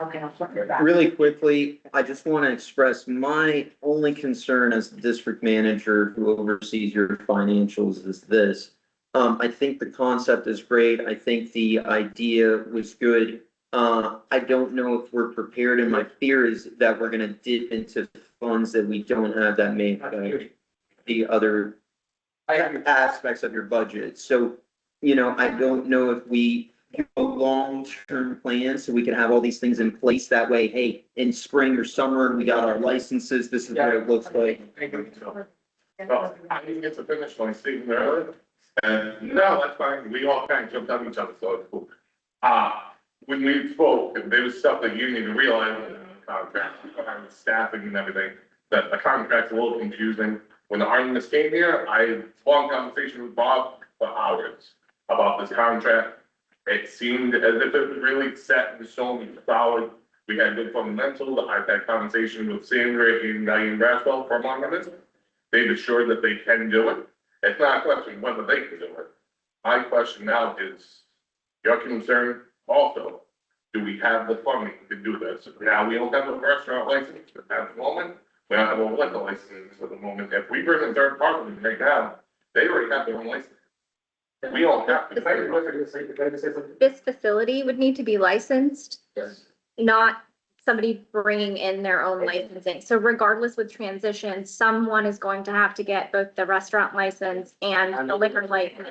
[SPEAKER 5] okay, I'll flip your back.
[SPEAKER 1] Really quickly, I just want to express my only concern as the district manager who oversees your financials is this. I think the concept is great. I think the idea was good. I don't know if we're prepared, and my fear is that we're going to dip into funds that we don't have that may affect the other aspects of your budget. So, I don't know if we a long-term plan so we can have all these things in place. That way, hey, in spring or summer, we got our licenses. This is what it looks like.
[SPEAKER 6] Well, I didn't get to finish my statement earlier, and no, that's fine. We all kind of jumped on each other, so it's cool. When we spoke, there was stuff that you didn't even realize in the contract, staffing and everything, that the contract's a little confusing. When the Artemis came here, I had a long conversation with Bob for hours about this contract. It seemed as if it was really set in stone and solid. We had good fundamentals. I've had conversation with Sandra and Diane Braswell from Artemis. They've assured that they can do it. It's not a question whether they can do it. My question now is, your concern also, do we have the funding to do this? Now, we don't have a restaurant license at the moment. We don't have a liquor license at the moment. If we bring in third party right now, they already have their own license. We don't have to.
[SPEAKER 7] This facility would need to be licensed,
[SPEAKER 12] Yes.
[SPEAKER 7] not somebody bringing in their own licensing. So regardless with transition, someone is going to have to get both the restaurant license and the liquor license.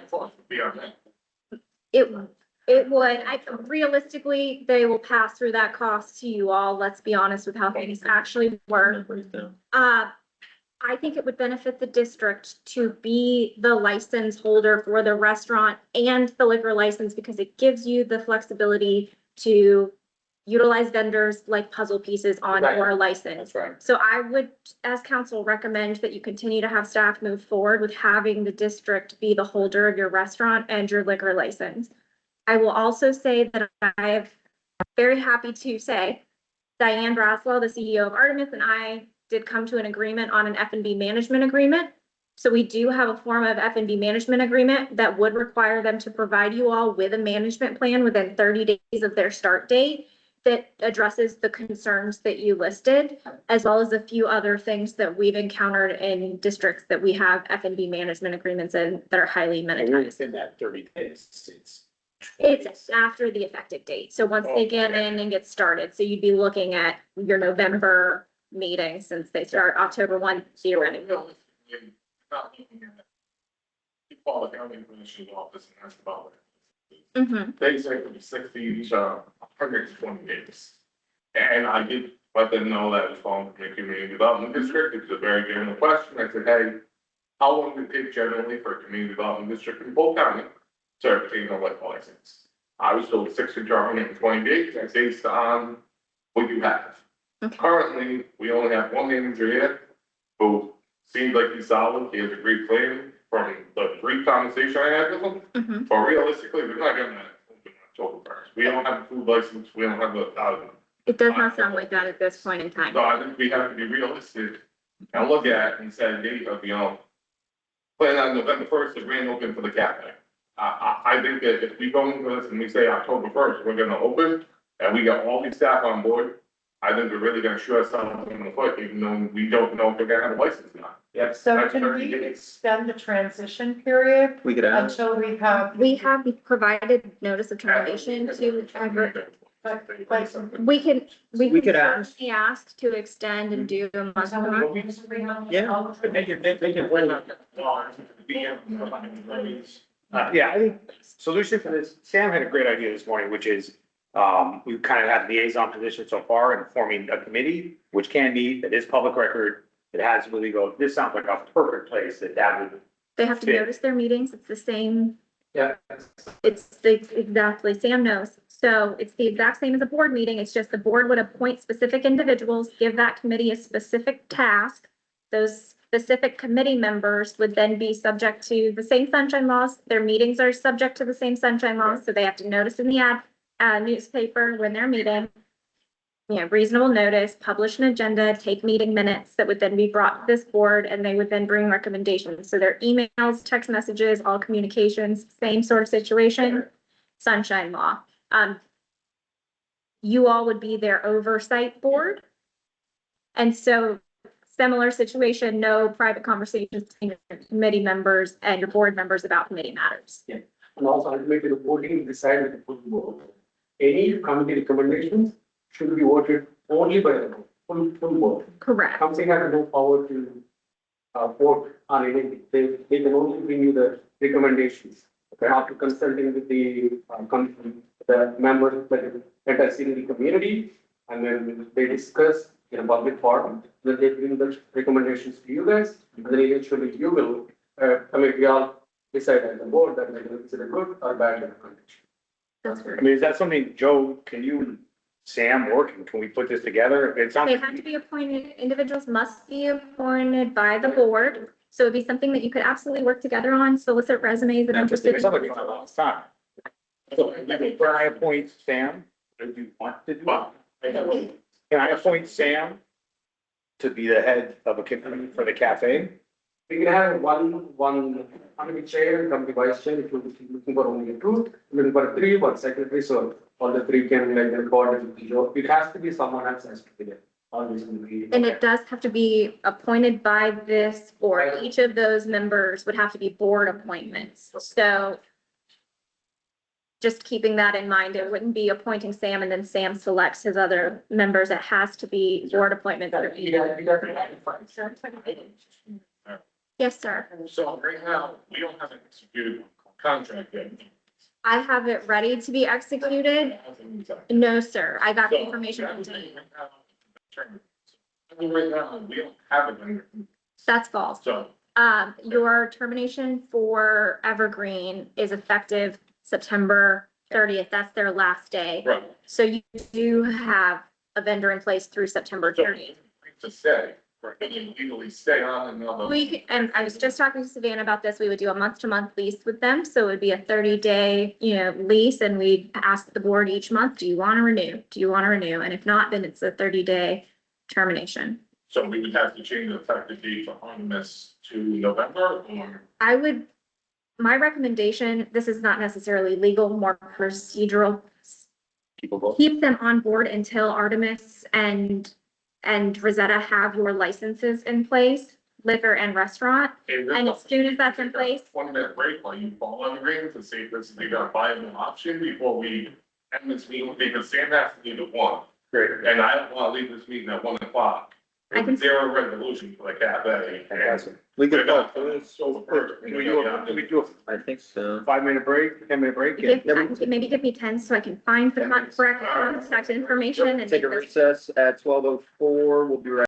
[SPEAKER 7] It would, realistically, they will pass through that cost to you all. Let's be honest with how things actually work. I think it would benefit the district to be the license holder for the restaurant and the liquor license, because it gives you the flexibility to utilize vendors like puzzle pieces on your license.
[SPEAKER 4] Right.
[SPEAKER 7] So I would, as council, recommend that you continue to have staff move forward with having the district be the holder of your restaurant and your liquor license. I will also say that I am very happy to say Diane Braswell, the CEO of Artemis, and I did come to an agreement on an F&B management agreement. So we do have a form of F&B management agreement that would require them to provide you all with a management plan within 30 days of their start date that addresses the concerns that you listed, as well as a few other things that we've encountered in districts that we have F&B management agreements in that are highly monetized.
[SPEAKER 4] Within that 30 days,
[SPEAKER 7] It's after the effective date. So once they get in and get started, so you'd be looking at your November meeting since they start October 1 theoretically.
[SPEAKER 6] You call the county commissioner's office and ask about it.
[SPEAKER 7] Mhm.
[SPEAKER 6] They say from 60 to 120 days. And I get let them know that it's falling from the community development district. It's a very general question. I said, hey, how long does it take generally for a community development district in Polk County to obtain a liquor license? I was told 6 to 120 days, that's based on what you have.
[SPEAKER 7] Okay.
[SPEAKER 6] Currently, we only have one manager here who seems like he's solid, he has a great plan from the brief conversation I had with him.
[SPEAKER 7] Mhm.
[SPEAKER 6] But realistically, we're not getting that open October first. We don't have a food license, we don't have
[SPEAKER 7] It does not sound like that at this point in time.
[SPEAKER 6] so I think we have to be realistic and look at and say, date of, plan on November 1st, the grand open for the cafe. I think that if we go into this and we say October 1st, we're gonna open, and we got all these staff on board, I think we're really gonna shoot ourselves in the foot, even though we don't know if we're gonna have a license or not.
[SPEAKER 12] Yes.
[SPEAKER 5] So
[SPEAKER 6] That's
[SPEAKER 5] can
[SPEAKER 6] 30
[SPEAKER 5] we
[SPEAKER 6] days.
[SPEAKER 5] extend the transition period
[SPEAKER 1] We could add,
[SPEAKER 5] until we have?
[SPEAKER 7] We have provided notice of termination to we can,
[SPEAKER 1] We could ask.
[SPEAKER 7] certainly ask to extend and do a month to month.
[SPEAKER 1] Yeah.
[SPEAKER 4] They can win that. Yeah, I think solution for this, Sam had a great idea this morning, which is, we kind of have liaison position so far in forming a committee, which can be, that is public record. It has really go, this sounds like a perfect place that would,
[SPEAKER 7] They have to
[SPEAKER 4] Fit.
[SPEAKER 7] notice their meetings. It's the same,
[SPEAKER 12] Yeah.
[SPEAKER 7] exactly, Sam knows. So it's the exact same as a board meeting. It's just the board would appoint specific individuals, give that committee a specific task. Those specific committee members would then be subject to the same sunshine laws. Their meetings are subject to the same sunshine laws, so they have to notice in the newspaper when they're meeting. Reasonable notice, publish an agenda, take meeting minutes that would then be brought to this board, and they would then bring recommendations. So their emails, text messages, all communications, same sort of situation, sunshine law. You all would be their oversight board. And so similar situation, no private conversations between your committee members and your board members about committee matters.
[SPEAKER 3] And also ultimately the voting decide with the full board. Any committee recommendations should be voted only by the full board.
[SPEAKER 7] Correct.
[SPEAKER 3] Council has no power to vote on anything. They can only bring you the recommendations. After consulting with the members, like entire city community, and then they discuss in a public forum, then they bring the recommendations to you guys, and then eventually you will, we all decide as a board that we consider good or bad recommendation.
[SPEAKER 7] That's
[SPEAKER 4] I mean, is that something, Joe, can you, Sam, work, and can we put this together? It sounds.
[SPEAKER 7] They have to be appointed, individuals must be appointed by the board. So it'd be something that you could absolutely work together on, solicit resumes of interested.
[SPEAKER 4] It sounds like we don't have a lot of time. So, can I appoint Sam? Or do you want to do it? Can I appoint Sam to be the head of a committee for the cafe?
[SPEAKER 3] We can have one committee chair, committee vice chair, if you're looking for only two, looking for three, one secretary, so all the three can like record with the job. It has to be someone else has to be there. Always in the meeting.
[SPEAKER 7] And it does have to be appointed by this board. Each of those members would have to be board appointments. So just keeping that in mind, it wouldn't be appointing Sam and then Sam selects his other members. It has to be board appointments. Yes, sir.
[SPEAKER 6] So right now, we don't have an executed contract yet.
[SPEAKER 7] I have it ready to be executed. No, sir. I got the information from today.
[SPEAKER 6] Right now, we don't have it.
[SPEAKER 7] That's false.
[SPEAKER 6] So,
[SPEAKER 7] Your termination for Evergreen is effective September 30th. That's their last day.
[SPEAKER 6] right,
[SPEAKER 7] So you do have a vendor in place through September 30th.
[SPEAKER 6] to stay, and you legally stay on another.
[SPEAKER 7] And I was just talking to Savannah about this. We would do a month-to-month lease with them. So it would be a 30-day, lease, and we'd ask the board each month, do you want to renew? Do you want to renew? And if not, then it's a 30-day termination.
[SPEAKER 6] So we would have to change the effective date on this to November, or?
[SPEAKER 7] My recommendation, this is not necessarily legal, more procedural. Keep them on board until Artemis and Rosetta have your licenses in place, liquor and restaurant. And as soon as that's in place.
[SPEAKER 6] 1 minute break while you fall on the agreement to see if this is a viable option before we end this meeting, because Sam has to leave at 1.
[SPEAKER 4] Great.
[SPEAKER 6] And I don't want to leave this meeting at 1 o'clock
[SPEAKER 7] I can-
[SPEAKER 6] There are resolutions like that,
[SPEAKER 4] Fantastic.
[SPEAKER 1] We could,
[SPEAKER 6] So first.
[SPEAKER 4] Can we do
[SPEAKER 1] I think so.
[SPEAKER 4] a 5-minute break, 10-minute break?
[SPEAKER 7] Give, maybe give me 10 so I can find the correct contact information and.
[SPEAKER 1] Take a
[SPEAKER 7] make this-
[SPEAKER 1] recess at 12:04. We'll be right.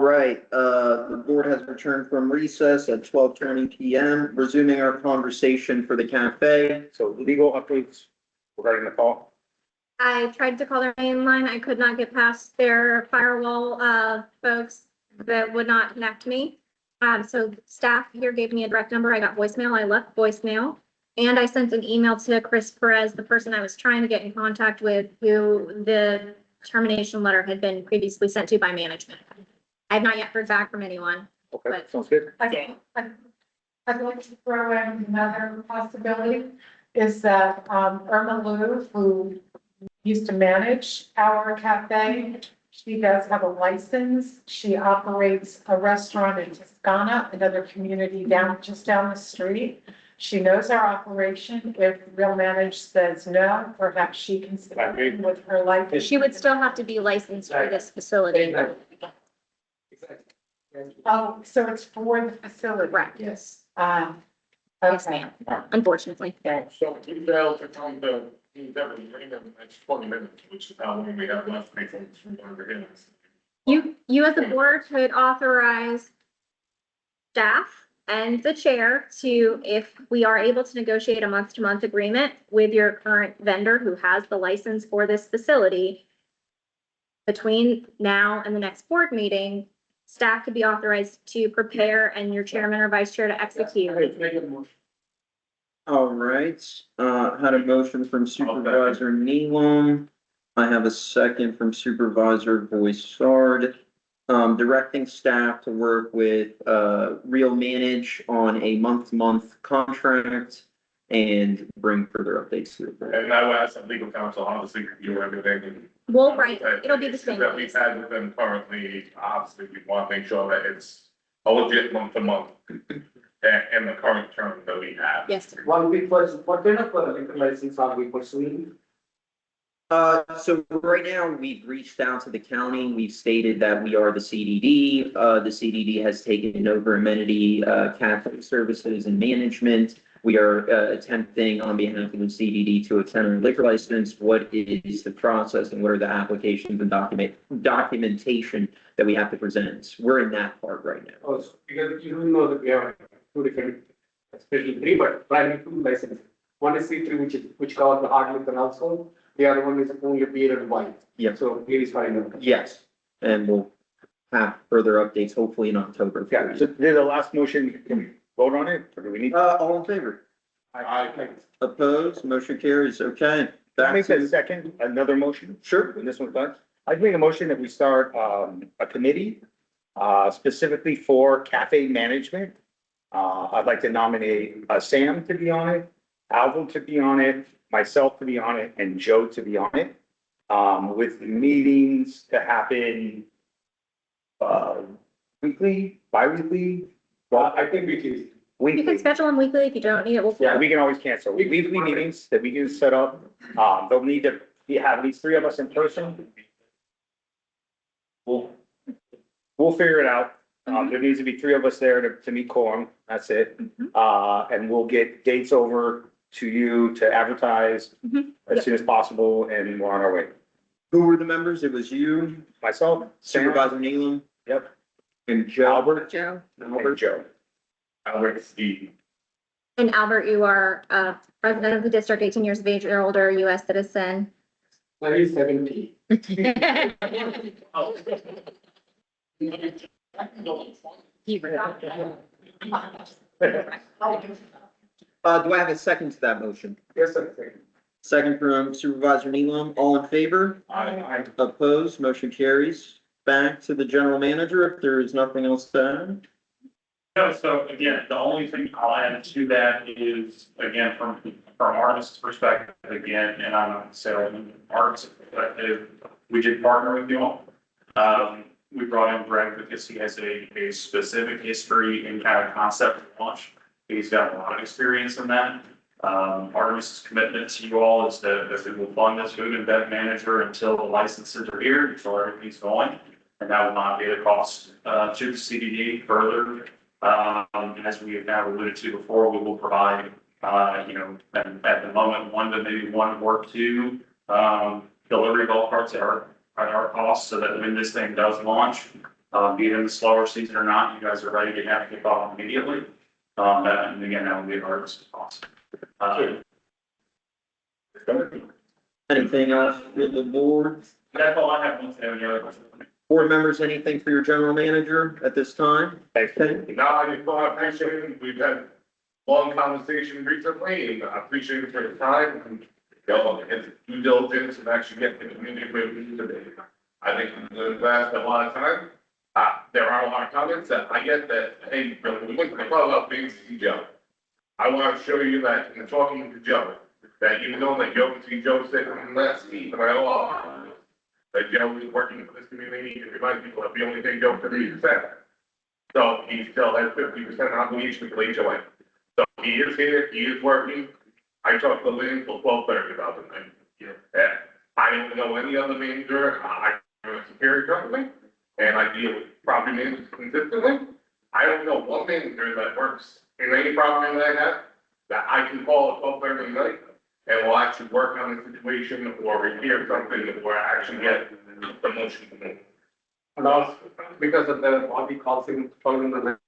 [SPEAKER 1] All right, the board has returned from recess at 12:20 PM, resuming our conversation for the cafe.
[SPEAKER 4] So legal updates regarding the call.
[SPEAKER 7] I tried to call their main line. I could not get past their firewall, folks that would not connect me. So staff here gave me a direct number. I got voicemail. I left voicemail. And I sent an email to Chris Perez, the person I was trying to get in contact with, who the termination letter had been previously sent to by management. I have not yet heard back from anyone.
[SPEAKER 4] Okay,
[SPEAKER 7] But-
[SPEAKER 4] sounds good.
[SPEAKER 5] I'd like to throw in another possibility is that Irma Lou, who used to manage our cafe, she does have a license. She operates a restaurant in Toscana, another community just down the street. She knows our operation. If Real Manage says no, perhaps she can step in with her license.
[SPEAKER 7] She would still have to be licensed for this facility.
[SPEAKER 5] Oh, so it's for the facility?
[SPEAKER 7] Correct.
[SPEAKER 5] Yes.
[SPEAKER 7] Yes, ma'am, unfortunately.
[SPEAKER 6] So we failed to come to, we definitely bring them the next 20 minutes, which is how long we have left before we're getting.
[SPEAKER 7] You as a board could authorize staff and the chair to, if we are able to negotiate a month-to-month agreement with your current vendor who has the license for this facility, between now and the next board meeting, staff could be authorized to prepare and your chairman or vice chair to execute.
[SPEAKER 1] All right, had a motion from Supervisor Nealon. I have a second from Supervisor Boissard. Directing staff to work with, Real Manage on a month-to-month contract and bring further updates to the board.
[SPEAKER 6] And I will ask the legal counsel, obviously, review everything. And
[SPEAKER 7] Well, right, it'll be the same.
[SPEAKER 6] that we've had with them currently, obviously, we want to make sure that it's a legit month to month. And the current term that we have.
[SPEAKER 7] Yes, sir.
[SPEAKER 3] One quick question, what kind of liquor license are we pursuing?
[SPEAKER 1] So right now, we've reached out to the county. We've stated that we are the CDD. The CDD has taken over amenity, Catholic services and management. We are attempting on behalf of the CDD to extend our liquor license. What is the process and what are the applications and documentation that we have to present? We're in that part right now.
[SPEAKER 3] Also, because you know that we have two different, especially three, but primary two licenses. One is C3, which covers the hard liquor also. The other one is only beer and wine.
[SPEAKER 1] Yep.
[SPEAKER 3] So please find out.
[SPEAKER 1] Yes, and we'll have further updates hopefully in October. for
[SPEAKER 4] Yeah,
[SPEAKER 1] you.
[SPEAKER 4] so did the last motion, can we vote on it, or do we need?
[SPEAKER 1] All in favor?
[SPEAKER 6] I
[SPEAKER 1] Opposed? Motion carries. Okay.
[SPEAKER 4] Can I
[SPEAKER 1] Back
[SPEAKER 4] make that
[SPEAKER 1] to,
[SPEAKER 4] second, another motion?
[SPEAKER 1] sure.
[SPEAKER 4] When this one's done, I'd make a motion that we start, a committee, specifically for cafe management. I'd like to nominate, Sam to be on it, Alvin to be on it, myself to be on it, and Joe to be on it. With meetings to happen, weekly, bi-weekly.
[SPEAKER 3] I think we can.
[SPEAKER 7] You can
[SPEAKER 4] Weekly.
[SPEAKER 7] schedule them weekly if you don't need it. We'll.
[SPEAKER 4] Yeah, we can always cancel. Weekly meetings that we can set up. They'll need to have at least 3 of us in person. We'll figure it out. There needs to be 3 of us there to meet quorum. That's it. And we'll get dates over to you to advertise as soon as possible, and we're on our way.
[SPEAKER 1] Who were the members? It was you,
[SPEAKER 4] Myself, Sam,
[SPEAKER 1] Supervisor Nealon,
[SPEAKER 4] yep,
[SPEAKER 1] and Joe.
[SPEAKER 4] Albert,
[SPEAKER 7] Joe.
[SPEAKER 4] and Joe.
[SPEAKER 6] Albert, Steve.
[SPEAKER 7] And Albert, you are a resident of the district, 18 years of age or older, US citizen.
[SPEAKER 3] Now he's 70.
[SPEAKER 1] Do I have a second to that motion?
[SPEAKER 3] Yes, sir.
[SPEAKER 1] Second from Supervisor Nealon. All in favor?
[SPEAKER 6] I
[SPEAKER 1] Opposed? Motion carries. Back to the general manager if there is nothing else to add.
[SPEAKER 10] No, so again, the only thing I'll add to that is, again, from artist's perspective, again, and I'm not saying artist's perspective, we did partner with you all. We brought in Greg because he has a specific history and kind of concept launch. He's got a lot of experience in that. Artemis's commitment to you all is that we will fund this food and bev manager until the licenses are here, until everything's going. And that will not be a cost to the CDD further. As we have now alluded to before, we will provide, at the moment, 1 to maybe 1 or 2 delivery golf carts at our cost, so that when this thing does launch, Be it in the slower season or not, you guys are ready to have kickoff immediately. And again, that will be our response.
[SPEAKER 1] Anything else with the board?
[SPEAKER 10] That's all I have. Once they have any other questions.
[SPEAKER 1] Board members, anything for your general manager at this time? Okay.
[SPEAKER 6] No, I just want to appreciate it. We've had long conversation recently, and I appreciate it for the time and, you know, his due diligence and actually getting the community where we need to be. I think we've invested a lot of time. There are a lot of comments that I get that, hey, we went to the club up being see Joe. I want to show you that in talking to Joe, that even though that Joe see Joe sitting in that seat, and I go, oh, that Joe is working for this community and remind people that we only pay Joe 30%. So he still has 50% obligation to the HOA. So he is here, he is working. I talked to Lynn till 12:30 about the thing. Yeah. I don't know any other manager, I'm a Superior company, and I deal with property managers consistently. I don't know one manager that works in any property that I have, that I can call at 12:30 at night, and will actually work on the situation, or repair something, or actually get the motion to move.
[SPEAKER 3] And also, because of the body causing problem in the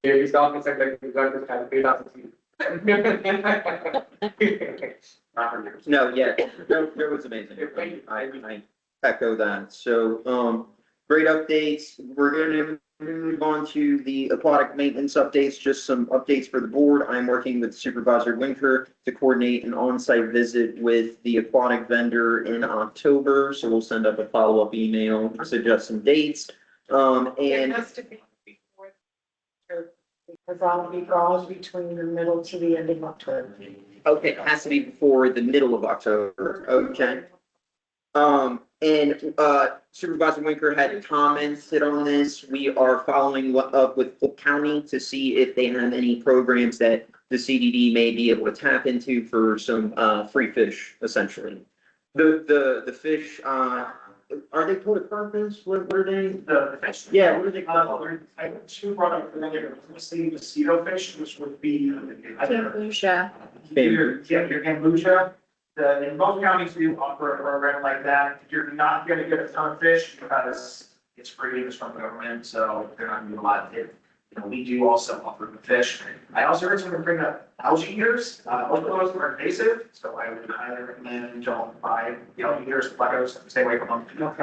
[SPEAKER 3] maybe start with like you got to calculate as
[SPEAKER 1] No, yeah, that was amazing. I echo that. So, great updates. We're gonna move on to the aquatic maintenance updates, just some updates for the board. I'm working with Supervisor Winker to coordinate an on-site visit with the aquatic vendor in October. So we'll send up a follow-up email, suggest some dates.
[SPEAKER 5] It
[SPEAKER 1] And
[SPEAKER 5] has to be before, because I'll be gone between the middle to the end of October.
[SPEAKER 1] okay, it has to be before the middle of October. Okay. And Supervisor Winker had commented on this. We are following up with Cook County to see if they have any programs that the CDD may be able to tap into for some free fish, essentially. The fish, are they purpose? What are they?
[SPEAKER 9] The fish.
[SPEAKER 1] Yeah, what are they called?
[SPEAKER 9] I have two products earlier, mostly mosquito fish, which would be.
[SPEAKER 7] Lucia.
[SPEAKER 9] Your kombucha. In most counties, we offer a program like that. You're not gonna get a ton of fish because it's free, it's from the government, so they're not gonna be allowed to. You know, we do also offer the fish. I also heard someone bring up algae eaters. Both of those are invasive, so I would highly recommend don't buy, algae eaters, platters, stay away from them.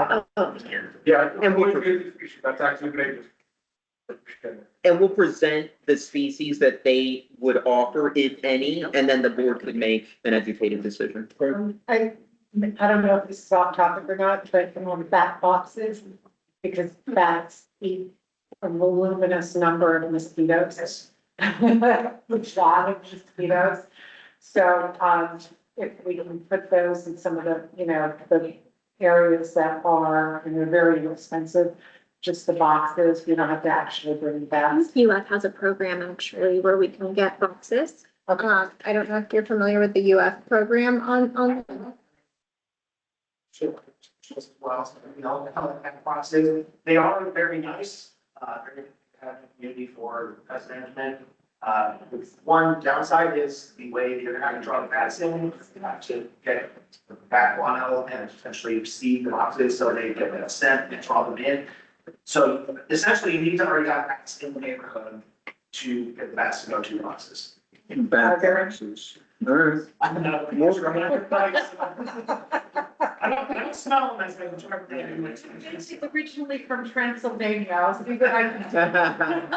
[SPEAKER 3] Yeah, and that's actually great.
[SPEAKER 1] And we'll present the species that they would offer, if any, and then the board could make an educated decision.
[SPEAKER 5] I don't know if this is off topic or not, but on bat boxes, because bats eat a voluminous number of mosquitoes. Which lot of mosquitoes. So, if we can put those in some of the, the areas that are, and they're very inexpensive, just the boxes, we don't have to actually bring bats.
[SPEAKER 7] UF has a program actually where we can get boxes. I don't know if you're familiar with the UF program on.
[SPEAKER 9] Sure. As well, boxes, they are very nice, community for pest management. One downside is the way you're having to draw the bats in, to get the bat guano and essentially seed the boxes so they get that scent and draw them in. So essentially, you need to already have bats in the neighborhood to get the bats to go to the boxes.
[SPEAKER 1] Back boxes. All right.
[SPEAKER 9] I don't know. I don't smell them as they drive them.
[SPEAKER 5] It's originally from Transylvania, I was thinking I can.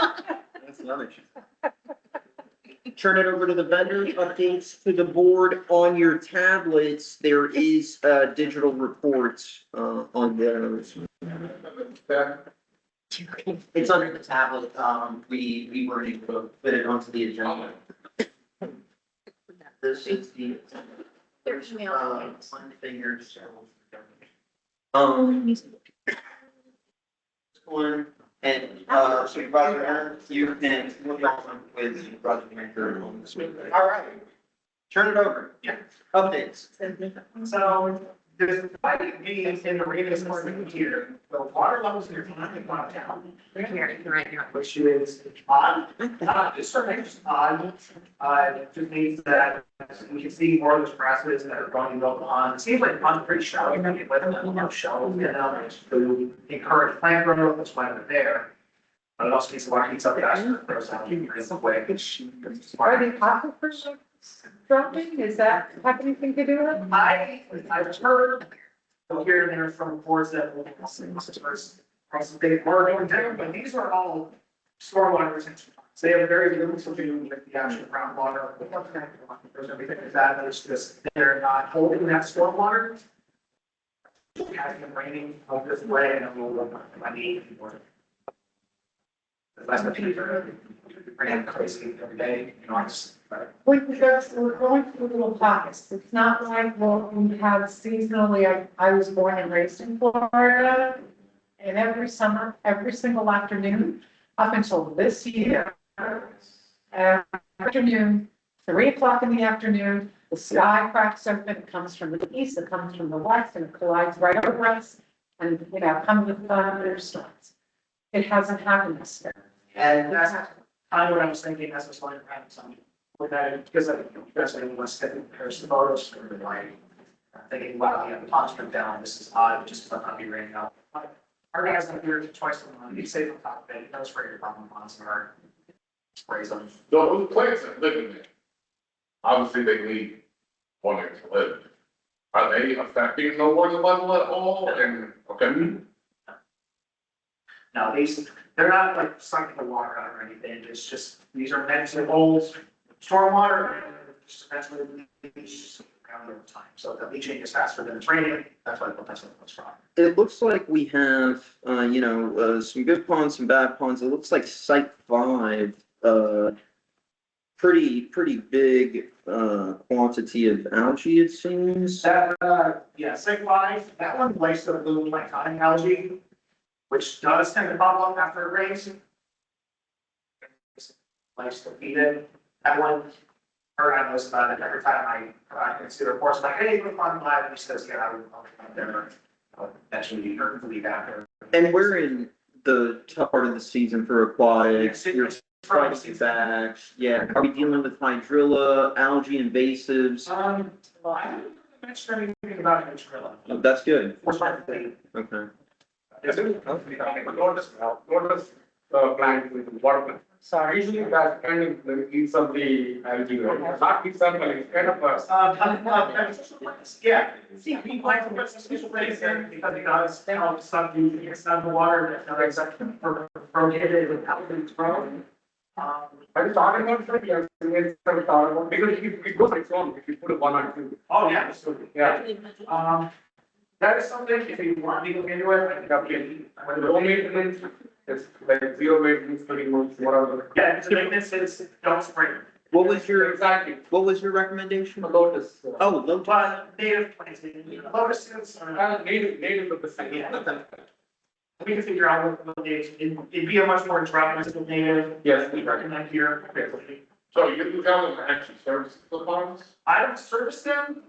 [SPEAKER 1] That's another. Turn it over to the vendors, updates to the board on your tablets. There is digital reports on those. It's under the tablet. We weren't able to put it onto the agenda. This is the.
[SPEAKER 7] There's mail.
[SPEAKER 1] One fingers. One, and Supervisor, you can look on with Supervisor Winker on this one.
[SPEAKER 9] All right.
[SPEAKER 1] Turn it over.
[SPEAKER 9] Yeah.
[SPEAKER 1] Updates.
[SPEAKER 9] So despite being in the radius part of the year, the water levels in your pond have gone down. Which is odd, just sort of just odd, it just means that we can see more of those grasses that are growing in the pond. It seems like the pond's pretty shallow, you can let them shallow, to encourage plant growth, that's why they're there. But it also means the water heats up faster, grows out in the way.
[SPEAKER 5] Are the aquifers dropping? Is that have anything to do with it?
[SPEAKER 9] I've heard, here and there from reports that they were going down, but these are all stormwater retention. So they have very little to do with the actual groundwater. There's everything like that, it's just, they're not holding that stormwater. It has been raining out this way and I'm a little money anymore. Last time you ran crazy every day, you know, it's.
[SPEAKER 5] We're going through little pockets. It's not like what we have seasonally. I was born and raised in Florida. And every summer, every single afternoon, up until this year, afternoon, 3 o'clock in the afternoon, the sky cracks open, it comes from the east, it comes from the west, and it collides right over us. And, you know, comes with thunderstorms. It hasn't happened this year.
[SPEAKER 9] And that's kind of what I was thinking as I was going around some, with that, because I, that's what I was thinking, there's the photos, or like, thinking, wow, yeah, the pond's been down, this is odd, just about not be raining out. Our guys are here twice a month, you save on top of it, you know, spray your problem ponds or sprays them.
[SPEAKER 6] So those plants that live in there, obviously they need water to live. Are they affecting the water level at all? And, okay,
[SPEAKER 9] Now, they're not like sucking the water out or anything, it's just, these are meant to hold stormwater and just eventually leach around over time. So the leaching is faster than it's raining, that's what it was from.
[SPEAKER 1] It looks like we have, some good ponds, some bad ponds. It looks like Site 5, pretty big, quantity of algae, it seems.
[SPEAKER 9] That, yeah, Site 5, that one likes the blue planktonic algae, which does tend to pop up after it rains. Likes to feed it. That one, heard I knows about it every time I see the reports, like, hey, we're on live, and he says, yeah, I'll come there. Eventually, or leave after.
[SPEAKER 1] And we're in the tough part of the season for aquatics.
[SPEAKER 9] Yes,
[SPEAKER 1] You're
[SPEAKER 9] it's
[SPEAKER 1] trying to
[SPEAKER 9] probably
[SPEAKER 1] get back. Yeah, are we dealing with hydrilla, algae invasives?
[SPEAKER 9] Well, I haven't mentioned anything about it, really.
[SPEAKER 1] Oh, that's good.
[SPEAKER 9] Fortunately,
[SPEAKER 1] Okay.
[SPEAKER 3] Lotus plant with water plant.
[SPEAKER 5] Sorry.
[SPEAKER 3] Usually that kind of eats up the algae, not eats up, but it's kind of a.
[SPEAKER 9] yeah, see, we like to put some special place in because it does help some, it's not the water, that's not exactly prohibited with algae growing.
[SPEAKER 3] I just thought about it, yes, it's sort of thought about, because it goes on its own, if you put a 1 or 2.
[SPEAKER 9] Oh, yeah, absolutely.
[SPEAKER 3] Yeah.
[SPEAKER 9] That is something, if you want me to look into it, I think I'll be,
[SPEAKER 3] When the low maintenance, it's like 0 maintenance, pretty much, whatever.
[SPEAKER 9] yeah, the maintenance is, don't spray.
[SPEAKER 1] What was your
[SPEAKER 3] Exactly.
[SPEAKER 1] recommendation?
[SPEAKER 3] A lotus.
[SPEAKER 1] Oh, low tide.
[SPEAKER 9] But native plants, lotuses,
[SPEAKER 3] Native of the same.
[SPEAKER 9] yeah. We can figure out what it'd be a much more drought resistant native.
[SPEAKER 3] Yes.
[SPEAKER 9] We recommend here.
[SPEAKER 6] so you guys actually service the ponds?
[SPEAKER 9] I don't service them,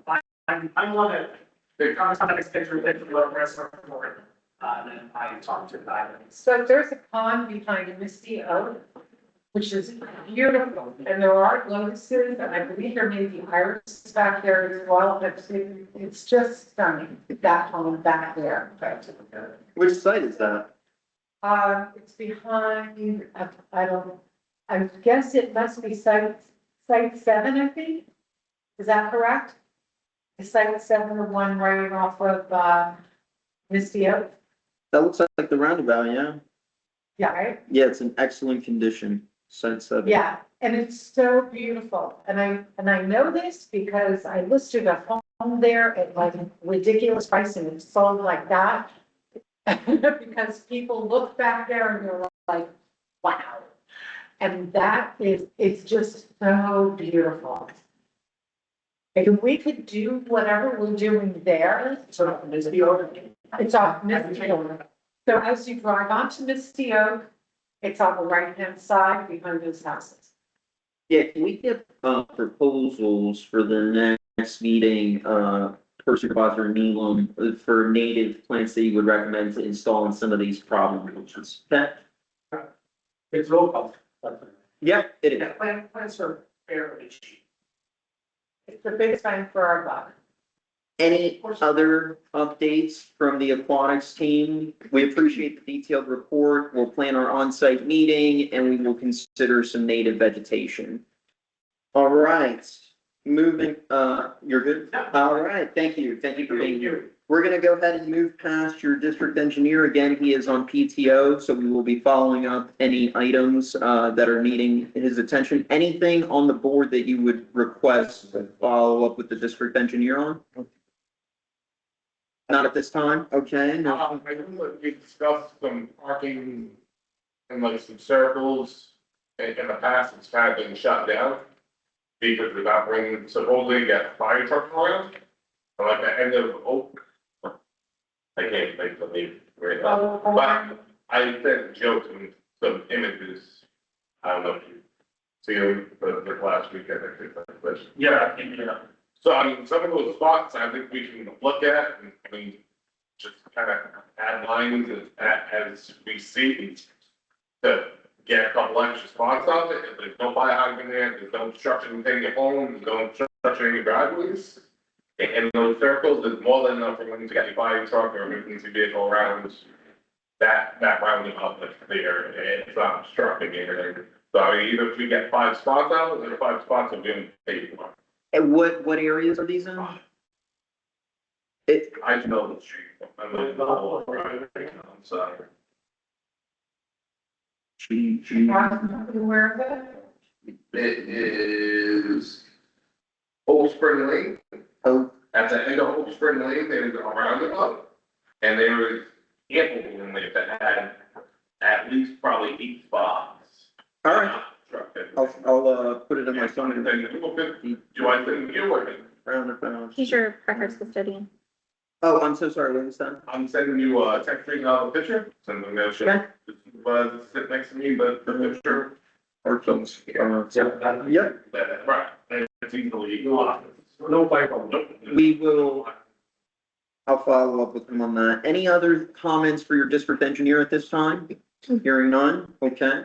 [SPEAKER 9] I'm one that, they come to next picture, they can look rest for it. Then I talk to the guy.
[SPEAKER 5] So there's a pond behind Misty Oak, which is beautiful, and there are lotuses, and I believe there may be irises back there as well, but it's just stunning, that pond back there.
[SPEAKER 1] Which site is that?
[SPEAKER 5] It's behind, I guess it must be site 7, I think. Is that correct? Is site 7 the one right off of, Misty Oak?
[SPEAKER 1] That looks like the roundabout, yeah.
[SPEAKER 5] Yeah, right?
[SPEAKER 1] Yeah, it's in excellent condition. Site 7.
[SPEAKER 5] Yeah, and it's so beautiful, and I know this because I listed a home there at like ridiculous price and it's sold like that. Because people look back there and they're like, wow. And it's just so beautiful. If we could do whatever we're doing there,
[SPEAKER 9] So Misty Oak.
[SPEAKER 5] it's off Misty Oak. So as you drive onto Misty Oak, it's on the right-hand side behind those houses.
[SPEAKER 1] Yeah, can we get proposals for the next meeting? per supervisor Neelam for native plants that you would recommend to install in some of these problem regions. Okay?
[SPEAKER 3] It's local.
[SPEAKER 1] Yeah, it is.
[SPEAKER 2] Plans are fairly cheap. It's the biggest bang for our buck.
[SPEAKER 1] Any other updates from the aquatics team? We appreciate the detailed report. We'll plan our on-site meeting and we will consider some native vegetation. All right, moving, you're good? All right, thank you. Thank you for being here. We're gonna go ahead and move past your district engineer. Again, he is on PTO, so we will be following up any items, that are needing his attention. Anything on the board that you would request to follow up with the district engineer on? Not at this time, okay, no.
[SPEAKER 6] I know that we discussed some parking in like some circles. In the past, it's kind of been shut down. Because we're not bringing, supposedly get fire truck around. Or like the end of Oak. I can't think of the name right now, but I sent Joe some images. I don't know if you see them, but last weekend, I think, but. Yeah. So I mean, some of those spots, I think we can look at, and I mean, just kind of add lines as we see. To get a couple extra spots out there, if there's no fire hydrant there, there's no obstruction in your home, there's no obstruction in your driveways. In those circles, there's more than enough room to get your fire truck or emergency vehicle around that roundabout that's there, it's not obstructing anything. So I mean, even if we get 5 spots out, there's 5 spots that we haven't paid for.
[SPEAKER 1] And what areas are these in? It,
[SPEAKER 6] I just know the street, I'm not the whole road, I'm sorry.
[SPEAKER 2] Where of it?
[SPEAKER 6] It is Old Spring Lane.
[SPEAKER 1] oh,
[SPEAKER 6] At the end of Old Spring Lane, there's a roundabout. And there was ample room there to add at least probably 8 spots.
[SPEAKER 1] all right, I'll put it in my phone and then
[SPEAKER 6] Do I think you're working?
[SPEAKER 1] round and round.
[SPEAKER 7] He's your records custodian.
[SPEAKER 1] Oh, I'm so sorry, what was that?
[SPEAKER 6] I'm sending you a text string out a picture, send them that shit.
[SPEAKER 1] Okay.
[SPEAKER 6] Sit next to me, but the picture.
[SPEAKER 1] Or films. Yep,
[SPEAKER 6] Right, it's easily, no pipe,
[SPEAKER 1] we will, I'll follow up with him on that. Any other comments for your district engineer at this time? Hearing none, okay.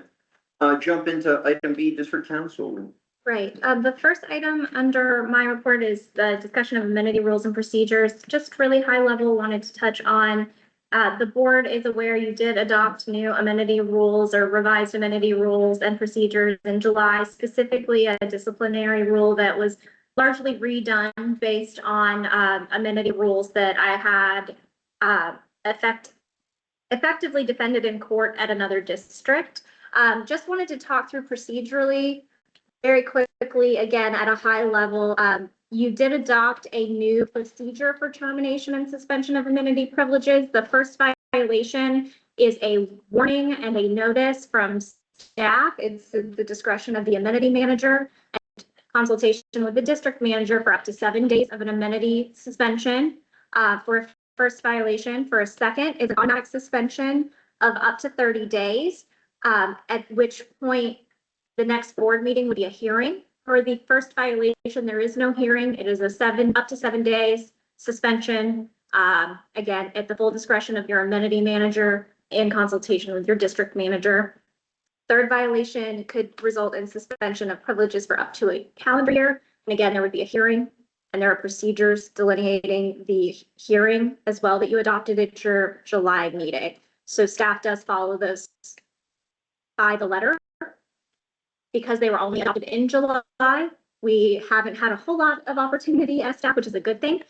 [SPEAKER 1] Jump into item B, district council.
[SPEAKER 7] Right. The first item under my report is the discussion of amenity rules and procedures. Just really high level, wanted to touch on. The board is aware you did adopt new amenity rules or revised amenity rules and procedures in July, specifically a disciplinary rule that was largely redone based on amenity rules that I had effectively defended in court at another district. Just wanted to talk through procedurally very quickly, again, at a high level. You did adopt a new procedure for termination and suspension of amenity privileges. The first violation is a warning and a notice from staff. It's the discretion of the amenity manager and consultation with the district manager for up to 7 days of an amenity suspension for a first violation. For a second is an automatic suspension of up to 30 days, at which point the next board meeting would be a hearing. For the first violation, there is no hearing. It is a up to 7 days suspension. Again, at the full discretion of your amenity manager in consultation with your district manager. Third violation could result in suspension of privileges for up to a calendar year. And again, there would be a hearing and there are procedures delineating the hearing as well that you adopted at your July meeting. So staff does follow those by the letter. Because they were only adopted in July, we haven't had a whole lot of opportunity as staff, which is a good thing,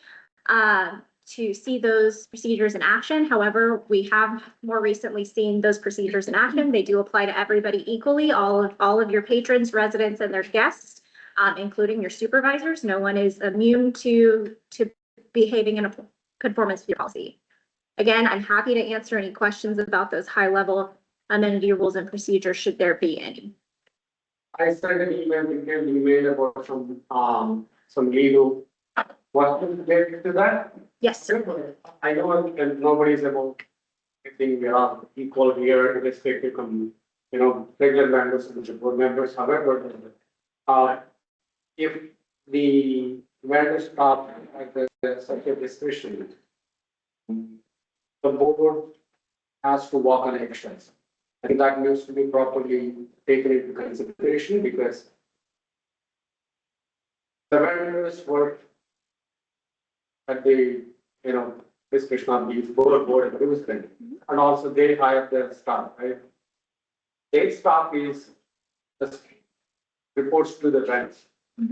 [SPEAKER 7] to see those procedures in action. However, we have more recently seen those procedures in action. They do apply to everybody equally, all of your patrons, residents, and their guests, including your supervisors. No one is immune to behaving in a conformance with your policy. Again, I'm happy to answer any questions about those high-level amenity rules and procedures, should there be any.
[SPEAKER 3] I sent an email to him, he made about some legal. What was related to that?
[SPEAKER 7] Yes, sir.
[SPEAKER 3] I know that nobody's about getting equal here, respective from, regular members and board members, however. If the where to stop at such a discussion. The board has to walk on eggshells. I think that needs to be properly taken into consideration because the vendors work at the, discretion of the board administration, and also they hire their staff, right? Their staff is just reports to the rents,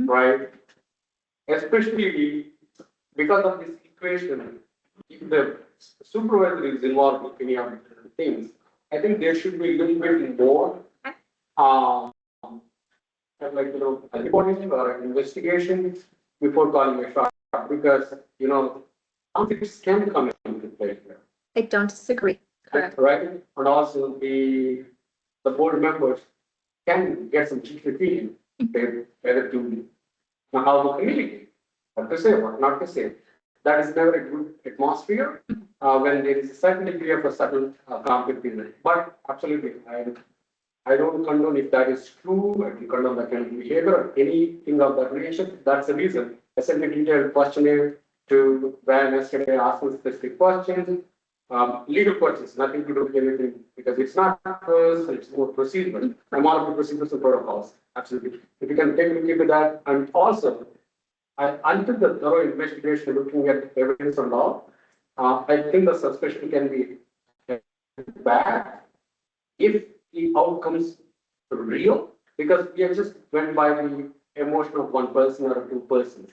[SPEAKER 3] right? Especially because of this equation, if the supervisor is involved in any of the things, I think there should be a little bit more, reporting or investigation before calling a shot, because, conflicts can come into play here.
[SPEAKER 7] I don't disagree. Correct.
[SPEAKER 3] Right, and also the board members can get some cheeky feeling, whether to, how to communicate, what to say, what not to say. That is never a good atmosphere, when there is a certain degree of a certain conflict in it. But absolutely, I don't condone if that is true, I don't condone that kind of behavior or anything of that nature. That's the reason. I sent a detailed questionnaire to Brian yesterday, asking specific questions. Legal questions, nothing to do with anything, because it's not first, it's more procedural. I'm all about procedures and protocols, absolutely. If you can take a look into that, and also, until the thorough investigation looking at evidence and all, I think the suspicion can be bad if the outcomes are real, because we have just went by the emotion of one person or two persons.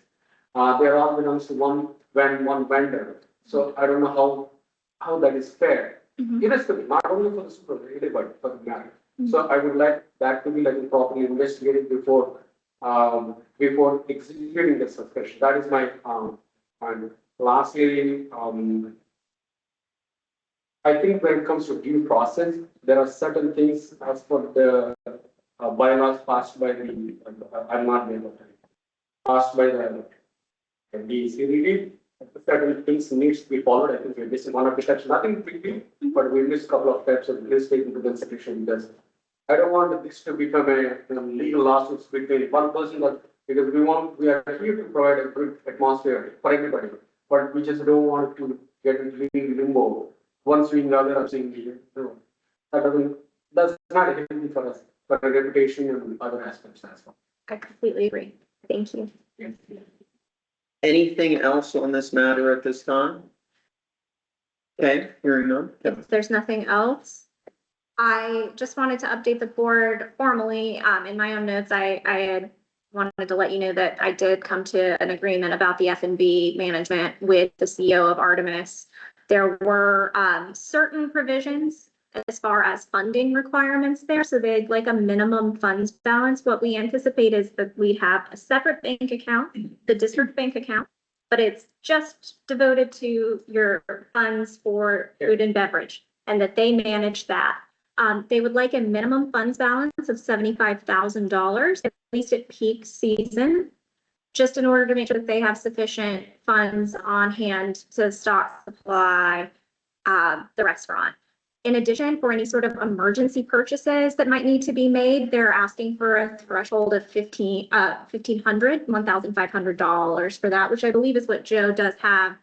[SPEAKER 3] There all belongs to one vendor. So I don't know how that is fair. Irrespective, not only for the supervisor, but for the matter. So I would like that to be properly investigated before executing the suspicion. That is my and lastly, I think when it comes to due process, there are certain things as per the bylaws passed by the I'm not the passed by the CDD. Certain things needs to be followed. I think we missed one of the steps, nothing quickly, but we missed a couple of steps and please take into consideration, because I don't want this to become a legal lawsuits between one person, because we are here to provide a good atmosphere for everybody, but we just don't want to get into limbo. Once we know that I'm saying, that's not a healthy for us, for our reputation and other aspects as well.
[SPEAKER 7] I completely agree. Thank you.
[SPEAKER 1] Anything else on this matter at this time? Okay, hearing none.
[SPEAKER 7] If there's nothing else, I just wanted to update the board formally. In my own notes, I had wanted to let you know that I did come to an agreement about the F&B management with the CEO of Artemis. There were certain provisions as far as funding requirements there. So they'd like a minimum funds balance. What we anticipate is that we have a separate bank account, the district bank account, but it's just devoted to your funds for food and beverage, and that they manage that. They would like a minimum funds balance of $75,000, at least at peak season, just in order to make sure that they have sufficient funds on hand to stock supply the restaurant. In addition, for any sort of emergency purchases that might need to be made, they're asking for a threshold of $1,500 for that, which I believe is what Joe does have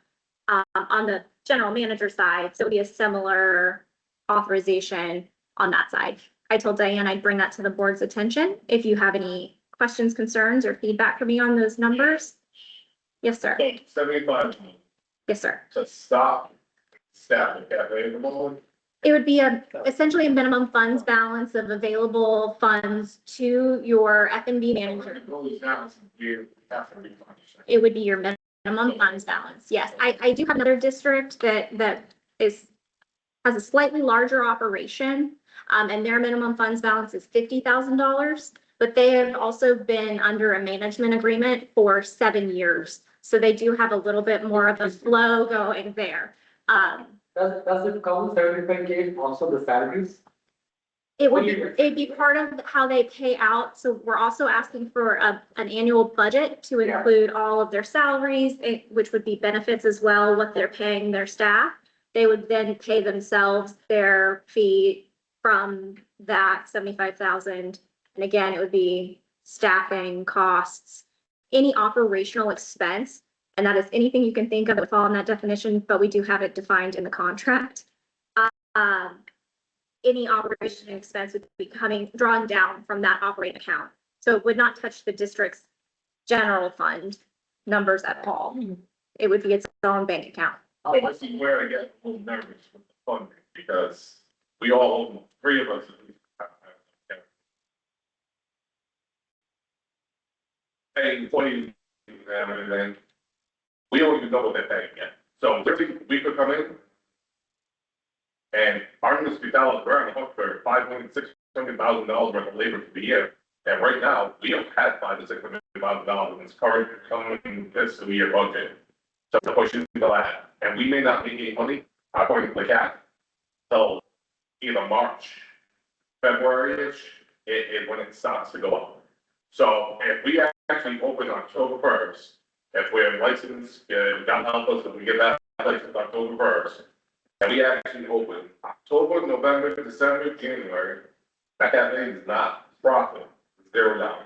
[SPEAKER 7] on the general manager side. So it would be a similar authorization on that side. I told Diane I'd bring that to the board's attention. If you have any questions, concerns, or feedback for me on those numbers. Yes, sir.
[SPEAKER 6] 75
[SPEAKER 7] Yes, sir.
[SPEAKER 6] to stop staffing cafe in the moment.
[SPEAKER 7] It would be essentially a minimum funds balance of available funds to your F&B manager. It would be your minimum funds balance. Yes, I do have another district that has a slightly larger operation, and their minimum funds balance is $50,000. But they have also been under a management agreement for 7 years, so they do have a little bit more of a flow going there.
[SPEAKER 3] Does it count 75K also the salaries?
[SPEAKER 7] It'd be part of how they pay out. So we're also asking for an annual budget to include all of their salaries, which would be benefits as well, what they're paying their staff. They would then pay themselves their fee from that 75,000. And again, it would be staffing costs any operational expense. And that is anything you can think of that would fall in that definition, but we do have it defined in the contract. Any operation expense would be drawn down from that operating account. So it would not touch the district's general fund numbers at all. It would be its own bank account.
[SPEAKER 6] This is where I get a little nervous with the funding, because we all, three of us. Paying employees and everything, we don't even know what they're paying yet. So literally, we could come in and our municipality, we're on the hook for $500,000-$600,000 worth of labor for the year. And right now, we don't have $500,000-$600,000 in this current coming fiscal year budget. So to push into that, and we may not make any money, according to the cap, till either March, February-ish, when it starts to go up. So if we actually open October 1st, if we're licensed, God help us if we get that license October 1st, and we actually open October, November, December, January, that cafe is not profit, it's $0.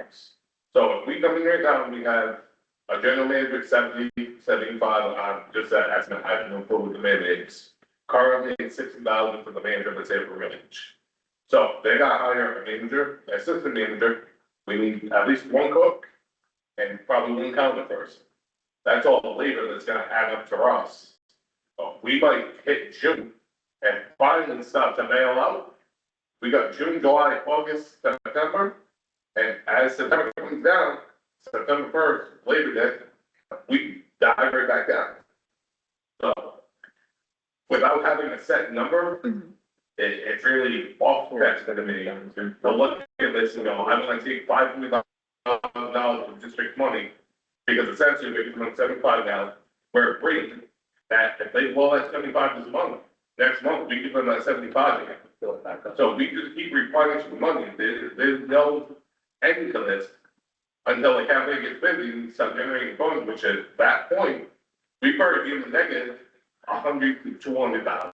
[SPEAKER 6] So if we come in here now, we have a general manager at 70, 75, just that estimate, I don't know what the mandates. Currently, it's 60,000 for the manager, let's say for village. So they got to hire a manager, assistant manager. We need at least one cook and probably one counter person. That's all the labor that's gonna add up to us. We might hit June and finally start to bail out. We got June, July, August, September, and as September comes down, September 1st, Labor Day, we dive right back down. So without having a set number, it's really off-catching to me. To look at this and go, I'm gonna take $500,000 of district money, because essentially we're giving them 75 now. We're agreeing that if they blow that 75 this month, next month we give them that 75 again. So we just keep replenishing money. There's no end to this until the cafe gets busy and start generating funds, which at that point, we probably give them negative 100 to 200,000.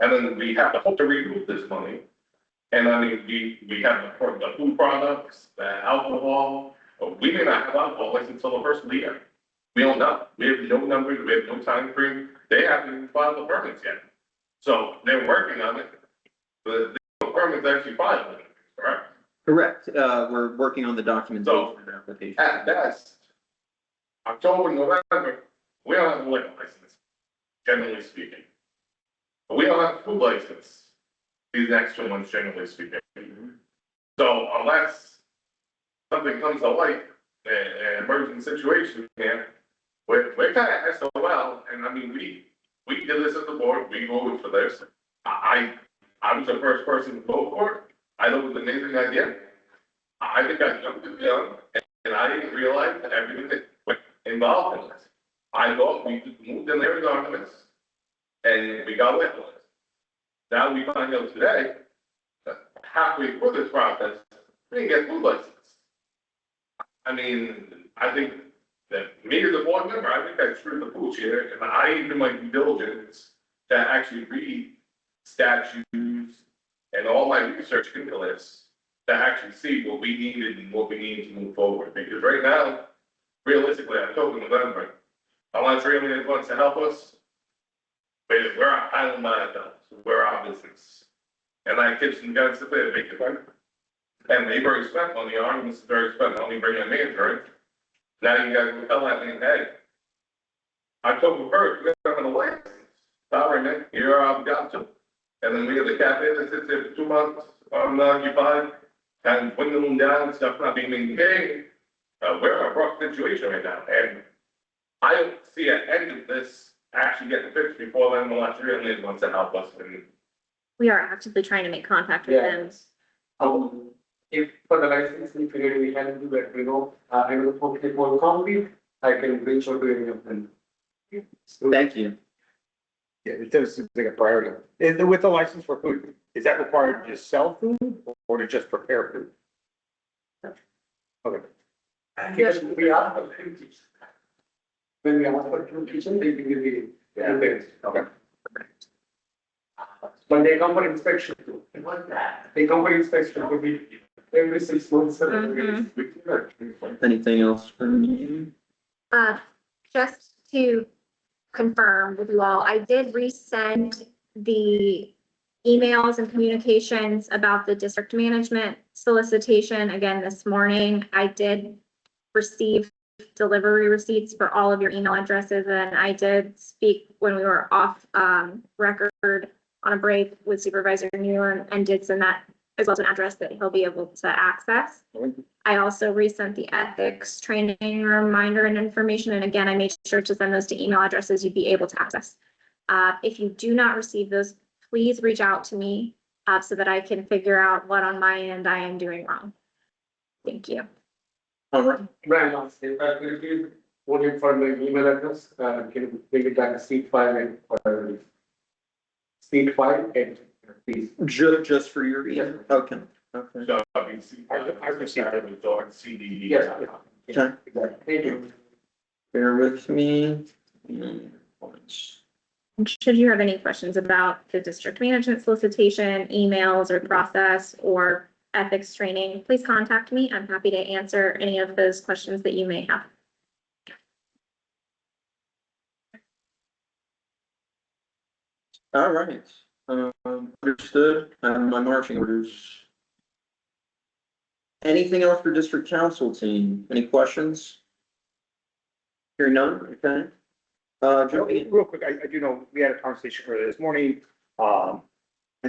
[SPEAKER 6] And then we have to hope to recoup this money. And I mean, we have the food products, the alcohol. We may not have alcohol license until the first of the year. We don't know. We have no numbers. We have no time frame. They haven't even filed the permits yet. So they're working on it. The permit's actually filed, correct?
[SPEAKER 1] Correct. We're working on the documentation of the application.
[SPEAKER 6] At best, October, November, we don't have a liquor license, generally speaking. But we don't have a food license these next 2 months, generally speaking. So unless something comes to light, an emergency situation here, we're kind of SOL, and I mean, we did this at the board, we voted for this. I was the first person to vote for it. I thought it was an amazing idea. I think I jumped the gun, and I didn't realize everything that went involved in this. I thought we just moved in there documents, and we got away with it. Now we find out today, halfway through this process, we didn't get food license. I mean, I think that me as a board member, I think I screwed the pooch here, and I didn't do my due diligence to actually read statutes and all my research into this to actually see what we needed and what we need to move forward. Because right now, realistically, October, November, unless really wants to help us, we're island by ourselves. We're our business. And that kitchen guys sit there and make it fun. And they've already spent money on this, has already spent money bringing a manager in. Now you guys will tell that man, hey, October 1st, we're gonna have a license. Sorry, man, you're our job too. And then we have the cafe that sits there for 2 months, unoccupied, and dwindling down, stuff not being maintained. We're in a rough situation right now, and I don't see an end of this actually getting fixed before then, unless really wants to help us. And
[SPEAKER 7] We are actively trying to make contact with them.
[SPEAKER 3] If for the licensing period we can do that, I will put it more complete, I can reach out to any of them.
[SPEAKER 1] Thank you.
[SPEAKER 4] Yeah, it does seem like a priority. With the license for food, is that required to sell food or to just prepare food? Okay.
[SPEAKER 3] Yes, we are. When we ask for food kitchen, they give you the.
[SPEAKER 4] Okay.
[SPEAKER 3] But they come for inspection too. They come for inspection to be. every 6 months.
[SPEAKER 1] Anything else from you?
[SPEAKER 7] Just to confirm with you all, I did resend the emails and communications about the district management solicitation again this morning. I did receive delivery receipts for all of your email addresses, and I did speak when we were off record on a break with Supervisor Mueller and did send that as well as an address that he'll be able to access. I also resent the ethics training reminder and information, and again, I made sure to send those to email addresses you'd be able to access. If you do not receive those, please reach out to me so that I can figure out what on my end I am doing wrong. Thank you.
[SPEAKER 1] All right.
[SPEAKER 3] Brian, if I could give one for my email address, can you bring it back to seat 5 and seat 5 and please.
[SPEAKER 1] Just for your email? Okay. Okay.
[SPEAKER 6] So, I mean, I received it with our CDD.
[SPEAKER 3] Yes.
[SPEAKER 1] Okay.
[SPEAKER 3] Thank you.
[SPEAKER 1] Bear with me.
[SPEAKER 7] Should you have any questions about the district management solicitation, emails or process or ethics training, please contact me. I'm happy to answer any of those questions that you may have.
[SPEAKER 1] All right. Understood. My marching orders. Anything else for district council team? Any questions? Hearing none, okay. Joey?
[SPEAKER 4] Real quick, I do know, we had a conversation earlier this morning, and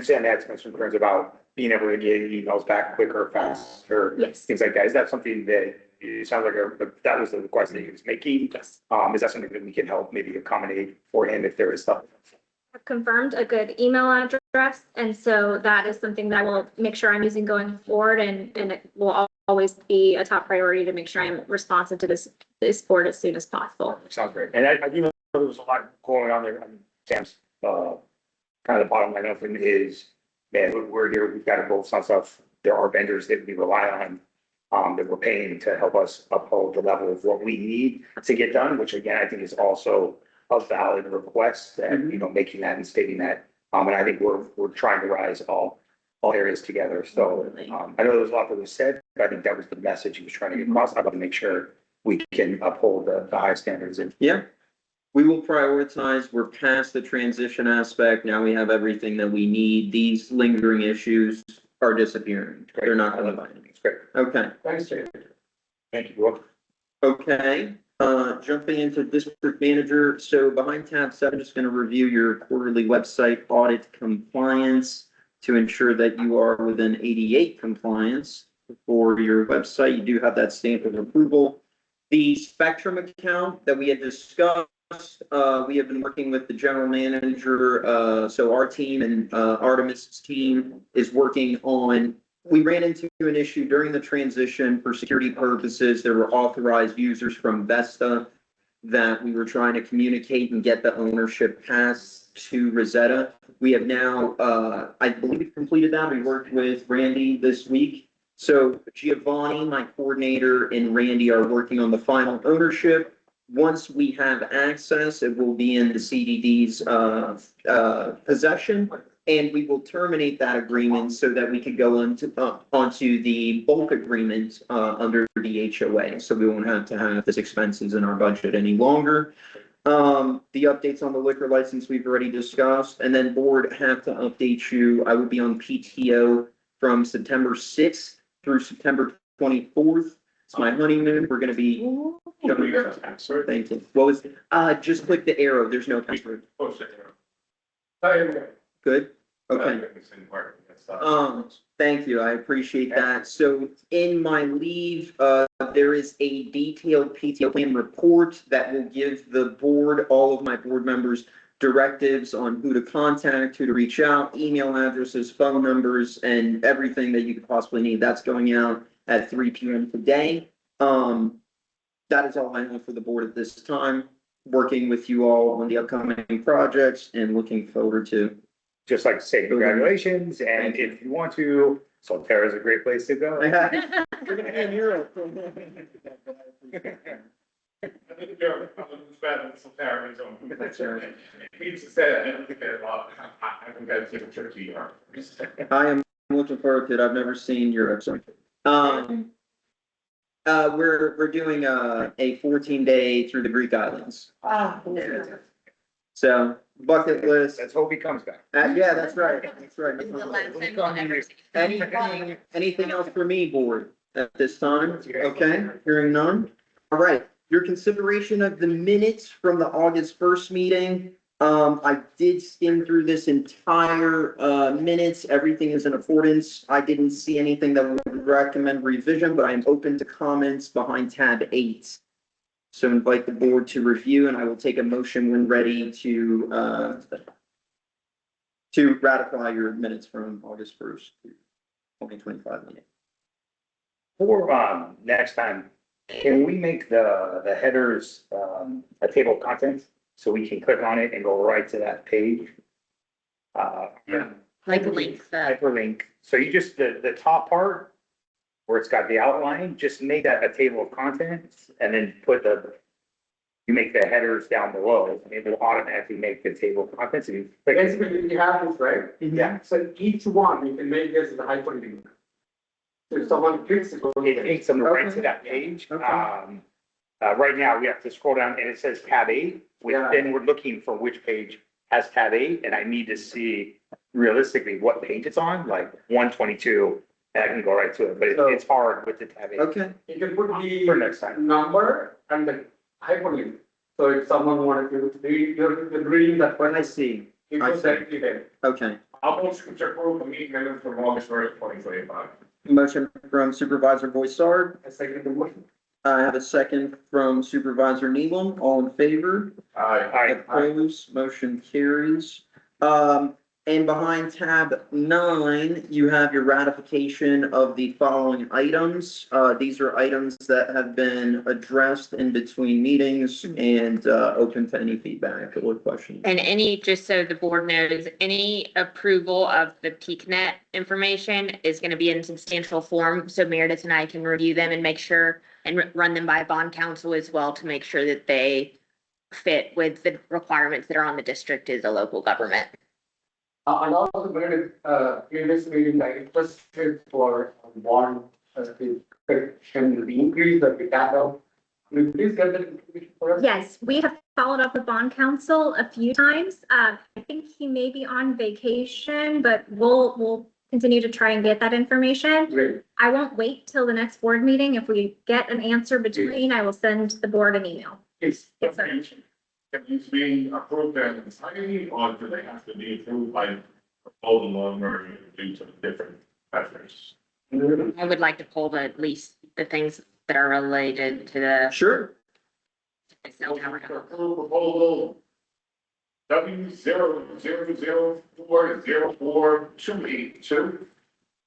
[SPEAKER 4] Sam had some concerns about being able to get emails back quicker, faster.
[SPEAKER 7] Yes.
[SPEAKER 4] Things like that. Is that something that, it sounds like that was the request that he was making?
[SPEAKER 7] Yes.
[SPEAKER 4] Is that something that we can help maybe accommodate for him if there is stuff?
[SPEAKER 7] I've confirmed a good email address, and so that is something that I will make sure I'm using going forward, and it will always be a top priority to make sure I'm responsive to this board as soon as possible.
[SPEAKER 4] Sounds great. And I do know there was a lot going on there. Sam's, kind of the bottom line of it is, man, we're here, we've got to roll some stuff. There are vendors that we rely on, that we're paying to help us uphold the level of what we need to get done, which again, I think is also a valid request and, making that and stating that. And I think we're trying to rise all areas together. So, I know there was a lot that was said, but I think that was the message he was trying to get across. I'd like to make sure we can uphold the high standards. And
[SPEAKER 1] Yeah. We will prioritize. We're past the transition aspect. Now we have everything that we need. These lingering issues are disappearing. They're not going to bite anything.
[SPEAKER 4] it's great.
[SPEAKER 1] Okay.
[SPEAKER 3] Thanks, Jay.
[SPEAKER 4] Thank you, Brooke.
[SPEAKER 1] Okay, jumping into district manager. So behind tab 7, just going to review your quarterly website audit compliance to ensure that you are within 88 compliance for your website. You do have that stamp of approval. The Spectrum account that we had discussed, we have been working with the general manager. So our team and Artemis's team is working on. We ran into an issue during the transition for security purposes. There were authorized users from Vesta that we were trying to communicate and get the ownership passed to Rosetta. We have now, I believe, completed that. We worked with Randy this week. So Giovanni, my coordinator, and Randy are working on the final ownership. Once we have access, it will be in the CDD's possession. And we will terminate that agreement so that we could go onto the bulk agreement under the HOA. So we won't have to have this expenses in our budget any longer. The updates on the liquor license we've already discussed, and then board have to update you. I would be on PTO from September 6th through September 24th. It's my honeymoon. We're going to be. Thank you. What was? Just click the arrow. There's no password. Good. Okay. Thank you. I appreciate that. So in my leave, there is a detailed PTO plan report that will give the board, all of my board members, directives on who to contact, who to reach out, email addresses, phone numbers, and everything that you could possibly need. That's going out at 3 p.m. today. That is all I have for the board at this time. Working with you all on the upcoming projects and looking forward to.
[SPEAKER 4] Just like to say congratulations, and if you want to, Solterra is a great place to go.
[SPEAKER 1] We're gonna be in Europe.
[SPEAKER 6] That's right. It's sad, I don't think that a lot, I think that's a tricky.
[SPEAKER 1] I am looking forward to it. I've never seen Europe, so We're doing a 14-day through the Greek islands.
[SPEAKER 5] Ah,
[SPEAKER 1] So bucket list.
[SPEAKER 4] Let's hope he comes back.
[SPEAKER 1] Yeah, that's right. That's right.
[SPEAKER 13] This is the last time we'll ever see.
[SPEAKER 1] Anything else for me, board, at this time? Okay, hearing none. All right, your consideration of the minutes from the August 1st meeting. I did skim through this entire, minutes. Everything is in accordance. I didn't see anything that would recommend revision, but I am open to comments behind tab 8. So invite the board to review, and I will take a motion when ready to ratify your minutes from August 1st, 2025 meeting.
[SPEAKER 4] For, next time, can we make the headers, a table of contents? So we can click on it and go right to that page?
[SPEAKER 13] Like links,
[SPEAKER 4] Hyperlink. So you just, the top part where it's got the outline, just make that a table of contents and then you make the headers down below and it will automatically make the table of contents and you click.
[SPEAKER 3] Basically, you have this, right?
[SPEAKER 4] Yeah.
[SPEAKER 3] So each one, you can make this as a hyperlink. So if someone clicks it,
[SPEAKER 4] It takes them right to that page.
[SPEAKER 1] Okay.
[SPEAKER 4] Right now we have to scroll down and it says tab 8.
[SPEAKER 3] Yeah.
[SPEAKER 4] Then we're looking for which page has tab 8 and I need to see realistically what page it's on, like 122. And I can go right to it, but it's hard with the tab 8.
[SPEAKER 1] Okay,
[SPEAKER 3] you can put
[SPEAKER 4] For next time.
[SPEAKER 3] the number and the hyperlink. So if someone wanted to read, you're reading that one,
[SPEAKER 1] I see.
[SPEAKER 3] it
[SPEAKER 1] I
[SPEAKER 3] goes
[SPEAKER 1] see.
[SPEAKER 3] directly there.
[SPEAKER 1] Okay.
[SPEAKER 6] I'll motion to approve the meeting minutes from August 1st, 2025.
[SPEAKER 1] Motion from Supervisor Boissard.
[SPEAKER 3] I second the motion.
[SPEAKER 1] I have a second from Supervisor Nealon. All in favor?
[SPEAKER 6] Aye.
[SPEAKER 1] Opposed, motion carries. And behind tab 9, you have your ratification of the following items. These are items that have been addressed in between meetings and open to any feedback or questions.
[SPEAKER 13] and any, just so the board knows, any approval of the PeakNet information is gonna be in substantial form, so Meredith and I can review them and make sure and run them by bond counsel as well to make sure that they fit with the requirements that are on the district as a local government.
[SPEAKER 3] And also, in this meeting, I requested for bond, correction, the increase that we have. Will you please get that information for us?
[SPEAKER 7] Yes, we have followed up with bond counsel a few times. I think he may be on vacation, but we'll continue to try and get that information.
[SPEAKER 3] Great.
[SPEAKER 7] I won't wait till the next board meeting. If we get an answer between, I will send the board an email.
[SPEAKER 3] It's.
[SPEAKER 7] Yes, sir.
[SPEAKER 6] Can these be approved as entirely, or do they have to be approved by proposal or due to different factors?
[SPEAKER 13] I would like to pull at least the things that are related to the
[SPEAKER 1] Sure.
[SPEAKER 13] cell tower.
[SPEAKER 6] Approve proposal W00040482.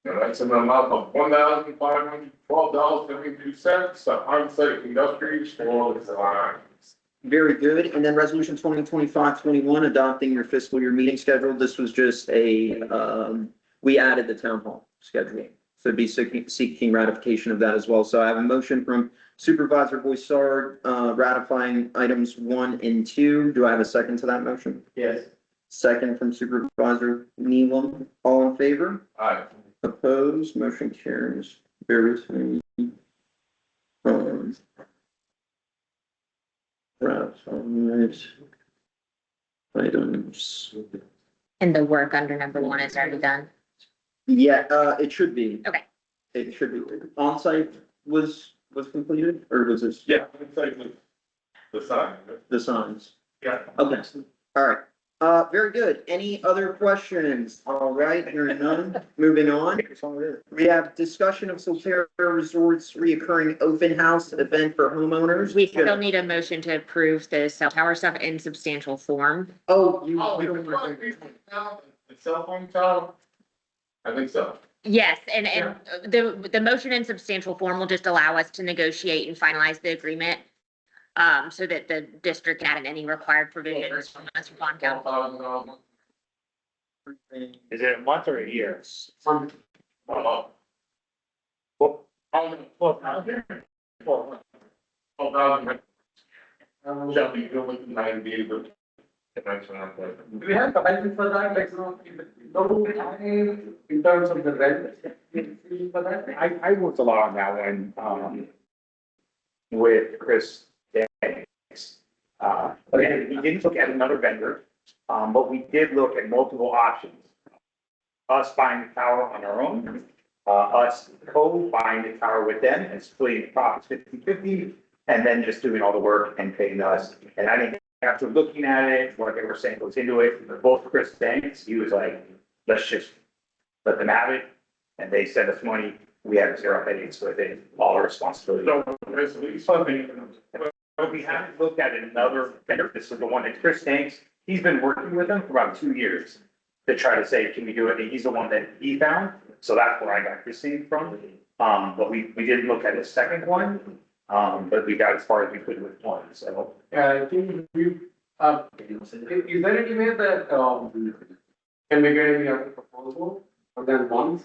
[SPEAKER 6] That's an amount of $1,512.72, on-site industries for design.
[SPEAKER 1] Very good. And then resolution 2025-21, adopting your fiscal year meeting schedule. This was just we added the town hall schedule. So it'd be seeking ratification of that as well. So I have a motion from Supervisor Boissard, ratifying items 1 and 2. Do I have a second to that motion?
[SPEAKER 3] Yes.
[SPEAKER 1] Second from Supervisor Nealon. All in favor?
[SPEAKER 6] Aye.
[SPEAKER 1] Opposed? Motion carries. Bear with me. Right. Items.
[SPEAKER 13] And the work under number 1 is already done.
[SPEAKER 1] Yeah, it should be.
[SPEAKER 13] Okay.
[SPEAKER 1] It should be. On-site was completed, or was this
[SPEAKER 6] Yeah, it's like the sign.
[SPEAKER 1] the signs?
[SPEAKER 6] Yeah.
[SPEAKER 1] Okay, all right. Very good. Any other questions? All right, hearing none. Moving on. We have discussion of Solterra Resorts reoccurring open house event for homeowners.
[SPEAKER 13] We still need a motion to approve the cell tower stuff in substantial form.
[SPEAKER 1] Oh, you.
[SPEAKER 6] Oh, the cell phone tower? I think so.
[SPEAKER 13] Yes, and the motion in substantial form will just allow us to negotiate and finalize the agreement. So that the district can add in any required provisions from us from bond counsel.
[SPEAKER 4] Is it a month or a year?
[SPEAKER 6] Well, shall be going to 90 days, but
[SPEAKER 3] Do we have guidance for that, like, no time in terms of the rent? For that?
[SPEAKER 4] I worked a lot on that one, with Chris Daniels. Again, we didn't look at another vendor, but we did look at multiple options. Us buying the tower on our own, us co-buying the tower with them and splitting the profits 50-50, and then just doing all the work and paying us. And I think after looking at it, what they were saying goes into it, both Chris Banks, he was like, let's just let them have it. And they sent us money, we have zero headaches with it, all our responsibility.
[SPEAKER 6] So, basically, something,
[SPEAKER 4] But we haven't looked at another vendor. This is the one that Chris Banks, he's been working with them for about 2 years to try to say, can we do it? And he's the one that he found. So that's where I got this thing from. But we didn't look at the second one. But we got as far as we could with one, so.
[SPEAKER 3] I think we, is there any way that, can we get any other proposal for them once?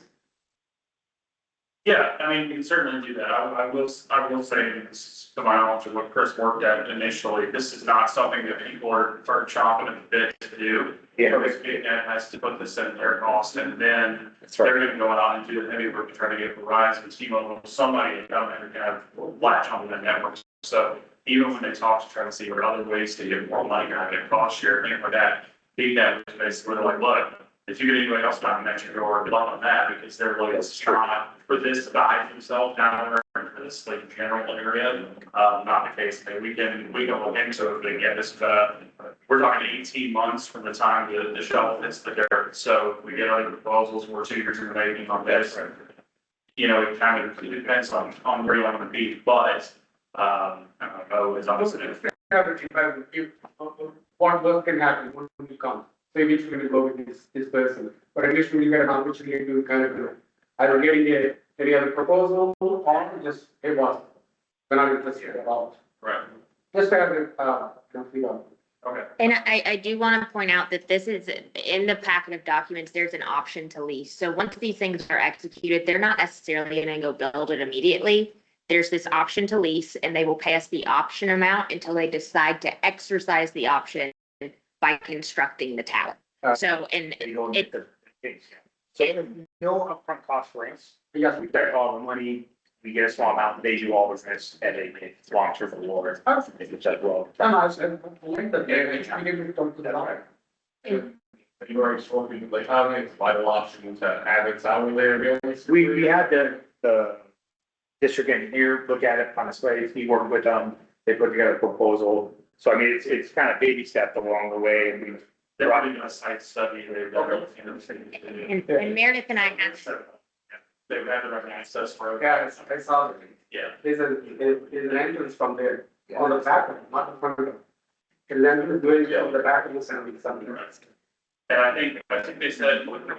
[SPEAKER 6] yeah, I mean, we can certainly do that. I will say, this is to my knowledge of what Chris worked at initially, this is not something that people are chomping at the bit to do.
[SPEAKER 4] Yeah.
[SPEAKER 6] Because BNet has to put this in their cost, and then
[SPEAKER 4] That's right.
[SPEAKER 6] they're gonna go out and do the heavy work to try to get Verizon, T-Mobile, somebody to come in and kind of latch on to the network. So even when they talk to try to see what other ways to get more money, kind of get cost share, things like that, BNet was basically where they're like, look, if you get anybody else knocking at your door, good luck on that, because they're like, it's not for this to hide themselves down there, for this like general area, not the case. I mean, we can look into it, but again, this, we're talking 18 months from the time the shelf hits the dirt. So if we get other proposals, we're 2 years in the making on this. You know, it kind of, it depends on where you want to be, but, I don't know, it's obviously.
[SPEAKER 3] What work can happen when you come? So which will go with this person, but at least we get an opportunity to kind of, either getting any other proposal or just, hey, boss, we're not interested at all.
[SPEAKER 6] Right.
[SPEAKER 3] Just have it, figure out.
[SPEAKER 6] Okay.
[SPEAKER 13] And I do want to point out that this is in the packet of documents, there's an option to lease. So once these things are executed, they're not necessarily going to go build it immediately. There's this option to lease and they will pay us the option amount until they decide to exercise the option by constructing the tower. So, and
[SPEAKER 4] They go and
[SPEAKER 13] it,
[SPEAKER 4] get the things. So there's no upfront cost for us. Yes, we pay all the money, we get a small amount, they do all the rest, and it's long-term reward. If it's as well.
[SPEAKER 3] I said, like the, we need to talk to the lawyer.
[SPEAKER 6] You already spoken, like, how many vital options to add it out there?
[SPEAKER 4] We had the district engineer look at it on the site, he worked with them, they put together a proposal. So I mean, it's kind of baby steps along the way, and we've.
[SPEAKER 6] They're running a site study, they've done everything.
[SPEAKER 13] and Meredith and I have,
[SPEAKER 6] They've had the right access for.
[SPEAKER 3] Yeah, I saw it.
[SPEAKER 6] Yeah.
[SPEAKER 3] There's an entrance from there, on the back, not the front. The entrance going from the back of the center, something.
[SPEAKER 6] And I think they said with the